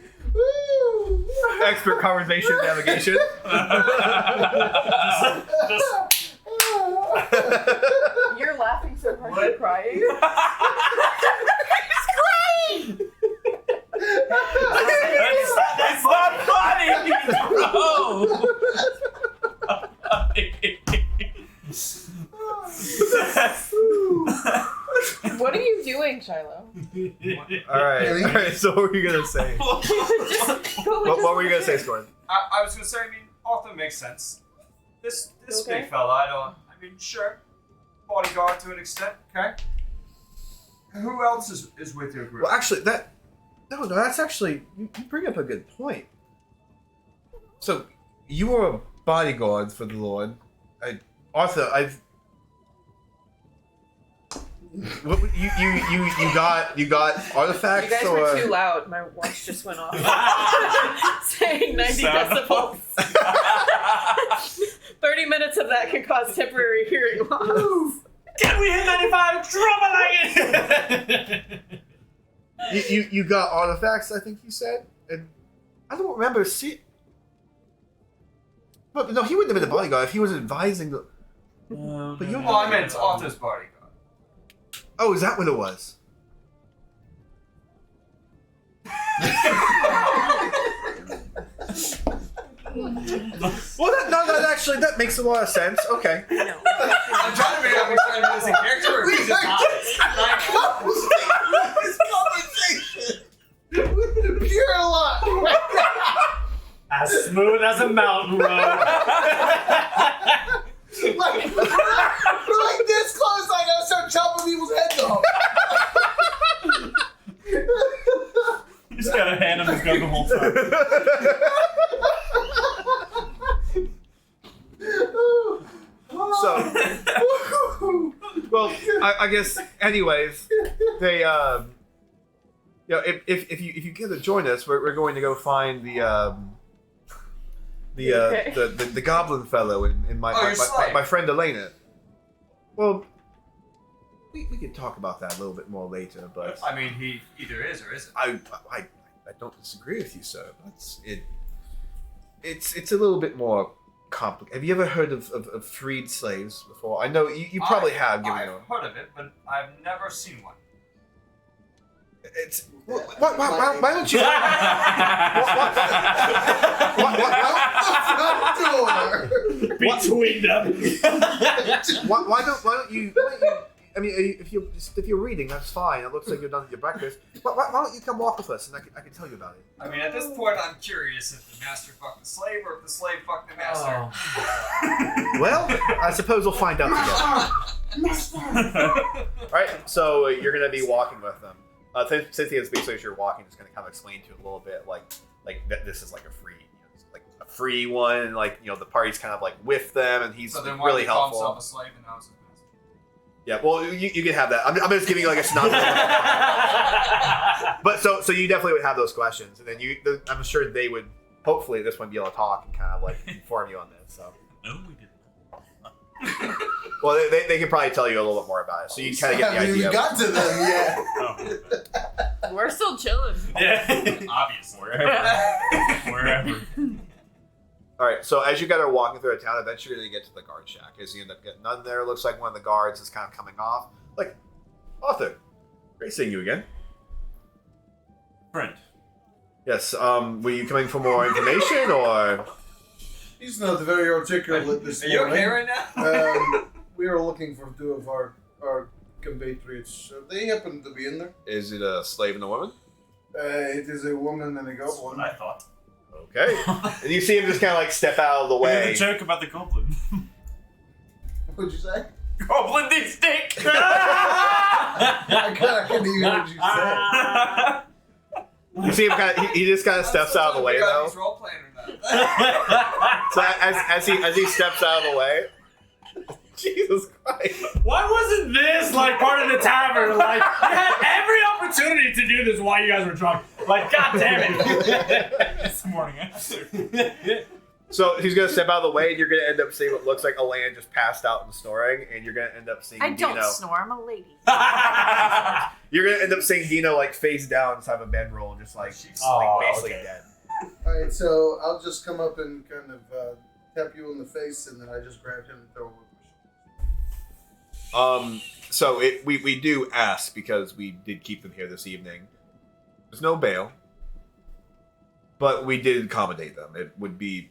Expert conversation navigation. You're laughing so hard you're crying. It's not funny. No. What are you doing doing, Shiloh? All right. So what were you gonna say? What were you gonna say, Scorn? I was gonna say, I mean, Arthur makes sense. This big fella, sure. Bodyguard to an extent, okay? Who else is with your group? Well, actually, that's actually, you bring up a good point. So, you were a bodyguard for the Lord. Arthur, what, you got artifacts? You guys were too loud. My watch just went off. Saying 90 decibels. 30 minutes of that can cause temporary hearing loss. Can we hit 95? Drop a like You got artifacts, I think you said? And I don't remember But no, he wouldn't have been a bodyguard if he was advising the... But you I meant Arthur's bodyguard. Oh, is that what it was? Well, that makes a lot of sense. Okay. No. I'm trying to make up this in character. Or we just Pure luck. as smooth as a mountain road. Like, we're like this close, I gotta start chopping people's heads off. You just got a hand on his gun the whole time. So, well, I guess. Anyways, they, if you get to join us, we're going to go find the goblin fellow and my friend Elena. Well, we can talk about that a little bit more later, but I mean, he either is or isn't. I don't disagree with you, sir. But it's a little bit more complicated. Have you ever heard of freed slaves before? I know you probably have. I've heard of it, but I've never seen one. It's why don't you? Between them. Why don't you? I mean, if you're reading, that's fine. It looks like you're done with your breakfast. Why don't you come walk with us, and I can tell you about it. I mean, at this point, I'm curious if the master fucked the slave or if the slave fucked the master. Well, I suppose we'll find out together. All right, so you're gonna be walking with them. Cynthia's basically, as you're walking, just gonna kind of explain to you a little bit, like that this is like a free one, like the party's kind of like with them, and he's really helpful. So then why did he call himself a slave and now he's a master? Yeah, well, you can have that. I'm just giving you like a synopsis. But so you definitely would have those questions, and then I'm sure they would hopefully at this point be able to talk and kind of like inform you on this. So. No, we didn't. Well, they can probably tell you a little bit more about it, so you kind of get the idea. We got to them yet. We're still chilling. Yeah, obviously. Wherever. All right, so as you guys are walking through a town, eventually you're going to get to the guard shack. As you end up getting none there, it looks like one of the guards is kind of coming off. Like, Arthur, great seeing you again. Friend. Yes, were you coming for more information, or...? He's not very articulate this morning. Are you okay right now? We are looking for two of our compatriots. They happen to be in there. Is it a slave and a woman? It is a woman and a goblin. I thought. Okay. And you see him just kind of like step out of the way. Here's a joke about the goblin. What'd you say? goblin needs dick. I couldn't even hear what you said. You see him kind of, he just kind of steps out of the way though. He's role playing or not. So as he steps out of the way, Jesus Christ! Why wasn't this like part of the tavern? Like you had every opportunity to do this while you guys were drunk. Like, god damn it! It's the morning after. So he's gonna step out of the way, and you're gonna end up seeing what looks like Elena just passed out and snoring, and you're gonna end up seeing Dino. Snore. I'm a lady. You're gonna end up seeing Dino like face down inside of a bedroll, just like basically dead. All right, so I'll just come up and kind of tap you in the face, and then I just grab him and throw him over my shoulder. So we do ask because we did keep them here this evening. There's no bail, but we did accommodate them. It would be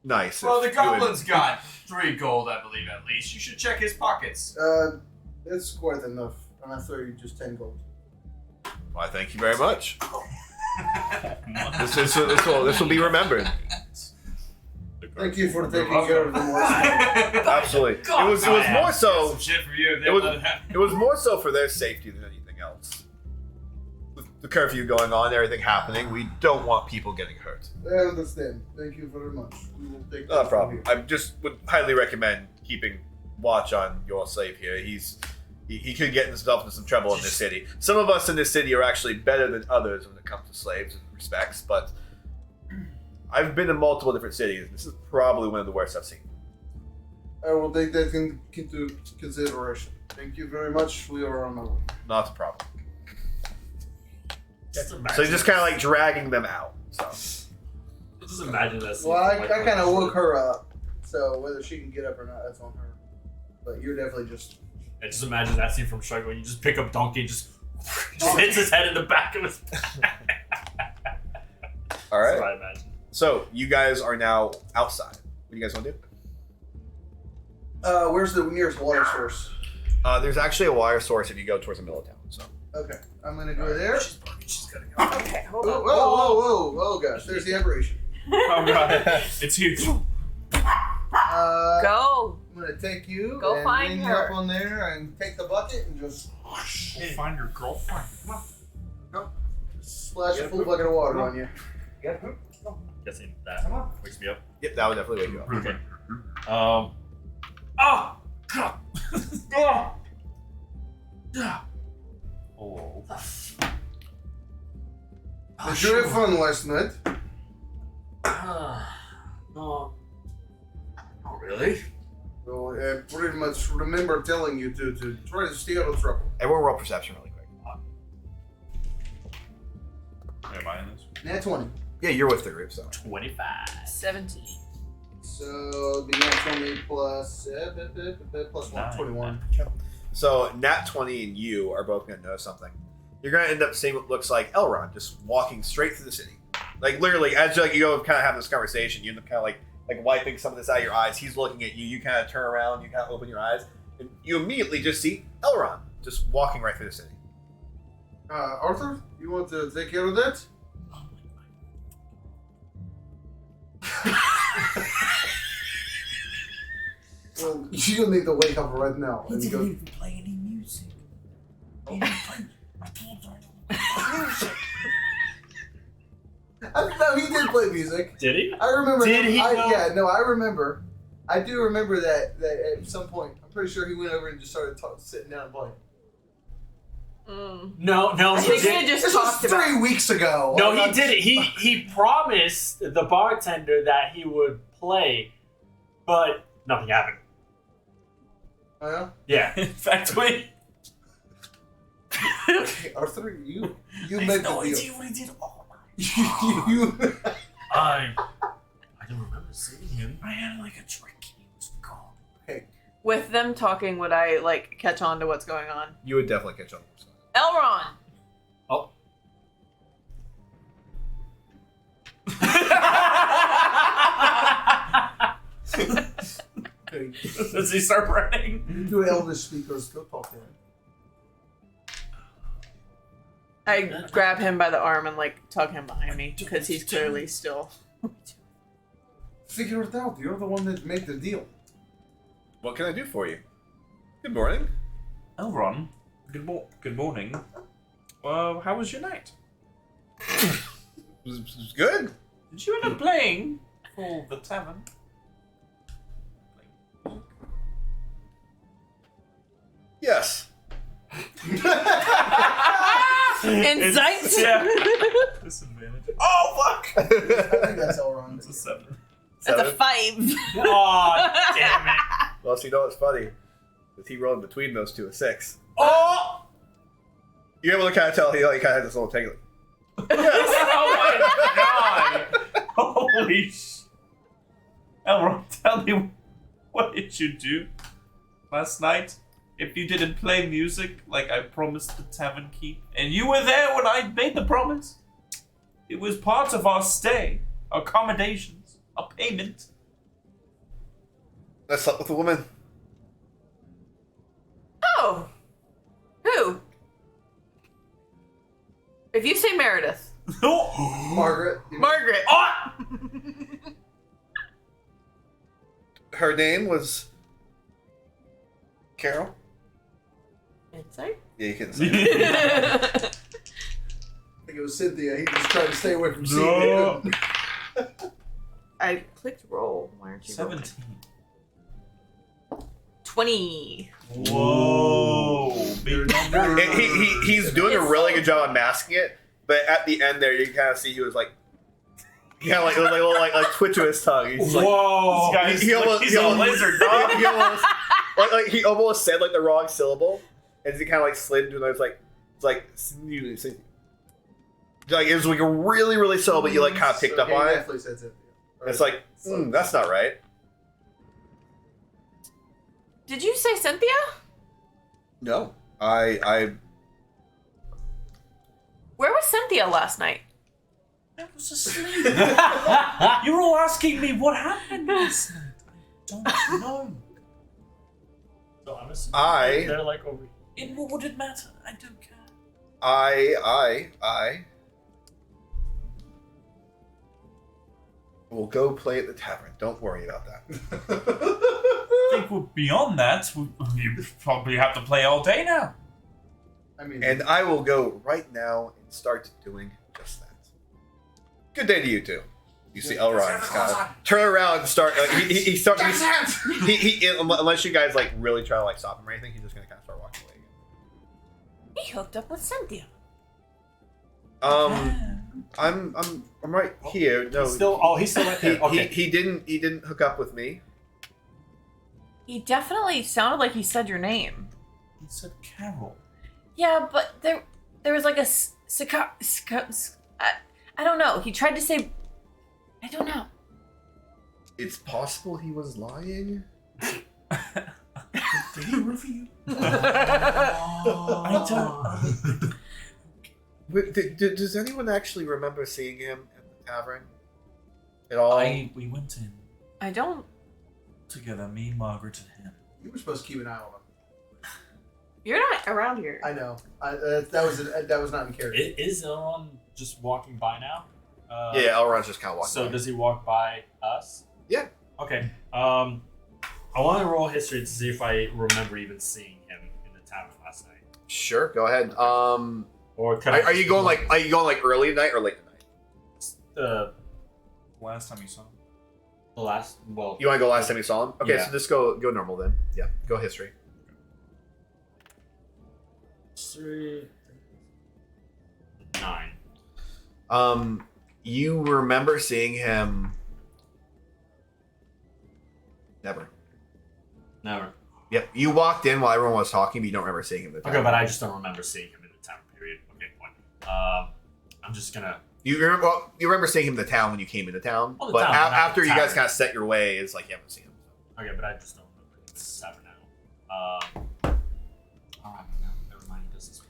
nice. Well, if the goblin's got 3 gold, I believe, at least. You should check his pockets. That's quite enough. And I throw you just 10 gold. Why, thank you very much. This will be remembered. Thank you for taking care of the horse. Absolutely. It was more so. Some shit for you. It was more so for their safety than anything else. With the curfew going on, everything happening, we don't want people getting hurt. I understand. Thank you very much. We will take No problem. I just would highly recommend keeping watch on your slave here. He could get himself into some trouble in this city. Some of us in this city are actually better than others when it comes to slaves in respects, but I've been in multiple different cities. This is probably one of the worst I've seen. I will take that into consideration. Thank you very much. We are on our way. Not a problem. Just So imagine. he's just kind of like dragging them out. So Just imagine that. scene Well, I from, kind of woke her up, so whether she can get up or not, that's on her. But you're definitely just. I just imagine that scene from Shrek when you just pick up Donkey and just hits his head in the back of his back. all right. That's what I imagine. So you guys are now outside. What do you guys want to do? Where's the nearest water source? There's actually a wire source if you go towards the middle of town. So Okay, I'm gonna go there. She's gotta go. Okay, hold Whoa, on. whoa, gosh, there's the aberration. Oh god, it's huge. Go. I'm gonna take you Go and find lean you her. up on there and take the bucket and just Find your girlfriend. Come splash a full bucket of water on you. Guessing that wakes me up. yep, that would definitely wake you up. Okay. Oh God. Oh. Did you have fun last night? No, not really. Well, I pretty much remember telling you to try to stay out of trouble. Everyone roll perception really quick. Am I in this? Nat 20. Yeah, you're with the group, so. 25. 17. So it'd be nat 20 plus plus 1, 21. So Nat 20 and you are both going to notice something. You're going to end up seeing what looks like Elrond just walking straight through the city. Like literally, as you go kind of have this conversation, you end up kind of like wiping some of this out of your eyes. He's looking at you. You kind of turn around. You kind of open your eyes, and you immediately just see Elrond just walking right through the city. Arthur, you want to take care of that? Well, you need to wake up right now. He And didn't go, even play any music. He didn't play. I told you. No, he did play music. Did he? I remember. Did he, though? Yeah, no, I remember. I do remember that at some point. I'm pretty sure he went over and just started sitting down and playing. No, I he think we did. had just This was talked about 3 weeks ago. No, I'm he not- did it. He promised the bartender that he would play, but nothing happened. Oh, yeah? Yeah. In fact, wait. Okay, Arthur, you made the No deal. idea what he did all night. you, I don't remember seeing him. I had like a drink. He was gone. with them talking. Would I like catch on to what's going on? You would definitely catch on. Elrond. Oh. Does he start running? do Elvis speakers. Go talk to him. I grab him by the arm and like tug him behind me because he's clearly still. figure it out. You're the one that made the deal. What can I do for you? Good morning. Elron, good morning. Well, how was your night? It was good. Did you end up playing for the tavern? Yes. Insight. Yeah. Disadvantage. Oh fuck! I think that's Elrond. It's a 7. That's a 5. Oh, damn it. Well, so you know what's funny? Is he rolled between those two a 6. Oh! You're able to kind of tell he kind of had this little tangle. Oh my god! Holy sh! Elron, tell me, what did you do last night? If you didn't play music like I promised the tavern keep, and you were there when I made the promise, it was part of our stay, our accommodations, our payment. I slept with a woman. Oh. Who? If you say Meredith. Margaret. Margaret. Her name was Carol. Insight? Yeah, you can say it. I think it was Cynthia. He just tried to stay away from seeing it. I clicked roll. Why aren't you 17. 20. Whoa. Big number. He's doing a really good job on masking it, but at the end there, you kind of see he was like, like twitch to his tongue. He's like, Whoa. This guy's He's a lizard, dog. he almost said like the wrong syllable, and he kind of like slid into it. It's like it was like a really, really subtle, but you like kind of picked up on it. Definitely said Cynthia. It's like, that's not right. Did you say Cynthia? No, I. Where was Cynthia last night? I was asleep. You're all asking me what happened last night. I don't know. So I'm assuming they're like over here. What would it matter? I don't care. I will go play at the tavern. Don't worry about that. I think we're beyond that. You probably have to play all day now. I mean, And I will go right now and start doing just that. Good day to you two. You see Elrond just kind of turn around and start. He starts. Unless you guys like really try to like stop him or anything, he's just gonna kind of start walking away again. He hooked up with Cynthia. I'm right here. No, He's still right there. Okay. He didn't hook up with me. He definitely sounded like he said your name. He said Carol. Yeah, but there was like a I don't know. He tried to say. I don't know. It's possible he was lying. Did he review? I don't. Wait, does anyone actually remember seeing him at the tavern at all? We went in I don't. together, me, Margaret, and him. you were supposed to keep an eye on him. You're not around here. I know. That was not in character. Is Elrond just walking by now? Yeah, Elrond's just kind of walking. So by. does he walk by us? Yeah. Okay. I want to roll history to see if I remember even seeing him in the tavern last night. Sure, go ahead. Or Are you going like early at night or late at night? the Last time you saw him. last? Well, You want to go last time you saw him? Okay, Yeah. so just go normal then. Yeah, go history. 3, 9. You remember seeing him? Never. Never. Yep, you walked in while everyone was talking, but you don't remember seeing him. Okay, but I just don't remember seeing him in the tavern. Period. Okay, point. I'm just gonna. You remember seeing him in the town when you came into town, Oh, the but town, not the after you guys tavern. kind of set your way, it's like you haven't seen him. Okay, but I just don't remember the tavern now. Alright, no, never mind. He does this week.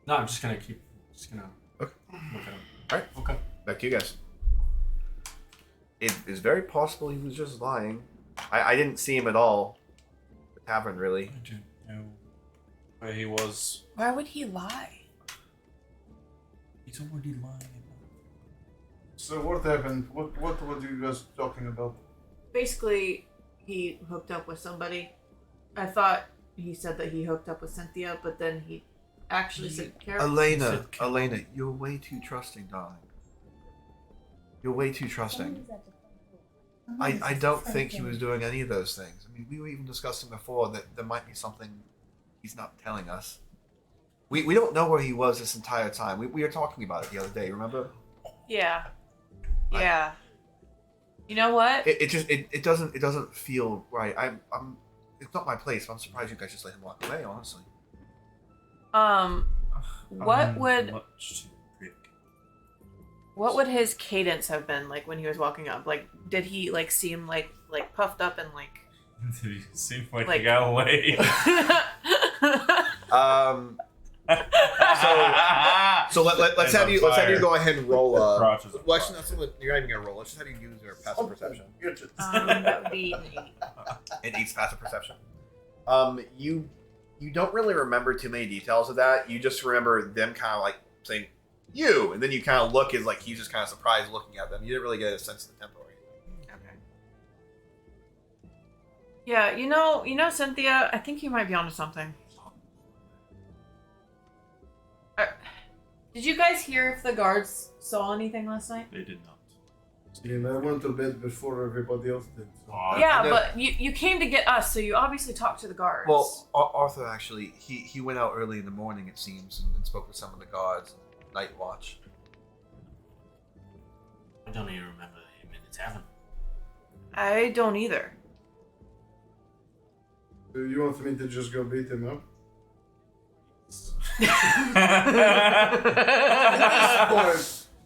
No, I'm just gonna keep. Just gonna Okay. look at him. All right. Okay. Back to you guys. It is very possible he was just lying. I didn't see him at all. The tavern, really. I don't know where he was. Why would he lie? He's already lying. So what happened? What were you guys talking about? Basically, he hooked up with somebody. I thought he said that he hooked up with Cynthia, but then he actually said Carol. Elena, you're way too trusting, darling. You're way too trusting. I don't think he was doing any of those things. I mean, we were even discussing before that there might be something he's not telling us. We don't know where he was this entire time. We were talking about it the other day, remember? Yeah. Yeah. You know what? It doesn't feel right. I'm it's not my place, but I'm surprised you guys just let him walk away, honestly. What would his cadence have been like when he was walking up? Like, did he like seem like puffed up and like? Did he seem like Like- he got away? So let's have you go ahead and roll. Crotch is a Well, actually, you're not even gonna roll. Let's just have you use your passive perception. That would be an 8. It eats passive perception. You don't really remember too many details of that. You just remember them kind of like saying you, and then you kind of look as like he's just kind of surprised looking at them. You didn't really get a sense of the tempo or anything. Okay. Yeah, you know, Cynthia, I think you might be onto something. Did you guys hear if the guards saw anything last night? They did not. And I went to bed before everybody else did. So. Yeah, but you came to get us, so you obviously talked to the guards. Well, Arthur actually, he went out early in the morning, it seems, and spoke with some of the guards. Night watch. I don't even remember him in the tavern. I don't either. So you want me to just go beat him up?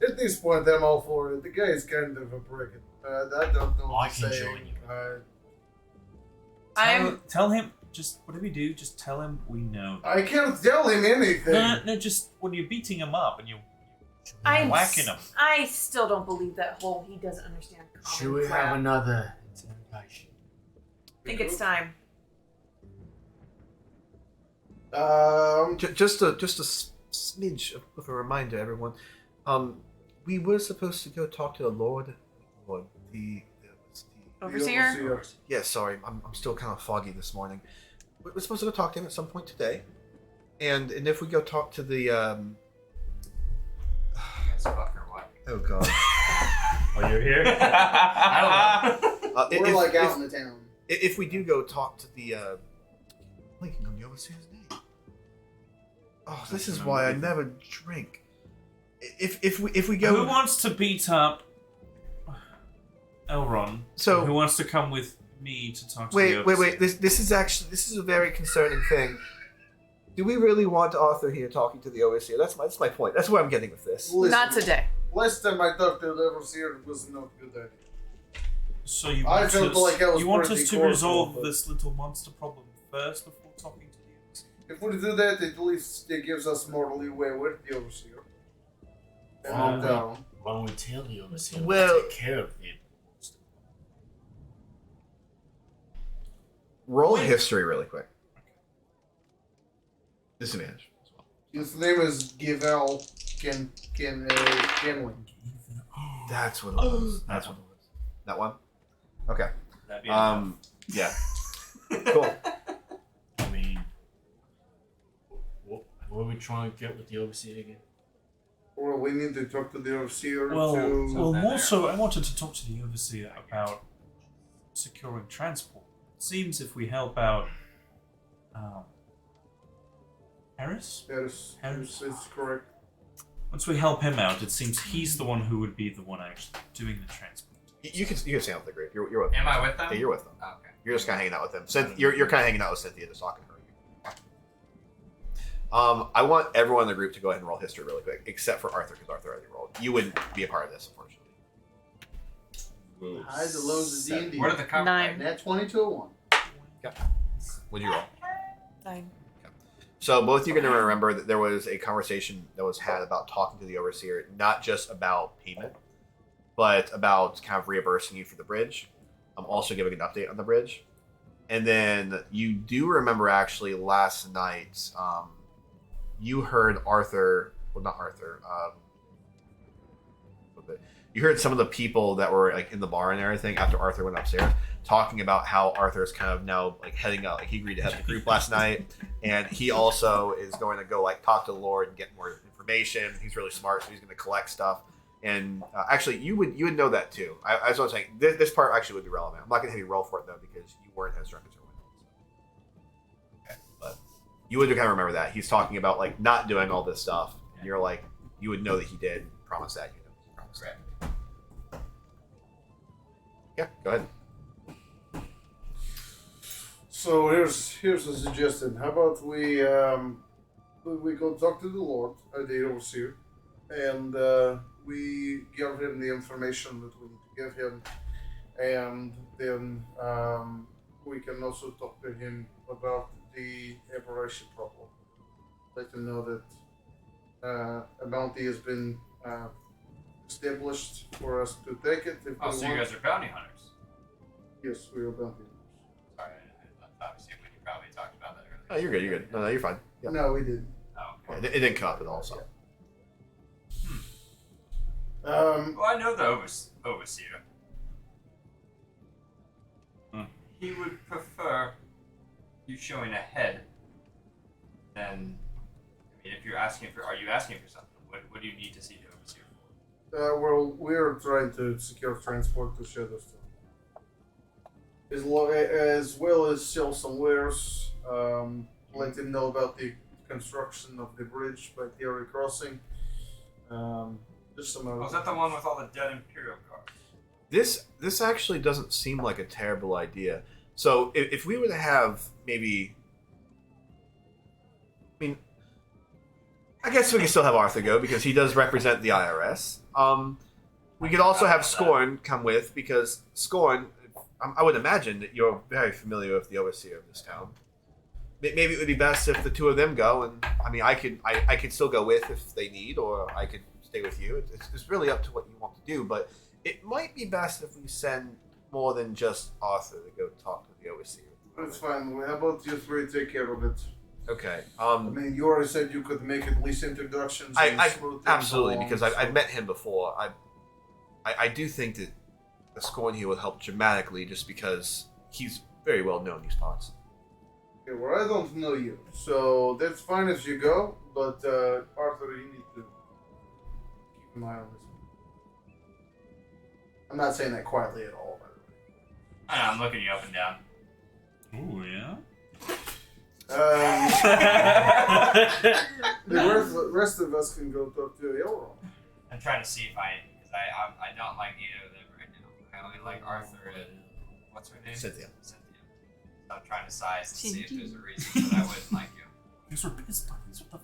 At this point, I'm all for it. The guy is kind of a prick. I don't know what I to can say. join you. Tell him, just whatever you do, just tell him we know. I can't tell him anything. No, just when you're beating him up and you're I'm whacking him. I still don't believe that whole he doesn't understand common Should we crap. have another interrogation? I think it's time. Just a smidge of a reminder, everyone. We were supposed to go talk to the Lord, the Overseer? Yeah, sorry, I'm still kind of foggy this morning. We're supposed to go talk to him at some point today, and if we go talk to the oh god, Oh, you're here? I don't know. We're like out in the town. If we do go talk to the blinking on the overseer's name. Oh, this is why I never drink. If we go, Who wants to beat up Elron? So- who wants to come with me to talk to wait. the overseer? This is a very concerning thing. Do we really want Arthur here talking to the overseer? That's my point. That's where I'm getting with this. Listen, Not today. Last time I talked to the overseer, it was not a good idea. So you I want felt us, like I was you want pretty us to cordial, resolve but- this little monster problem first before talking to the overseer? If we do that, at least it gives us more leeway with the overseer. And not down. Why don't we tell the overseer Well- to take care of it? Roll history really quick. Disadvantage as well. His name is Givel Kenwin. That's what it was. That's what it was. That one. Okay. That'd be enough. Yeah. Cool. I mean, what are we trying to get with the overseer again? Well, we need to talk to the overseer Well, to... more so, I wanted to talk to the overseer about securing transport. It seems if we help out Harris? Yes, it's correct. Once we help him out, it seems he's the one who would be the one actually doing the transport. You can stay with the group. You're with them. Am I with them? Yeah, you're with them. Okay. You're just kind of hanging out with them. You're kind of hanging out with Cynthia, just talking to her. I want everyone in the group to go ahead and roll history really quick, except for Arthur, because Arthur already rolled. You wouldn't be a part of this, unfortunately. Hide the loads of D&D. What are the cover? 9. Nat 2201. What'd you roll? 9. So both of you are going to remember that there was a conversation that was had about talking to the overseer, not just about payment, but about kind of reimbursing you for the bridge. I'm also giving an update on the bridge. And then you do remember actually last night, you heard Arthur, well not Arthur, you heard some of the people that were like in the bar and everything after Arthur went upstairs talking about how Arthur's kind of now like heading up, like he agreed to head the group last night, and he also is going to go like talk to the Lord and get more information. He's really smart, so he's going to collect stuff. And actually, you would know that too. I was saying this part actually would be relevant. I'm not going to have you roll for it though because you weren't as drunk as everyone else. Okay, but you would kind of remember that he's talking about like not doing all this stuff. And you're like, you would know that he did promise that. You know, he promised that. Yeah, go ahead. So here's a suggestion. How about we go talk to the Lord, the overseer, and we give him the information that we need to give him, and then we can also talk to him about the aberration problem. Let him know that a bounty has been established for us to take it. If Oh, we so you want. guys are bounty hunters? Yes, we are bounty. Sorry, I thought you said when you probably Oh, you're good. You're good. No, you're fine. Yeah. No, we didn't. Oh, Yeah, okay. it didn't come up at all. So. Well, I know the overseer. He would prefer you showing a head than. I mean, if you're asking for, are you asking for something? What do you need to see the overseer for? Well, we're trying to secure transport to Shadowstone. As well as sell some wares, let him know about the construction of the bridge by Theory Crossing. Just some Was that the one with all the dead Imperial guards? This actually doesn't seem like a terrible idea. So if we were to have maybe, I mean, I guess we can still have Arthur go because he does represent the IRS. We could also have Scorn come with because Scorn, I would imagine that you're very familiar with the overseer of this town. Maybe it would be best if the two of them go, and I mean, I could still go with if they need, or I could stay with you. It's really up to what you want to do, but it might be best if we send more than just Arthur to go talk to the overseer. That's fine. How about you three take care of it? Okay. I mean, you already said you could make at least introductions. And smooth things Absolutely, along, because I've met him before. I do think that the Scorn here would help dramatically, just because he's very well known in these parts. Okay, well, I don't know you, so that's fine if you go. But Arthur, you need to keep an eye on this. I'm not saying that quietly at all, by the way. I know, I'm looking you up and down. Oh yeah. The rest of us can go talk to Elrond. I'm trying to see if I don't like either of them right now. I only like Arthur and what's her name? Cynthia. So I'm trying to size and see if there's a reason that I wouldn't like you. These are biggest buddies. What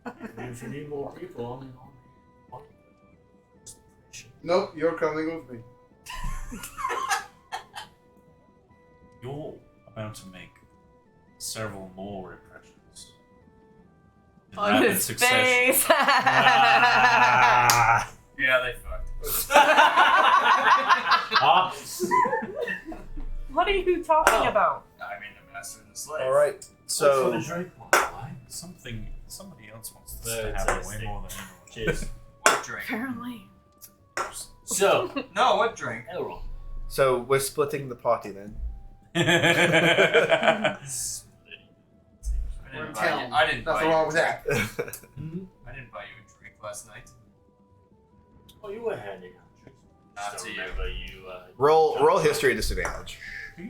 the fuck? If you need more people, I mean, Nope, you're coming with me. You're about to make several more impressions. In On rapid his succession. face. Yeah, they fucked. What are you talking about? I mean, the master and the slave. All right. So Somebody else wants this Very to happen way tasty. more than anyone. Cheers. What drink? Apparently. So, No, what drink? Elrond. So we're splitting the party then. I We're in didn't buy you. town. I didn't buy Nothing you. wrong with that. I didn't buy you a drink last night. Oh, you were handing out drinks. Not Just to you. remember you. roll history disadvantage. I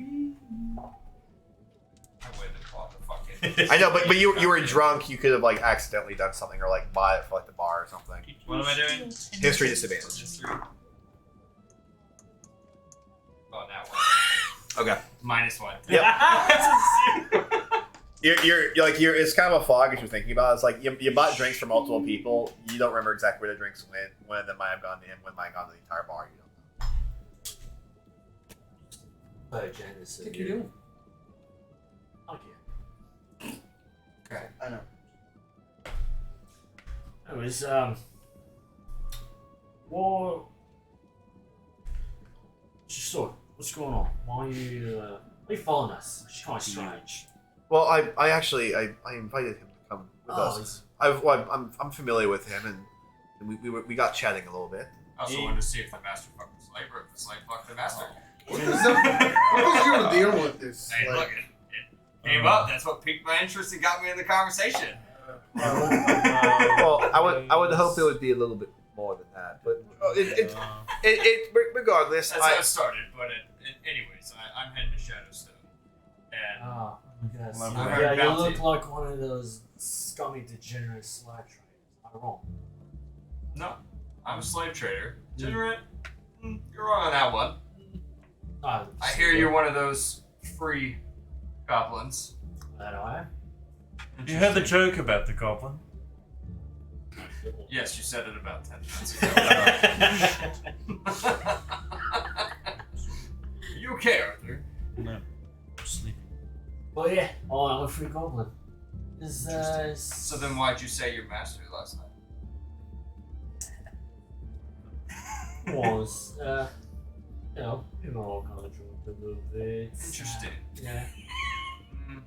wouldn't have bought the fucking. I know, but you were drunk. You could have like accidentally done something or like bought it for like the bar or something. What am I doing? History disadvantage. History. Oh, that one. Okay. -1. Yep. You're like it's kind of a fog as you're thinking about it. It's like you bought drinks for multiple people. You don't remember exactly where the drinks went. One of them might have gone to him. One might have gone to the entire bar. You don't know. Very generous of What you. you doing? Okay. Okay. I know. It was, what? So, what's going on? Why are you following us? It's kind of strange. Well, I actually invited him to come with us. I'm familiar with him, and we got chatting a little bit. I also wanted to see if the master fucked the slave or if the slave fucked the master. What is your deal with this? Hey, Like, look, it came up. That's what piqued my interest and got me in the conversation. Well, I would hope it would be a little bit more than that, but regardless, That's how it started. But anyways, I'm heading to Shadowstone, and Ah, yes. Well, I'm Yeah, very you bounty. look like one of those scummy, degenerate slave traders. Am I wrong? no, I'm a slave trader. Degenerate? You're wrong on that one. No, I hear you're one of those free goblins. That I am. You heard the joke about the goblin? Yes, you said it about 10 minutes ago. You okay, Arthur? No. I'm sleeping. Well, yeah, I'm a free goblin. So then why'd you say your master last night? was, you know all kind of drunk a little bit. Interesting. Yeah. Mm,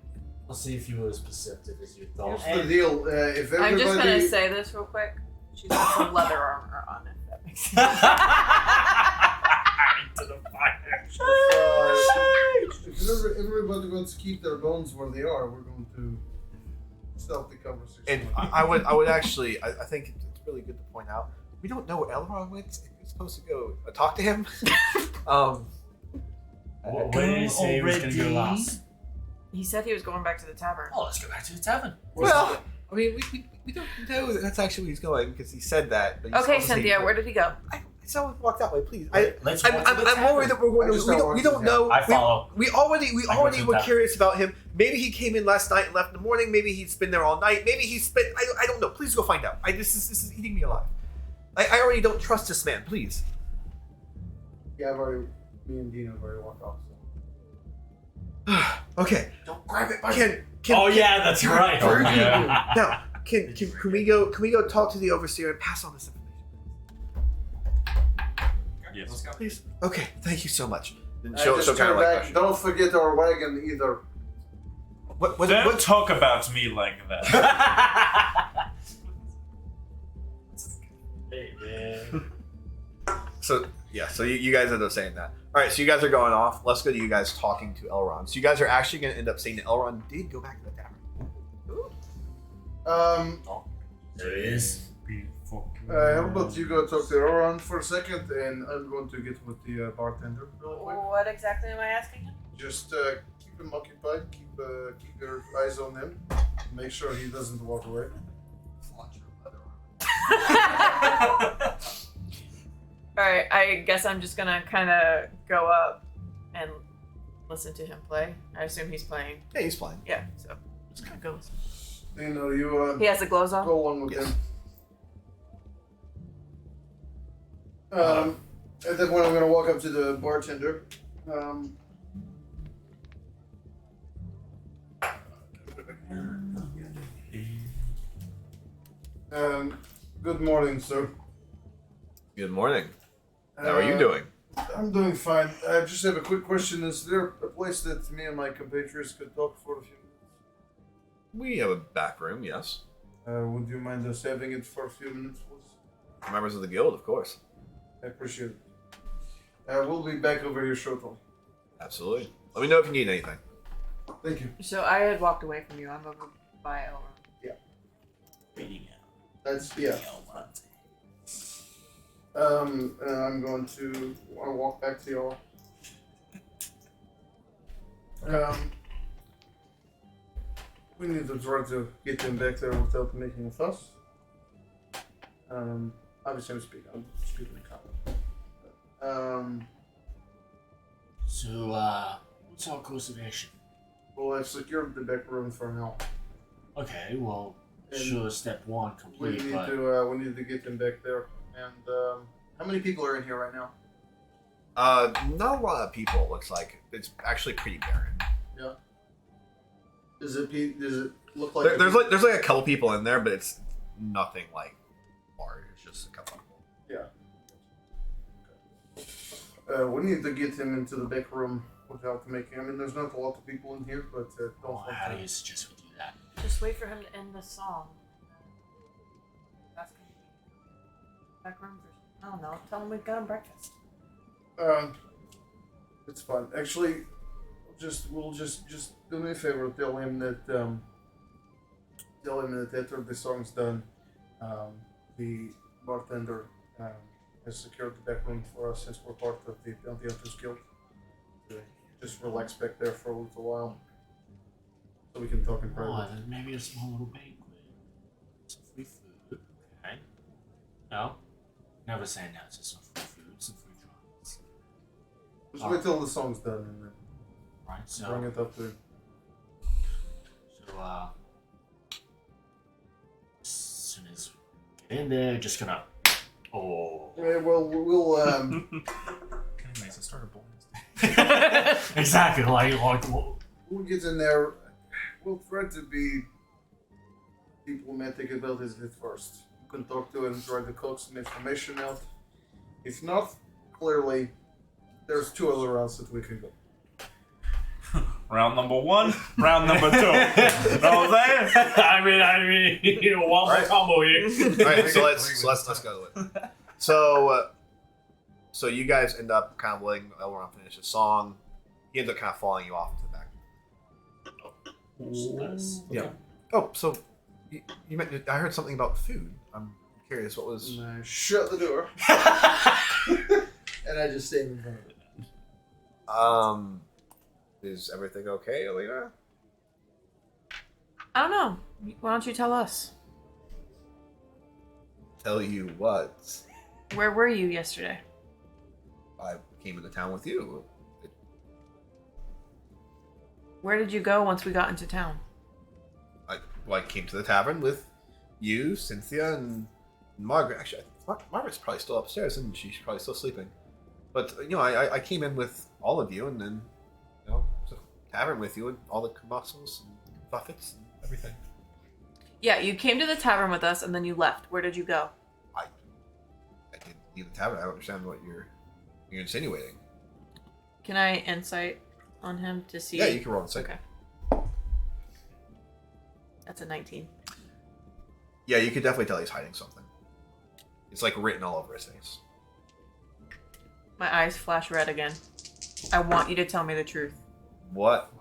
I'll see if you were as perceptive as you thought. Here's the deal. If everybody... I'm just gonna say this real quick. She's got some leather armor on, if that makes sense. Into the fire. If everybody wants to keep their bones where they are, we're going to stop the conversation. And I would actually, I think it's really good to point out, we don't know where Elrond went. We're supposed to go talk to him. What did he say he was going to go last? He said he was going back to the tavern. Oh, let's go back to the tavern. Well, I mean, we don't know that that's actually where he's going because he said that. But Okay, Cynthia, where did he go? Someone walked that way, please. Let's walk to the I'm tavern. worried that we're going to. We don't know. I follow. We already to the were tavern. curious about him. Maybe he came in last night and left in the morning. Maybe he's been there all night. Maybe he spent. I don't know. Please go find out. This is eating me alive. I already don't trust this man. Please. Yeah, me and Dino have already walked off. Okay. Don't grab it, Yeah, that's right. Can- Yeah. Now, can we go talk to the overseer and pass on this information? Yes. Let's go. Please. Okay. Thank you so much. And Just kind turn of back. Don't forget our wagon either. Don't talk about me like that. Hey, man. So you guys end up saying that. All right, so you guys are going off. Let's go to you guys talking to Elrond. So you guys are actually going to end up saying that Elrond did go back to the tavern. There he is. How about you go talk to Elrond for a second, and I'm going to get with the bartender real quick. What exactly am I asking him? Just keep him occupied. Keep your eyes on him. Make sure he doesn't walk away. Alright, I guess I'm just gonna kind of go up and listen to him play. I assume he's playing. Yeah, he's fine. Yeah, so just kind of go listen. You know, you He has the gloves on? go along with Yes. him. At that point, I'm gonna walk up to the bartender. Good morning, sir. Good morning. How are you doing? I'm doing fine. I just have a quick question. Is there a place that me and my compatriots could talk for a few minutes? We have a back room, yes. Would you mind us having it for a few minutes, please? Members of the guild, of course. I appreciate it. We'll be back over here shortly. Absolutely. Let me know if you need anything. Thank you. So I had walked away from you. I'm over by Elrond. That's, yeah. And I'm going to walk back to y'all. We need to try to get them back there without making a fuss. Obviously I'm speaking common. So, what's our course of action? Well, I've secured the back room for now. Okay, well, And sure, step one We complete, need but to get them back there. And how many people are in here right now? Not a lot of people, it looks like. It's actually pretty barren. Does it look like There's like a couple people in there, but it's nothing like large. It's just a couple people. we need to get him into the back room without making. I mean, there's not a lot of people in here, but don't. well, how do you suggest we do that? Just wait for him to end the song. That's gonna be back room for, I don't know. Tell him we've got him breakfast. It's fine. Actually, we'll just do me a favor. Tell him that after the song's done, the bartender has secured the back room for us since we're part of the Bounty Hunters Guild. Just relax back there for a little while, so we can talk in private. Oh, then maybe a small little banquet. Some free food. Okay. No? Never say no. Just some free food, some free drinks. Just wait till the song's done and then Right, so... bring it up to him. So, as soon as we get in there, just gonna... Oh. Yeah, well, we'll Nice, I started blowing. Exactly, like we'll get in there. We'll try to be diplomatic about it at first. You can talk to him, try to coax some information out. If not, clearly, there's two other routes that we can go. Round number 1, round number 2. Know what I'm saying? I mean, you know, one more combo here. All right, so let's go with it. So you guys end up kind of letting Elrond finish his song. He ends up kind of following you off to the back. Nice. Yeah. Oh, so you meant, I heard something about food. I'm curious. What was? And I shut the door. And I just stayed in front of it. Is everything okay, Elena? I don't know. Why don't you tell us? Tell you what. Where were you yesterday? I came into town with you. Where did you go once we got into town? I came to the tavern with you, Cynthia, and Margaret. Actually, Margaret's probably still upstairs, and she's probably still sleeping. But I came in with all of you, and then to the tavern with you, and all the combustibles and buffets and everything. Yeah, you came to the tavern with us, and then you left. Where did you go? I didn't leave the tavern. I don't understand what you're insinuating. Can I insight on him to see? Yeah, you can roll insight. Okay. That's a 19. Yeah, you could definitely tell he's hiding something. It's like written all over his face. My eyes flash red again. I want you to tell me the truth. What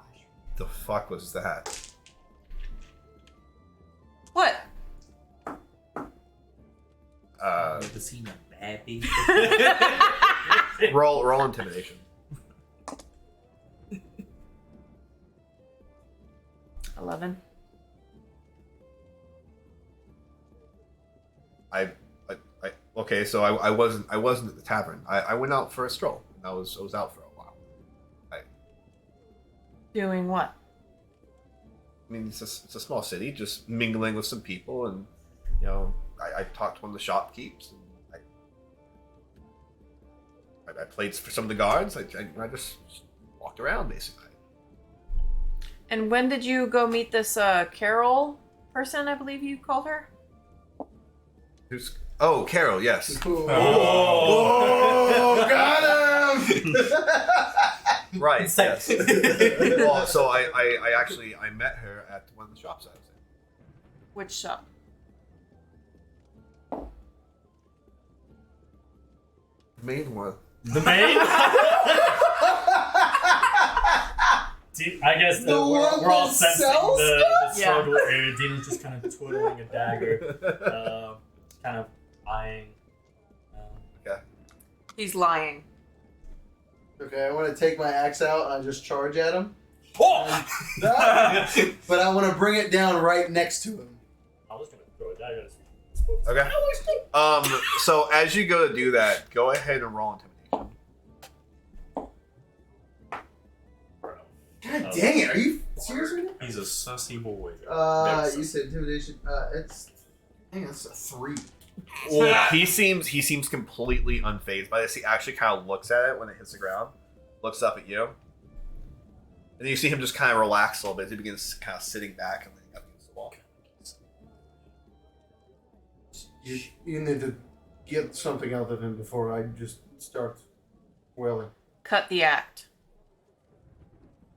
the fuck was that? What? Never seen a baby. Roll intimidation. 11. Okay, so I wasn't at the tavern. I went out for a stroll. I was out for a while. Doing what? I mean, it's a small city, just mingling with some people, and I talked to one of the shopkeepers, and I played for some of the guards. I just walked around basically. And when did you go meet this Carol person? I believe you called her. Who's? Oh, Carol. Yes. Oh, got him! Right. Yes. Well, so I actually met her at one of the shops I was in. Which shop? The main one. The main? I guess The one we're all that sensing sells the stuff? Yeah. struggle here. Dino's just kind of twiddling a dagger, kind of eyeing. Okay. He's lying. Okay, I want to take my axe out and I just charge at him. Oh! But I want to bring it down right next to him. I was gonna throw a dagger. Okay. So as you go to do that, go ahead and roll intimidation. God dang it! Are you serious right now? He's a sussy boy. You said intimidation. It's a 3. Well, he seems completely unfazed by this. He actually kind of looks at it when it hits the ground, looks up at you, and then you see him just kind of relax a little bit. He begins kind of sitting back and leaning up against the wall. You need to get something out of him before I just start wailing. Cut the act.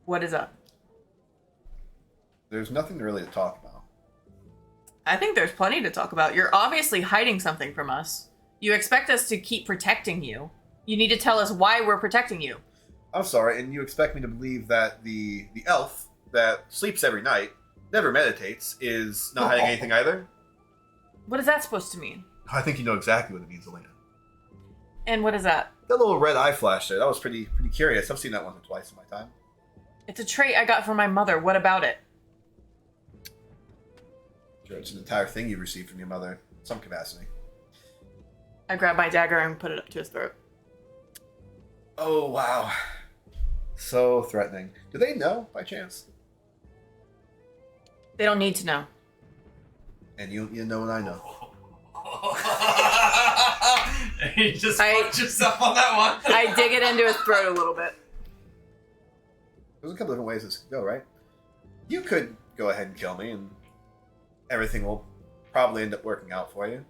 What is up? There's nothing really to talk about. I think there's plenty to talk about. You're obviously hiding something from us. You expect us to keep protecting you. You need to tell us why we're protecting you. I'm sorry, and you expect me to believe that the elf that sleeps every night, never meditates, is not hiding anything either? What is that supposed to mean? I think you know exactly what it means, Elena. And what is that? That little red eye flash there, that was pretty curious. I've seen that once or twice in my time. It's a trait I got from my mother. What about it? Sure, it's an entire thing you received from your mother, in some capacity. I grabbed my dagger and put it up to his throat. Oh, wow. So threatening. Do they know, by chance? They don't need to know. And you know and I know. You just fucked yourself on that one. I dig it into his throat a little bit. There's a couple different ways this could go, right? You could go ahead and kill me, and everything will probably end up working out for you.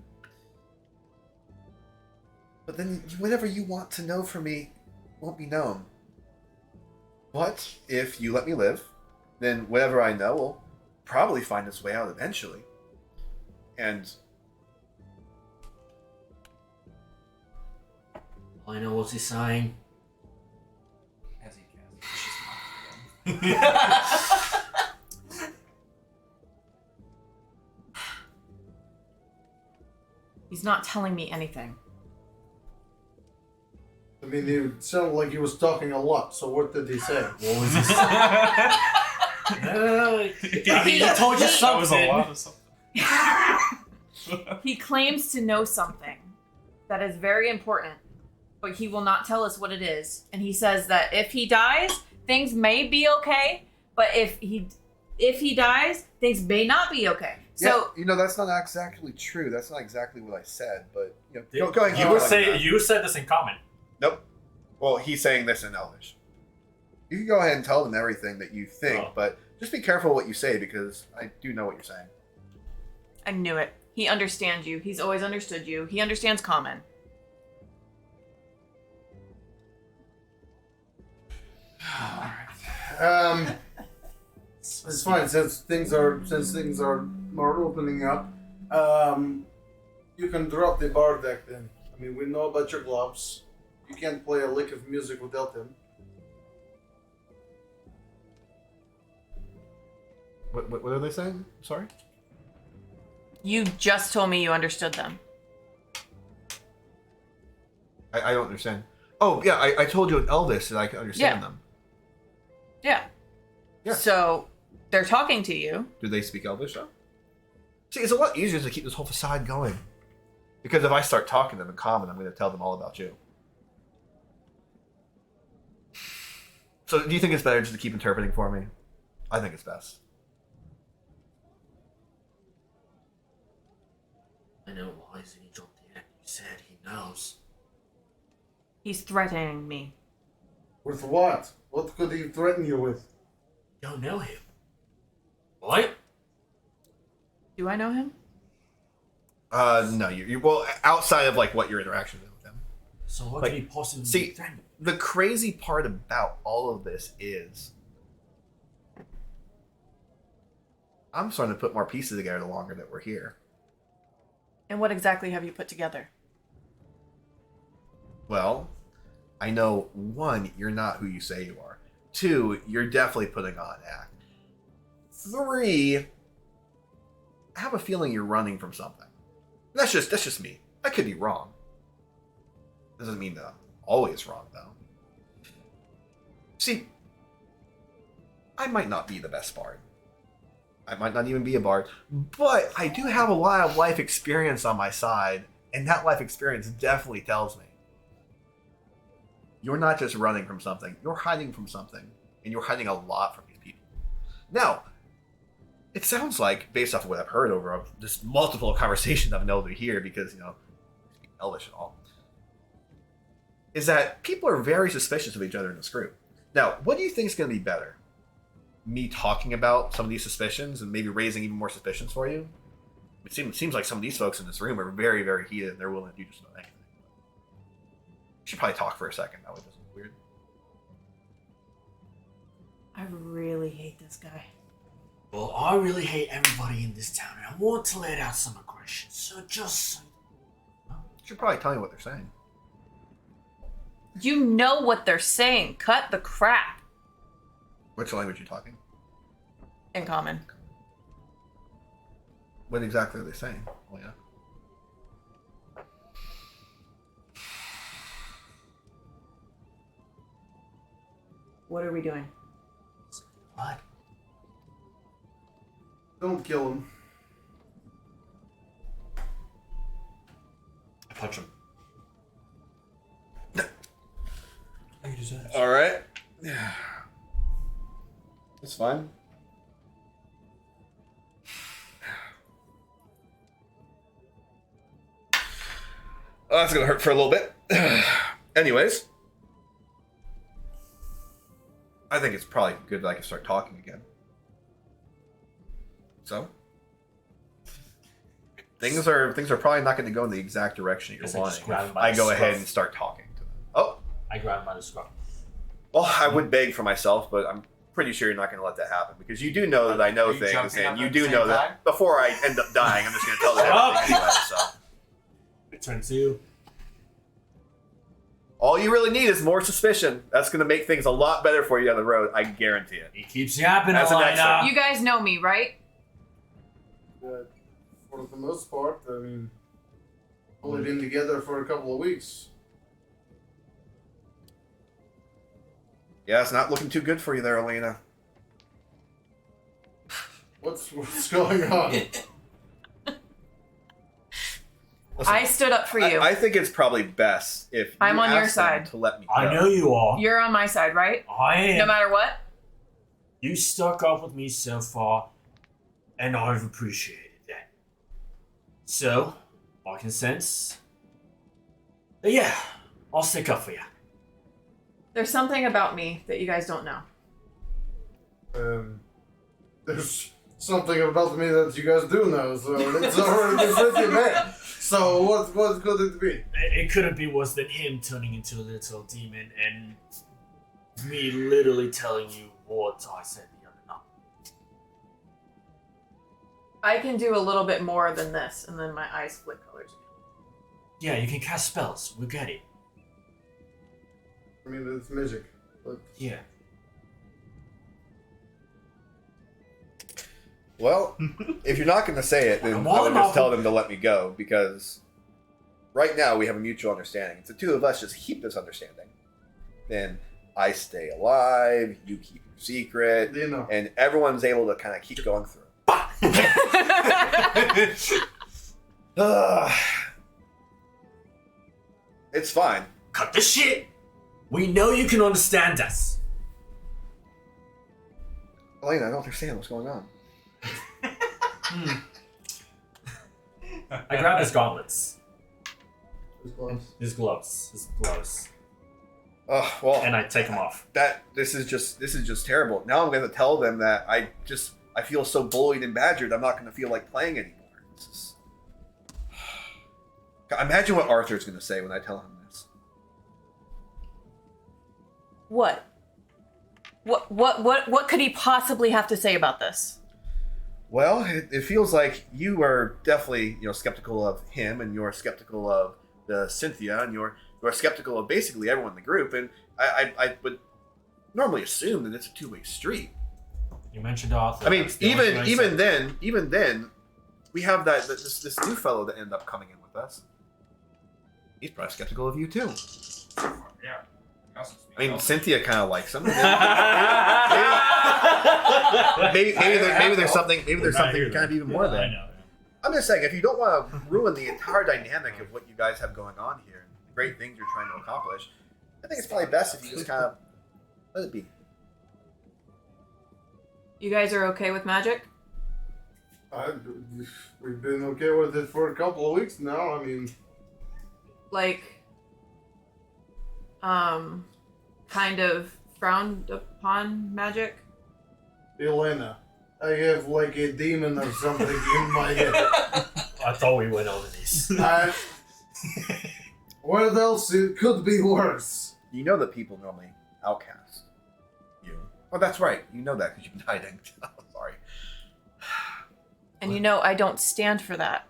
But then whatever you want to know from me won't be known. But if you let me live, then whatever I know will probably find its way out eventually. And I know what he's saying. As he casts. He's not telling me anything. I mean, it sounded like he was talking a lot, so what did he say? What was this? He told you That was a something. lot of something. He claims to know something that is very important, but he will not tell us what it is. And he says that if he dies, things may be okay, but if he dies, things may not be okay. So that's not exactly true. That's not exactly what I said. But go ahead. You said this in common. Nope. Well, he's saying this in Elvish. You can go ahead and tell them everything that you think, but just be careful what you say because I do know what you're saying. I knew it. He understands you. He's always understood you. He understands common. It's fine since things are more opening up. You can drop the bar deck then. I mean, we know about your gloves. You can't play a lick of music without them. What are they saying? Sorry? You just told me you understood them. I don't understand. Oh, yeah, I told you in Elvis that I could understand them. Yeah. Yeah. So they're talking to you. Do they speak Elvish, though? See, it's a lot easier to keep this whole facade going. Because if I start talking to them in common, I'm going to tell them all about you. So do you think it's better just to keep interpreting for me? I think it's best. I know why he dropped the act. He said he knows. He's threatening me. With what? What could he threaten you with? You don't know him. What? Do I know him? No, you well, outside of like what your interaction is with them. So what Like, could he possibly see, threaten? the crazy part about all of this is I'm starting to put more pieces together the longer that we're here. And what exactly have you put together? Well, I know, 1, you're not who you say you are. 2, you're definitely putting on an act. 3, I have a feeling you're running from something. That's just me. I could be wrong. Doesn't mean that I'm always wrong, though. See, I might not be the best bard. I might not even be a bard, but I do have a lot of life experience on my side, and that life experience definitely tells me you're not just running from something, you're hiding from something, and you're hiding a lot from these people. Now, it sounds like, based off of what I've heard over just multiple conversations I've been able to hear, because, speak Elvish and all, is that people are very suspicious of each other in this group. Now, what do you think is going to be better? Me talking about some of these suspicions and maybe raising even more suspicions for you? It seems like some of these folks in this room are very, very heated and they're willing to do just about anything. We should probably talk for a second. That way it doesn't look weird. I really hate this guy. Well, I really hate everybody in this town, and I want to let out some aggression. So just You should probably tell me what they're saying. You know what they're saying. Cut the crap. Which language are you talking? In common. What exactly are they saying? Oh, yeah. What are we doing? what? Don't kill him. I punch him. All right. Yeah. That's fine. Oh, that's gonna hurt for a little bit. Anyways, I think it's probably good that I can start talking again. So, things are probably not going to go in the exact direction you're Guess I just wanting. grab If him by I the go ahead scruff. and start talking to them. Oh, I grab him by the scruff. Well, I would beg for myself, but I'm pretty sure you're not going to let that happen because you do know that I know Are you things, jumping and up you at the do same know time? that before I end up dying, I'm just going to tell them everything anyway. So It turns to you. all you really need is more suspicion. That's going to make things a lot better for you down the road. I guarantee it. He keeps yapping, That's an Elena. excellent- You guys know me, right? For the most part, I mean, only been together for a couple of weeks. Yeah, it's not looking too good for you there, Elena. What's going on? Listen, I stood up for you. I think it's probably best if you I'm on your ask them side. to let me go. I know you are. You're on my side, right? I am. No matter what? You stuck up with me so far, and I've appreciated that. So, I can sense. Yeah, I'll stick up for you. There's something about me that you guys don't know. There's something about me that you guys do know, so it's already been pretty bad. So what could it be? It couldn't be worse than him turning into a little demon and me literally telling you what I said the other night. I can do a little bit more than this, and then my eyes flip colors. Yeah, you can cast spells. We get it. I mean, it's magic. But Yeah. Well, if you're not going to say it, then I'm I all would about just tell them to let me go because right now we have a mutual understanding. If the two of us just keep this understanding, then I stay alive, you keep your secret, you know, and everyone's able to kind of keep going through. It's fine. Cut the shit! We know you can understand us. Elena, I don't understand what's going on. I grab his gauntlets. it's close. His gloves. Well, And I take them off. this is just terrible. Now I'm going to tell them that I feel so bullied and badgered. I'm not going to feel like playing anymore. Imagine what Arthur's going to say when I tell him this. What? What could he possibly have to say about this? Well, it feels like you are definitely, skeptical of him, and you're skeptical of the Cynthia, and you're skeptical of basically everyone in the group. And I would normally assume that it's a two-way street. You mentioned Arthur. I mean, That's the only thing I said. even then, we have this new fellow that ended up coming in with us. He's probably skeptical of you too. Yeah. I mean, Cynthia kind of likes him. maybe there's something kind of even more there. I know. I'm just saying, if you don't want to ruin the entire dynamic of what you guys have going on here, and the great things you're trying to accomplish, I think it's probably best if you just kind of let it be. You guys are okay with magic? We've been okay with it for a couple of weeks now. I mean, Like, kind of frowned upon magic? Elena, I have like a demon or something in my head. I thought we went over this. What else? It could be worse. You know that people normally outcast you. Oh, that's right. You know that because you've been hiding. Sorry. And you know I don't stand for that.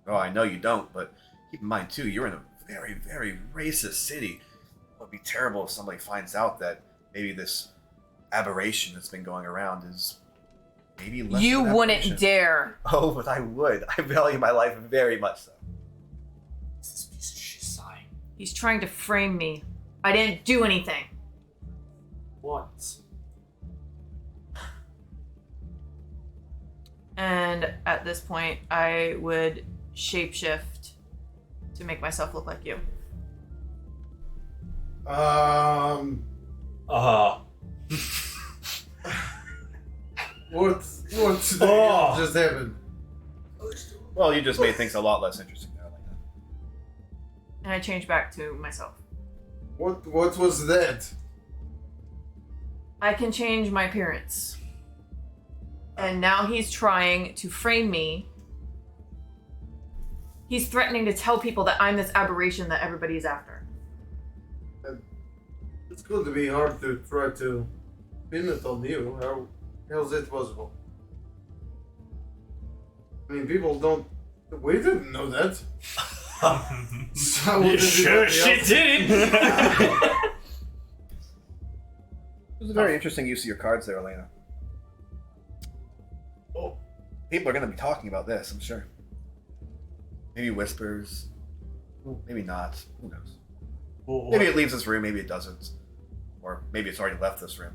Oh, I know you don't, but keep in mind too, you're in a very, very racist city. It would be terrible if somebody finds out that maybe this aberration that's been going around is maybe less You of an wouldn't aberration. dare. Oh, but I would. I value my life very much so. This piece of shit sighing. He's trying to frame me. I didn't do anything. What? And at this point, I would shapeshift to make myself look like you. What just happened? Well, you just made things a lot less interesting now. Like that. And I change back to myself. What was that? I can change my appearance. And now he's trying to frame me. He's threatening to tell people that I'm this aberration that everybody's after. It's going to be hard to try to pin it on you. How is it possible? I mean, people don't. We didn't know that. So You sure she didn't? It was a very interesting use of your cards there, Elena. Oh. People are going to be talking about this, I'm sure. Maybe whispers. Maybe not. Who knows? Well, Maybe it leaves this room, maybe it doesn't. Or maybe it's already left this room.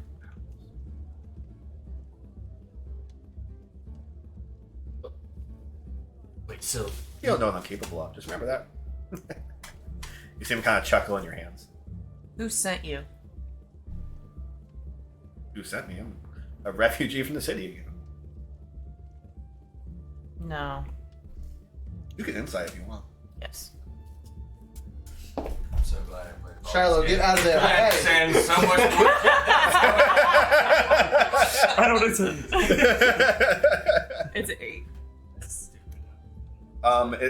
wait, so You don't know what I'm capable of, just remember that. You see him kind of chuckle in your hands. Who sent you? Who sent me? I'm a refugee from the city again. No. You can insight if you want. Yes. I'm so glad I played ball. Shiloh, get out of there. I'm Hey. saying so much more. I don't intend. It's 8.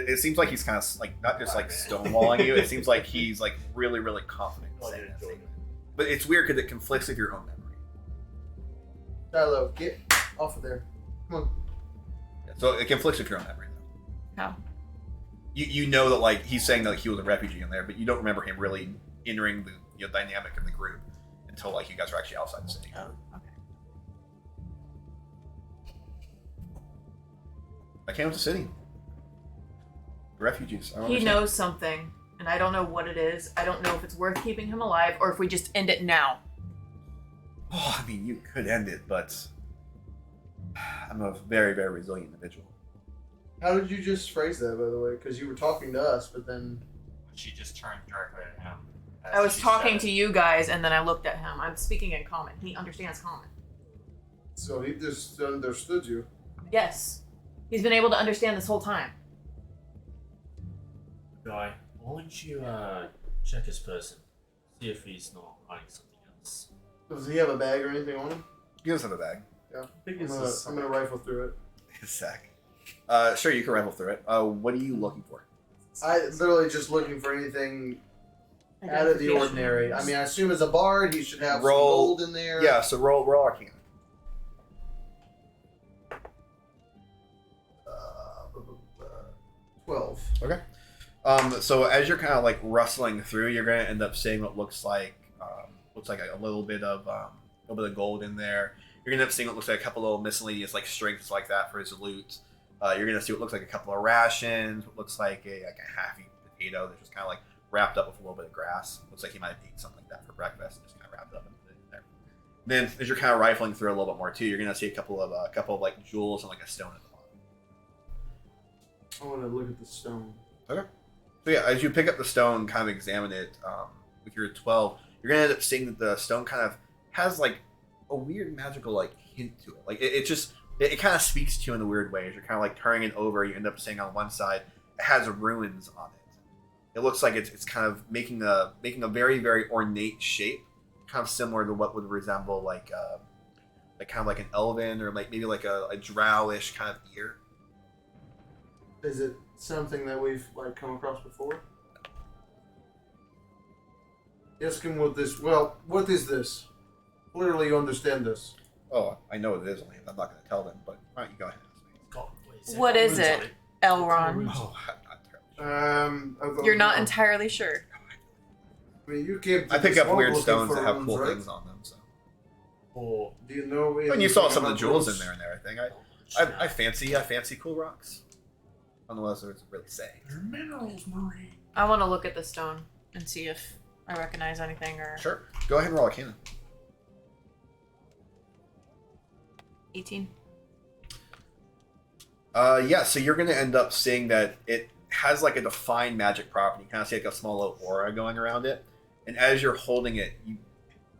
It seems like he's kind of like not just like stonewalling you. It seems like he's like really, really confident in saying that statement. But it's weird because it conflicts with your own memory. Shiloh, get off of there. Come on. Yeah, so it conflicts with your own memory. How? You know that like he's saying that like, he was a refugee in there, but you don't remember him really entering the dynamic of the group until like you guys were actually outside the city. Oh, okay. I came to the city. Refugees. I don't He understand. knows something, and I don't know what it is. I don't know if it's worth keeping him alive or if we just end it now. Oh, I mean, you could end it, but I'm a very, very resilient individual. How did you just phrase that, by the way? Because you were talking to us, but then. She just turned directly at him. I was talking to you guys, and then I looked at him. I'm speaking in common. He understands common. So he just understood you. Yes. He's been able to understand this whole time. guy, why don't you check his person, see if he's not hiding something else. Does he have a bag or anything on him? He does have a bag. Yeah. think I'm it's gonna, a I'm gonna rifle through it. His sack. Sure, you can rifle through it. What are you looking for? I literally just looking for anything out of the ordinary. I mean, I assume as a bard, he should have Roll- some gold in there. Yeah, so roll Arcana. 12. Okay. So as you're kind of like rustling through, you're gonna end up seeing what looks like a little bit of gold in there. You're gonna end up seeing what looks like a couple little miscellaneous like strings like that for his loot. You're gonna see what looks like a couple of rations. What looks like a half-eaten potato that's just kind of like wrapped up with a little bit of grass. Looks like he might have eaten something like that for breakfast and just kind of wrapped it up and put it in there. Then as you're kind of rifling through a little bit more too, you're gonna see a couple of like jewels and like a stone at the bottom. I want to look at the stone. Okay. So yeah, as you pick up the stone, kind of examine it with your 12, you're gonna end up seeing that the stone kind of has like a weird magical like hint to it. Like it kind of speaks to you in a weird way. As you're kind of like turning it over, you end up seeing on one side it has runes on it. It looks like it's kind of making a very, very ornate shape, kind of similar to what would resemble like kind of like an elven or like maybe like a drowish kind of ear. Is it something that we've like come across before? Ask him what this. Well, what is this? Clearly, you understand this. Oh, I know what it is, Elena. I'm not going to tell them, but why don't you go ahead and ask me? God, wait, What is it, Elron? Oh, I'm not terribly sure. I don't You're not know. entirely sure. I mean, you came. To I pick this up one weird looking stones for that have runes, cool right? things on them. So Or Do you know? when you saw anything some of the about jewels in runes? there and everything, I fancy cool rocks. I don't know what it's really saying. Minerals, Marie. I want to look at the stone and see if I recognize anything or. Sure, go ahead and roll a cannon. 18. Yeah, so you're going to end up seeing that it has like a defined magic property. You kind of see like a small little aura going around it, and as you're holding it, you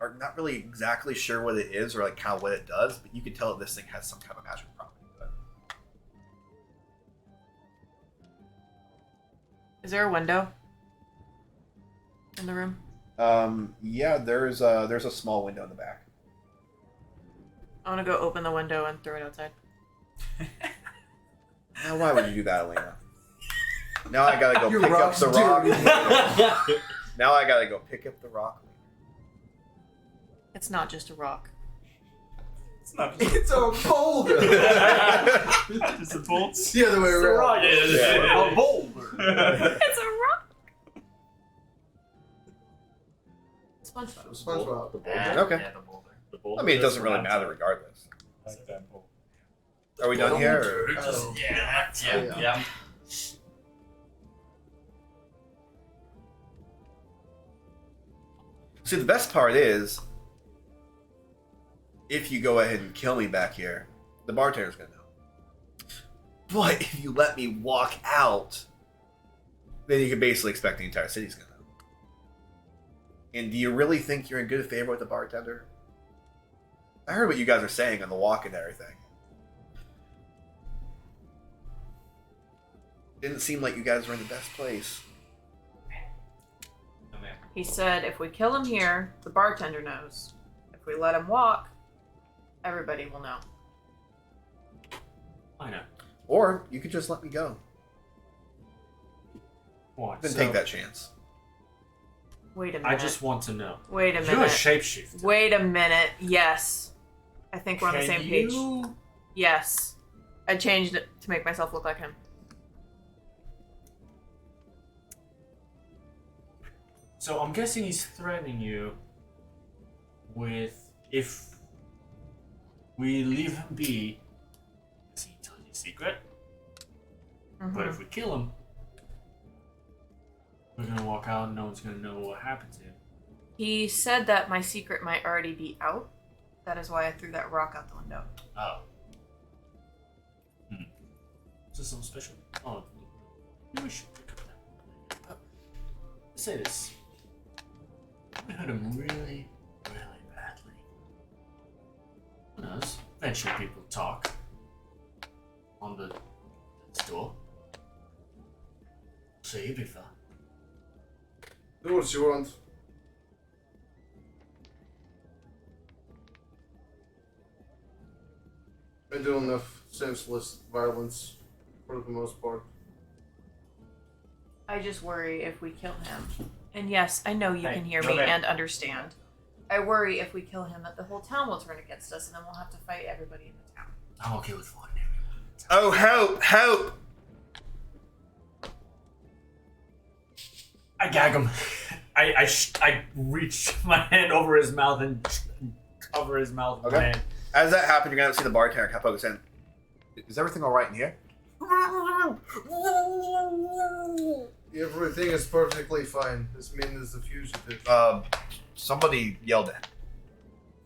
are not really exactly sure what it is or like kind of what it does, but you can tell that this thing has some kind of magic property to it. Is there a window in the room? Yeah, there's a small window in the back. I want to go open the window and throw it outside. Now, why would you do that, Elena? Now I gotta go Your pick up rock's the rock. dirty. Now I gotta go pick up the rock. It's not just a rock. It's not It's a boulder. just a bolt. It's the other way It's a around. rock. A boulder. It's a rock. SpongeBob. SpongeBob. Okay. Yeah, the boulder. The boulder I mean, it doesn't is really round. matter regardless. Like that bolt. Are we done here? Or? Oh. Yeah. See, the best part is, if you go ahead and kill me back here, the bartender's gonna know. But if you let me walk out, then you can basically expect the entire city's gonna know. And do you really think you're in good favor with the bartender? I heard what you guys are saying on the walk and everything. Didn't seem like you guys were in the best place. He said if we kill him here, the bartender knows. If we let him walk, everybody will know. I know. Or you could just let me go. What? Then So, take that chance. Wait a minute. I just want to know. Wait a You're a minute. shapeshifter. Wait a minute. Yes. I think we're on the same page. Yes. I changed it to make myself look like him. So I'm guessing he's threatening you with if we leave him be, does he tell you a secret? But if we kill him, we're gonna walk out and no one's gonna know what happened to him. He said that my secret might already be out. That is why I threw that rock out the window. Oh. Is this something special? Oh, maybe we should pick up that. Let's say this. I hurt him really, really badly. Who knows? Eventually people talk. On the store. So you'd be fine. Do what you want. I do enough senseless violence for the most part. I just worry if we kill him. And yes, I know you Hey, can hear no me ma'am. and understand. I worry if we kill him that the whole town will turn against us and then we'll have to fight everybody in the town. I'm okay with one everyone. Oh, help! Help! I gag him. I reach my hand over his mouth and cover his mouth with my Okay. hand. As that happens, you're gonna see the bartender come up and saying, "Is everything all right in here?" Everything is perfectly fine. This man is a fugitive. Somebody yelled at him.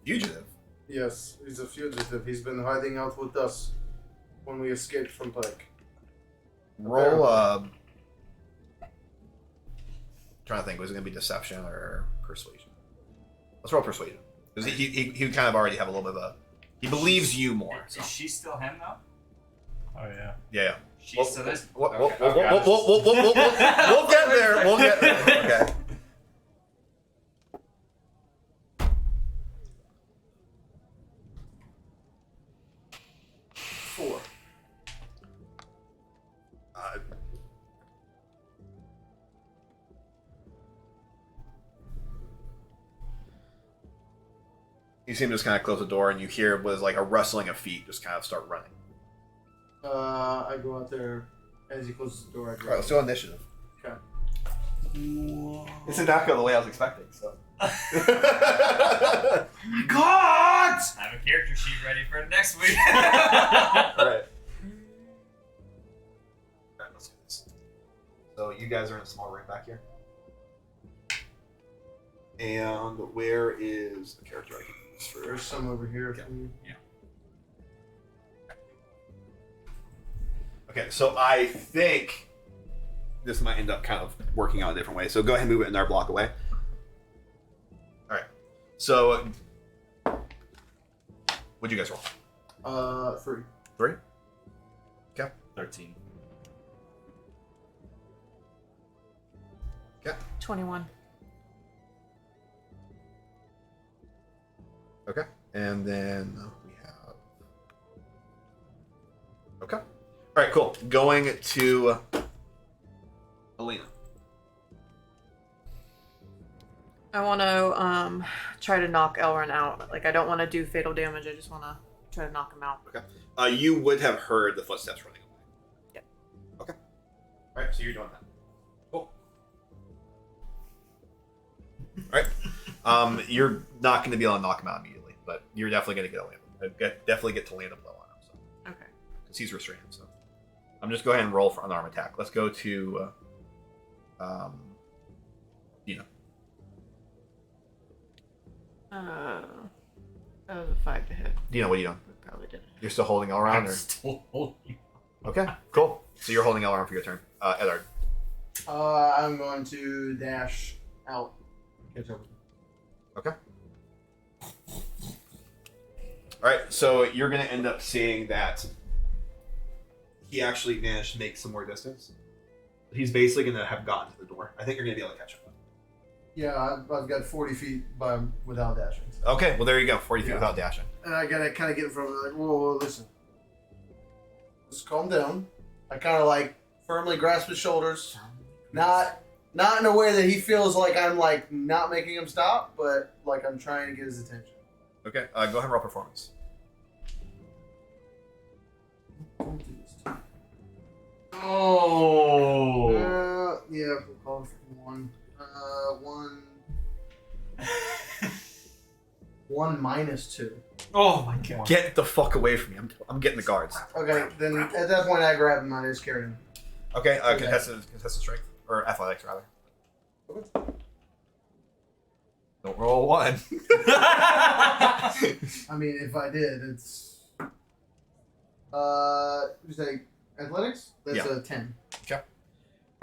Fugitive. Yes, he's a fugitive. He's been hiding out with us when we escaped from Pike. Roll. Trying to think, was it gonna be deception or persuasion? Let's roll persuasion because he kind of already have a little bit of a. He believes you more. So. Is she still him though? Oh yeah. Yeah. She still is. We'll Okay, get there. We'll get there. Okay. Four. You see him just kind of close the door, and you hear what is like a rustling of feet just kind of start running. I go out there as he closes the door. I All right, let's do initiative. Okay. It's not go the way I was expecting. So. God! I have a character sheet ready for next week. All right. All right, let's do this. So you guys are in a small room back here. And where is the character I can use for? There's some over here. Yeah. Okay, so I think this might end up kind of working out a different way. So go ahead and move it another block away. All right. So, what'd you guys roll? 3. 3? Okay. 13. 21. Okay. And then we have. Okay. All right, cool. Going to Elena. I want to try to knock Elrond out. Like, I don't want to do fatal damage. I just want to try to knock him out. Okay. You would have heard the footsteps running away. Yep. Okay. All right, so you're doing that. Cool. All right. You're not going to be able to knock him out immediately, but you're definitely going to definitely get to land a blow on him. So. Okay. Because he's restrained. So I'm just go ahead and roll for unarmed attack. Let's go to Dina. That was a 5 to hit. Dina, what are you doing? Probably didn't. You're still holding Elrond? I'm Or? still holding. Okay, cool. So you're holding Elrond for your turn. Eddard. I'm going to dash out. Catch up. Okay. Alright, so you're going to end up seeing that he actually managed to make some more distance. He's basically going to have gotten to the door. I think you're going to be able to catch up. Yeah, I've got 40 feet without dashing. Okay, well there you go. 40 feet without dashing. And I gotta kind of get in front of him, like, whoa, listen. Just calm down. I kind of like firmly grasp his shoulders. Not in a way that he feels like I'm like not making him stop, but like I'm trying to get his attention. Okay, go ahead and roll performance. Oh. Yeah, we'll call it one. One minus 2. Oh my god. Get the fuck away from me. I'm getting the guards. Okay, then at that point I grab him and I just carry him. Okay, contested strength. Or athletics, rather. Don't roll 1. I mean, if I did, it's you say athletics? That's Yeah. a 10.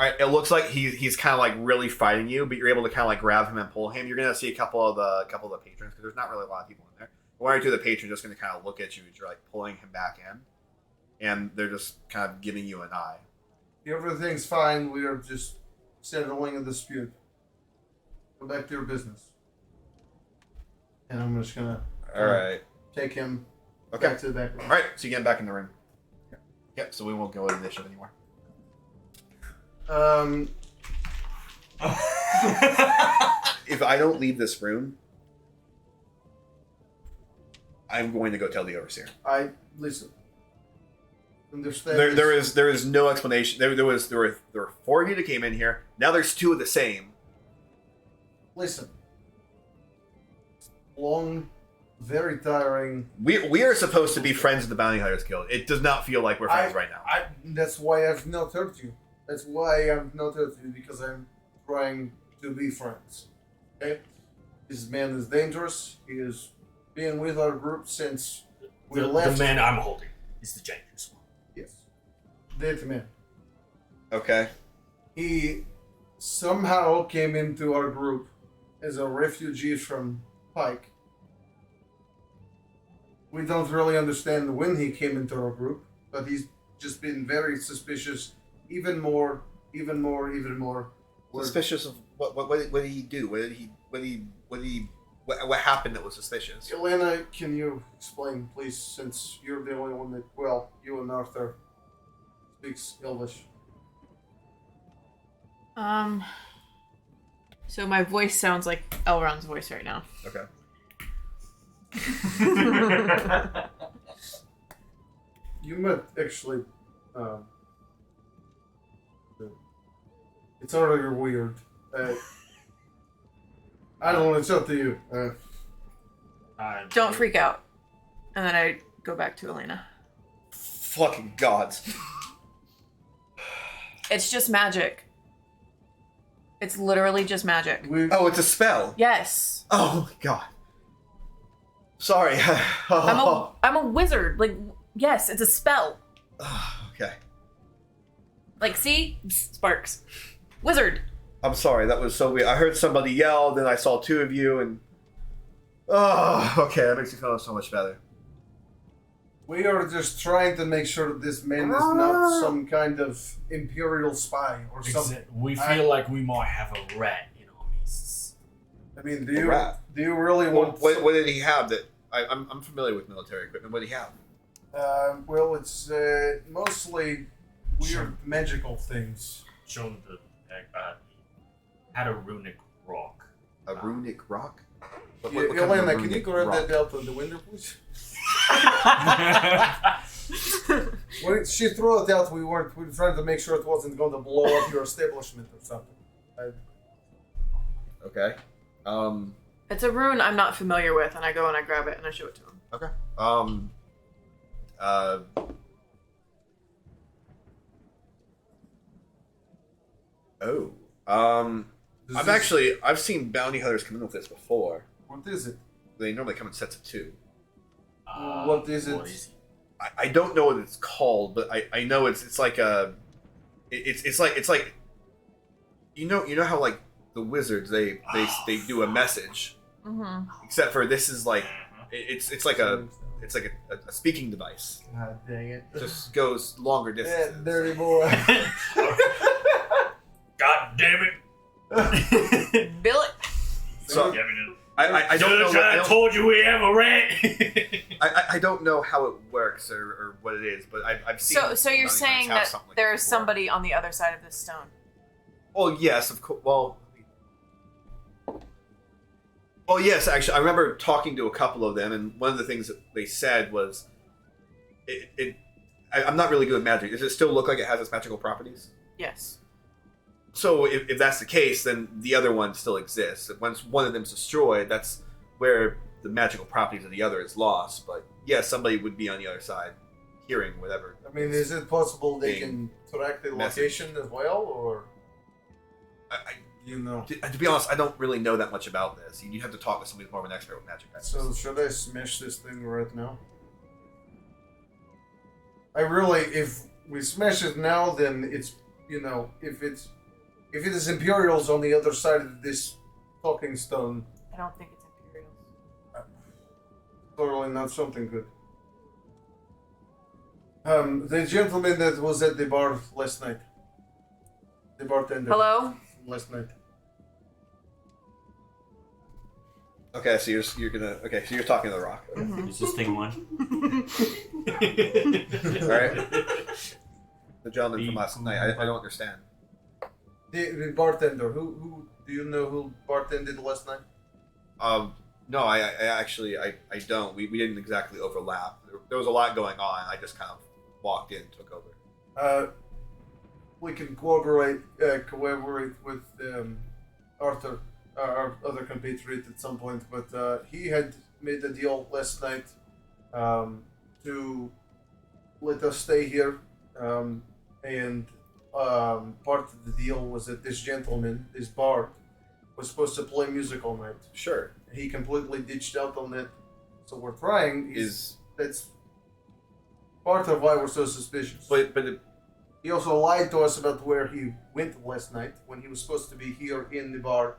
Alright, it looks like he's kind of like really fighting you, but you're able to kind of like grab him and pull him. You're gonna see a couple of the patrons because there's not really a lot of people in there. One or two of the patrons are just gonna kind of look at you as you're like pulling him back in, and they're just kind of giving you an eye. Everything's fine. We are just settling a dispute. Go back to your business. And I'm just gonna Alright. take him Okay. back to the back room. Alright, so you get him back in the room. Yep, so we won't go into initiative anymore. If I don't leave this room, I'm going to go tell the overseer. I listen. Understand? There is no explanation. There were 4 of you that came in here. Now there's 2 of the same. Listen. Long, very tiring. We are supposed to be friends of the Bounty Hunters Guild. It does not feel like we're friends right now. That's why I've not hurt you. That's why I've not hurt you, because I'm trying to be friends. Okay? This man is dangerous. He is being with our group since we left. The man I'm holding is the dangerous one. Yes. That man. Okay. He somehow came into our group as a refugee from Pike. We don't really understand when he came into our group, but he's just been very suspicious. Even more. Suspicious of what did he do? What happened that was suspicious? Elena, can you explain, please, since you're the only one that, well, you and Arthur speaks Elvish. So my voice sounds like Elrond's voice right now. Okay. You met actually. It's already weird. I don't know. It's up to you. Don't freak out. And then I go back to Elena. Fucking gods. It's just magic. It's literally just magic. Oh, it's a spell. Yes. Oh my god. Sorry. I'm a wizard. Like, yes, it's a spell. Okay. Like, see? Sparks. Wizard. I'm sorry, that was so weird. I heard somebody yell, then I saw 2 of you, and... Oh, okay, that makes me feel so much better. We are just trying to make sure that this man is not some kind of imperial spy or something. We feel like we might have a rat in our midst. I mean, A rat? do you really want? What did he have that... I'm familiar with military equipment. What did he have? Well, it's mostly weird magical things. Shown the bag behind me. Had a runic rock. A runic rock? What Yeah, kind of Elena, a can you runic grab rock? that out of the window, please? When she threw it out, we were trying to make sure it wasn't going to blow up your establishment or something. Okay. It's a rune I'm not familiar with, and I go and I grab it and I show it to him. Okay. I've seen bounty hunters come in with this before. What is it? They normally come in sets of 2. What is it? I don't know what it's called, but I know it's like a it's like you know how like the wizards they do a message, except for this is like it's like a speaking device. God dang it! Just goes longer distances. Yeah, dirty boy. God damn it! Bill it. So Damn it. I don't know. I told you we have a rant. I don't know how it works or what it is, but I've seen. So you're bounty saying hunters have that something like there this is before. somebody on the other side of this stone? Well, yes, of course. Well, yes. Actually, I remember talking to a couple of them, and one of the things that they said was, I'm not really good at magic. Does it still look like it has its magical properties? Yes. So if that's the case, then the other one still exists. Once one of them's destroyed, that's where the magical properties of the other is lost. But yeah, somebody would be on the other side, hearing whatever. I mean, is it possible they Being can track the message. location as well, or you know? To be honest, I don't really know that much about this. You have to talk to somebody who's more of an expert with magic. So should I smash this thing right now? If we smash it now, then it's if it is Imperials on the other side of this talking stone, I don't think it's Imperials. totally not something good. The gentleman that was at the bar last night, the bartender. Hello? Last night. Okay, so you're talking to the rock. Okay. Is this thing one? All right. The gentleman from last night. I don't understand. The bartender. Who do you know who bartended last night? No, I actually don't. We didn't exactly overlap. There was a lot going on. I just kind of walked in, took over. We can collaborate with Arthur, our other compatriot, at some point. But he had made a deal last night to let us stay here, and part of the deal was that this gentleman, this bard, was supposed to play music all night. Sure. He completely ditched out on that. So we're trying. That's part of why we're so suspicious. But He also lied to us about where he went last night when he was supposed to be here in the bar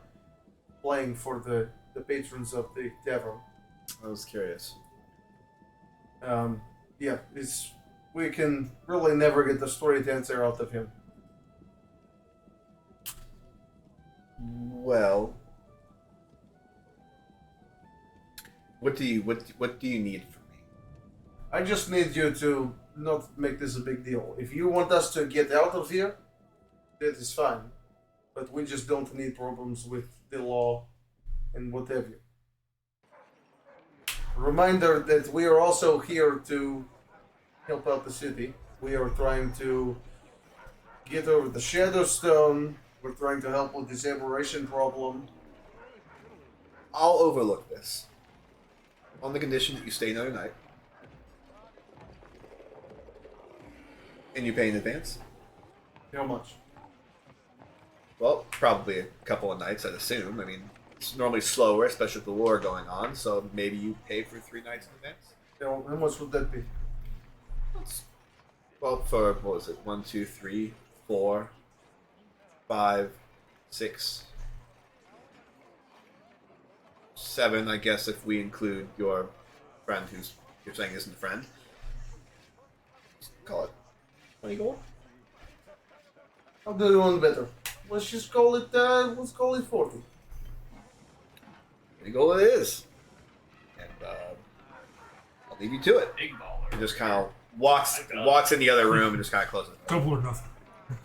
playing for the patrons of the tavern. I was curious. Yeah, we can really never get the straight answer out of him. Well, what do you need from me? I just need you to not make this a big deal. If you want us to get out of here, that is fine. But we just don't need problems with the law and what have you. Reminder that we are also here to help out the city. We are trying to get over the Shadow Stone. We're trying to help with this aberration problem. I'll overlook this on the condition that you stay another night and you pay in advance. How much? Well, probably a couple of nights, I'd assume. I mean, it's normally slower, especially with the war going on, so maybe you pay for 3 nights in advance. How much would that be? Well, for, what was it, 1, 2, 3, 4, 5, 6, 7, I guess, if we include your friend who's you're saying isn't a friend. Just call it 20 gold. I'll do one better. Let's just call it. Let's call it 40. 20 gold it is. And I'll leave you to it. Big baller. He just kind of walks in the other room and just kind of closes it. Double or nothing.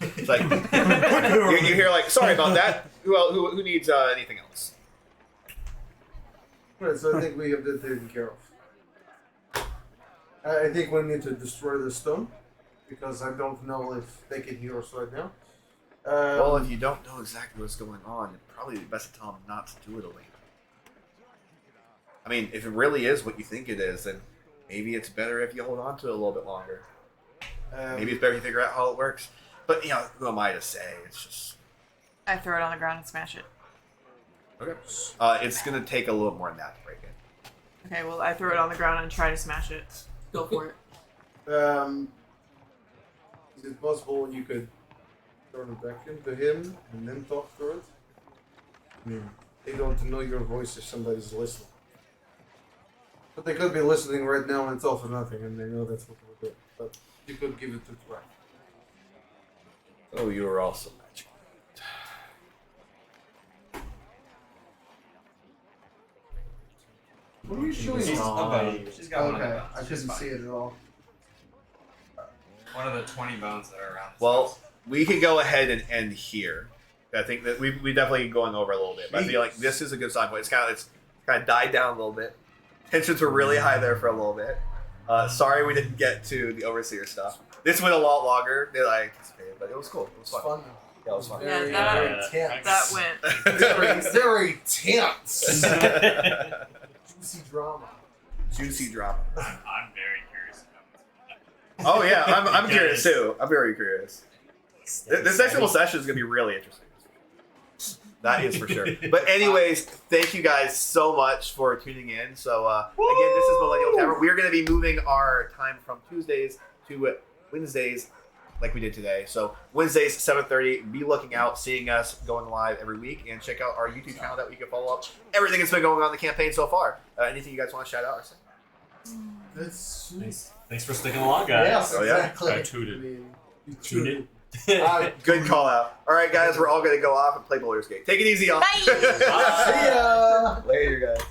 It's like you hear like, sorry about that. Who needs anything else? Right, so I think we have that taken care of. I think we need to destroy the stone because I don't know if they can hear us right now. Well, if you don't know exactly what's going on, it'd probably be best to tell them not to do it, Elena. I mean, if it really is what you think it is, then maybe it's better if you hold on to it a little bit longer. Maybe it's better if you figure out how it works. But, you know, who am I to say? It's just... I throw it on the ground and smash it. Okay. It's going to take a little more than that to break it. Okay, well, I throw it on the ground and try to smash it. Go for it. Is it possible you could turn it back into him and then talk through it? I mean, they don't know your voice if somebody's listening. But they could be listening right now and it's all for nothing and they know that's what we're doing. But you could give it a try. Oh, you are also magical. What are you showing? She's got one of Okay, the I couldn't see it at all. One of the 20 bones that are around. Well, we could go ahead and end here. I think that we definitely going over a little bit, but I feel like this is a good sign point. It's kind of died down a little bit. Tensions were really high there for a little bit. Sorry we didn't get to the overseer stuff. This went a lot longer than I anticipated, but it was cool. It was It's fun. fun. Yeah, it was fun. Yeah, Very tense. That went. Very tense. Juicy drama. Juicy drama. I'm very curious. Oh yeah, I'm curious too. I'm very curious. This next little session is gonna be really interesting. That is for sure. But anyways, thank you guys so much for tuning in. So again, this is Millennial Tavern. We're gonna be moving our time from Tuesdays to Wednesdays, like we did today. So Wednesdays 7:30. Be looking out, seeing us going live every week, and check out our YouTube channel that we can follow up everything that's been going on in the campaign so far. Anything you guys want to shout out or say? That's Thanks for sticking along, guys. yes, Oh, yeah? exactly. I tooted. I mean, you Tune in. Good call out. All right, guys, we're all gonna go off and play Baldur's Gate. Take it easy, y'all. Bye. See ya. Later, guys.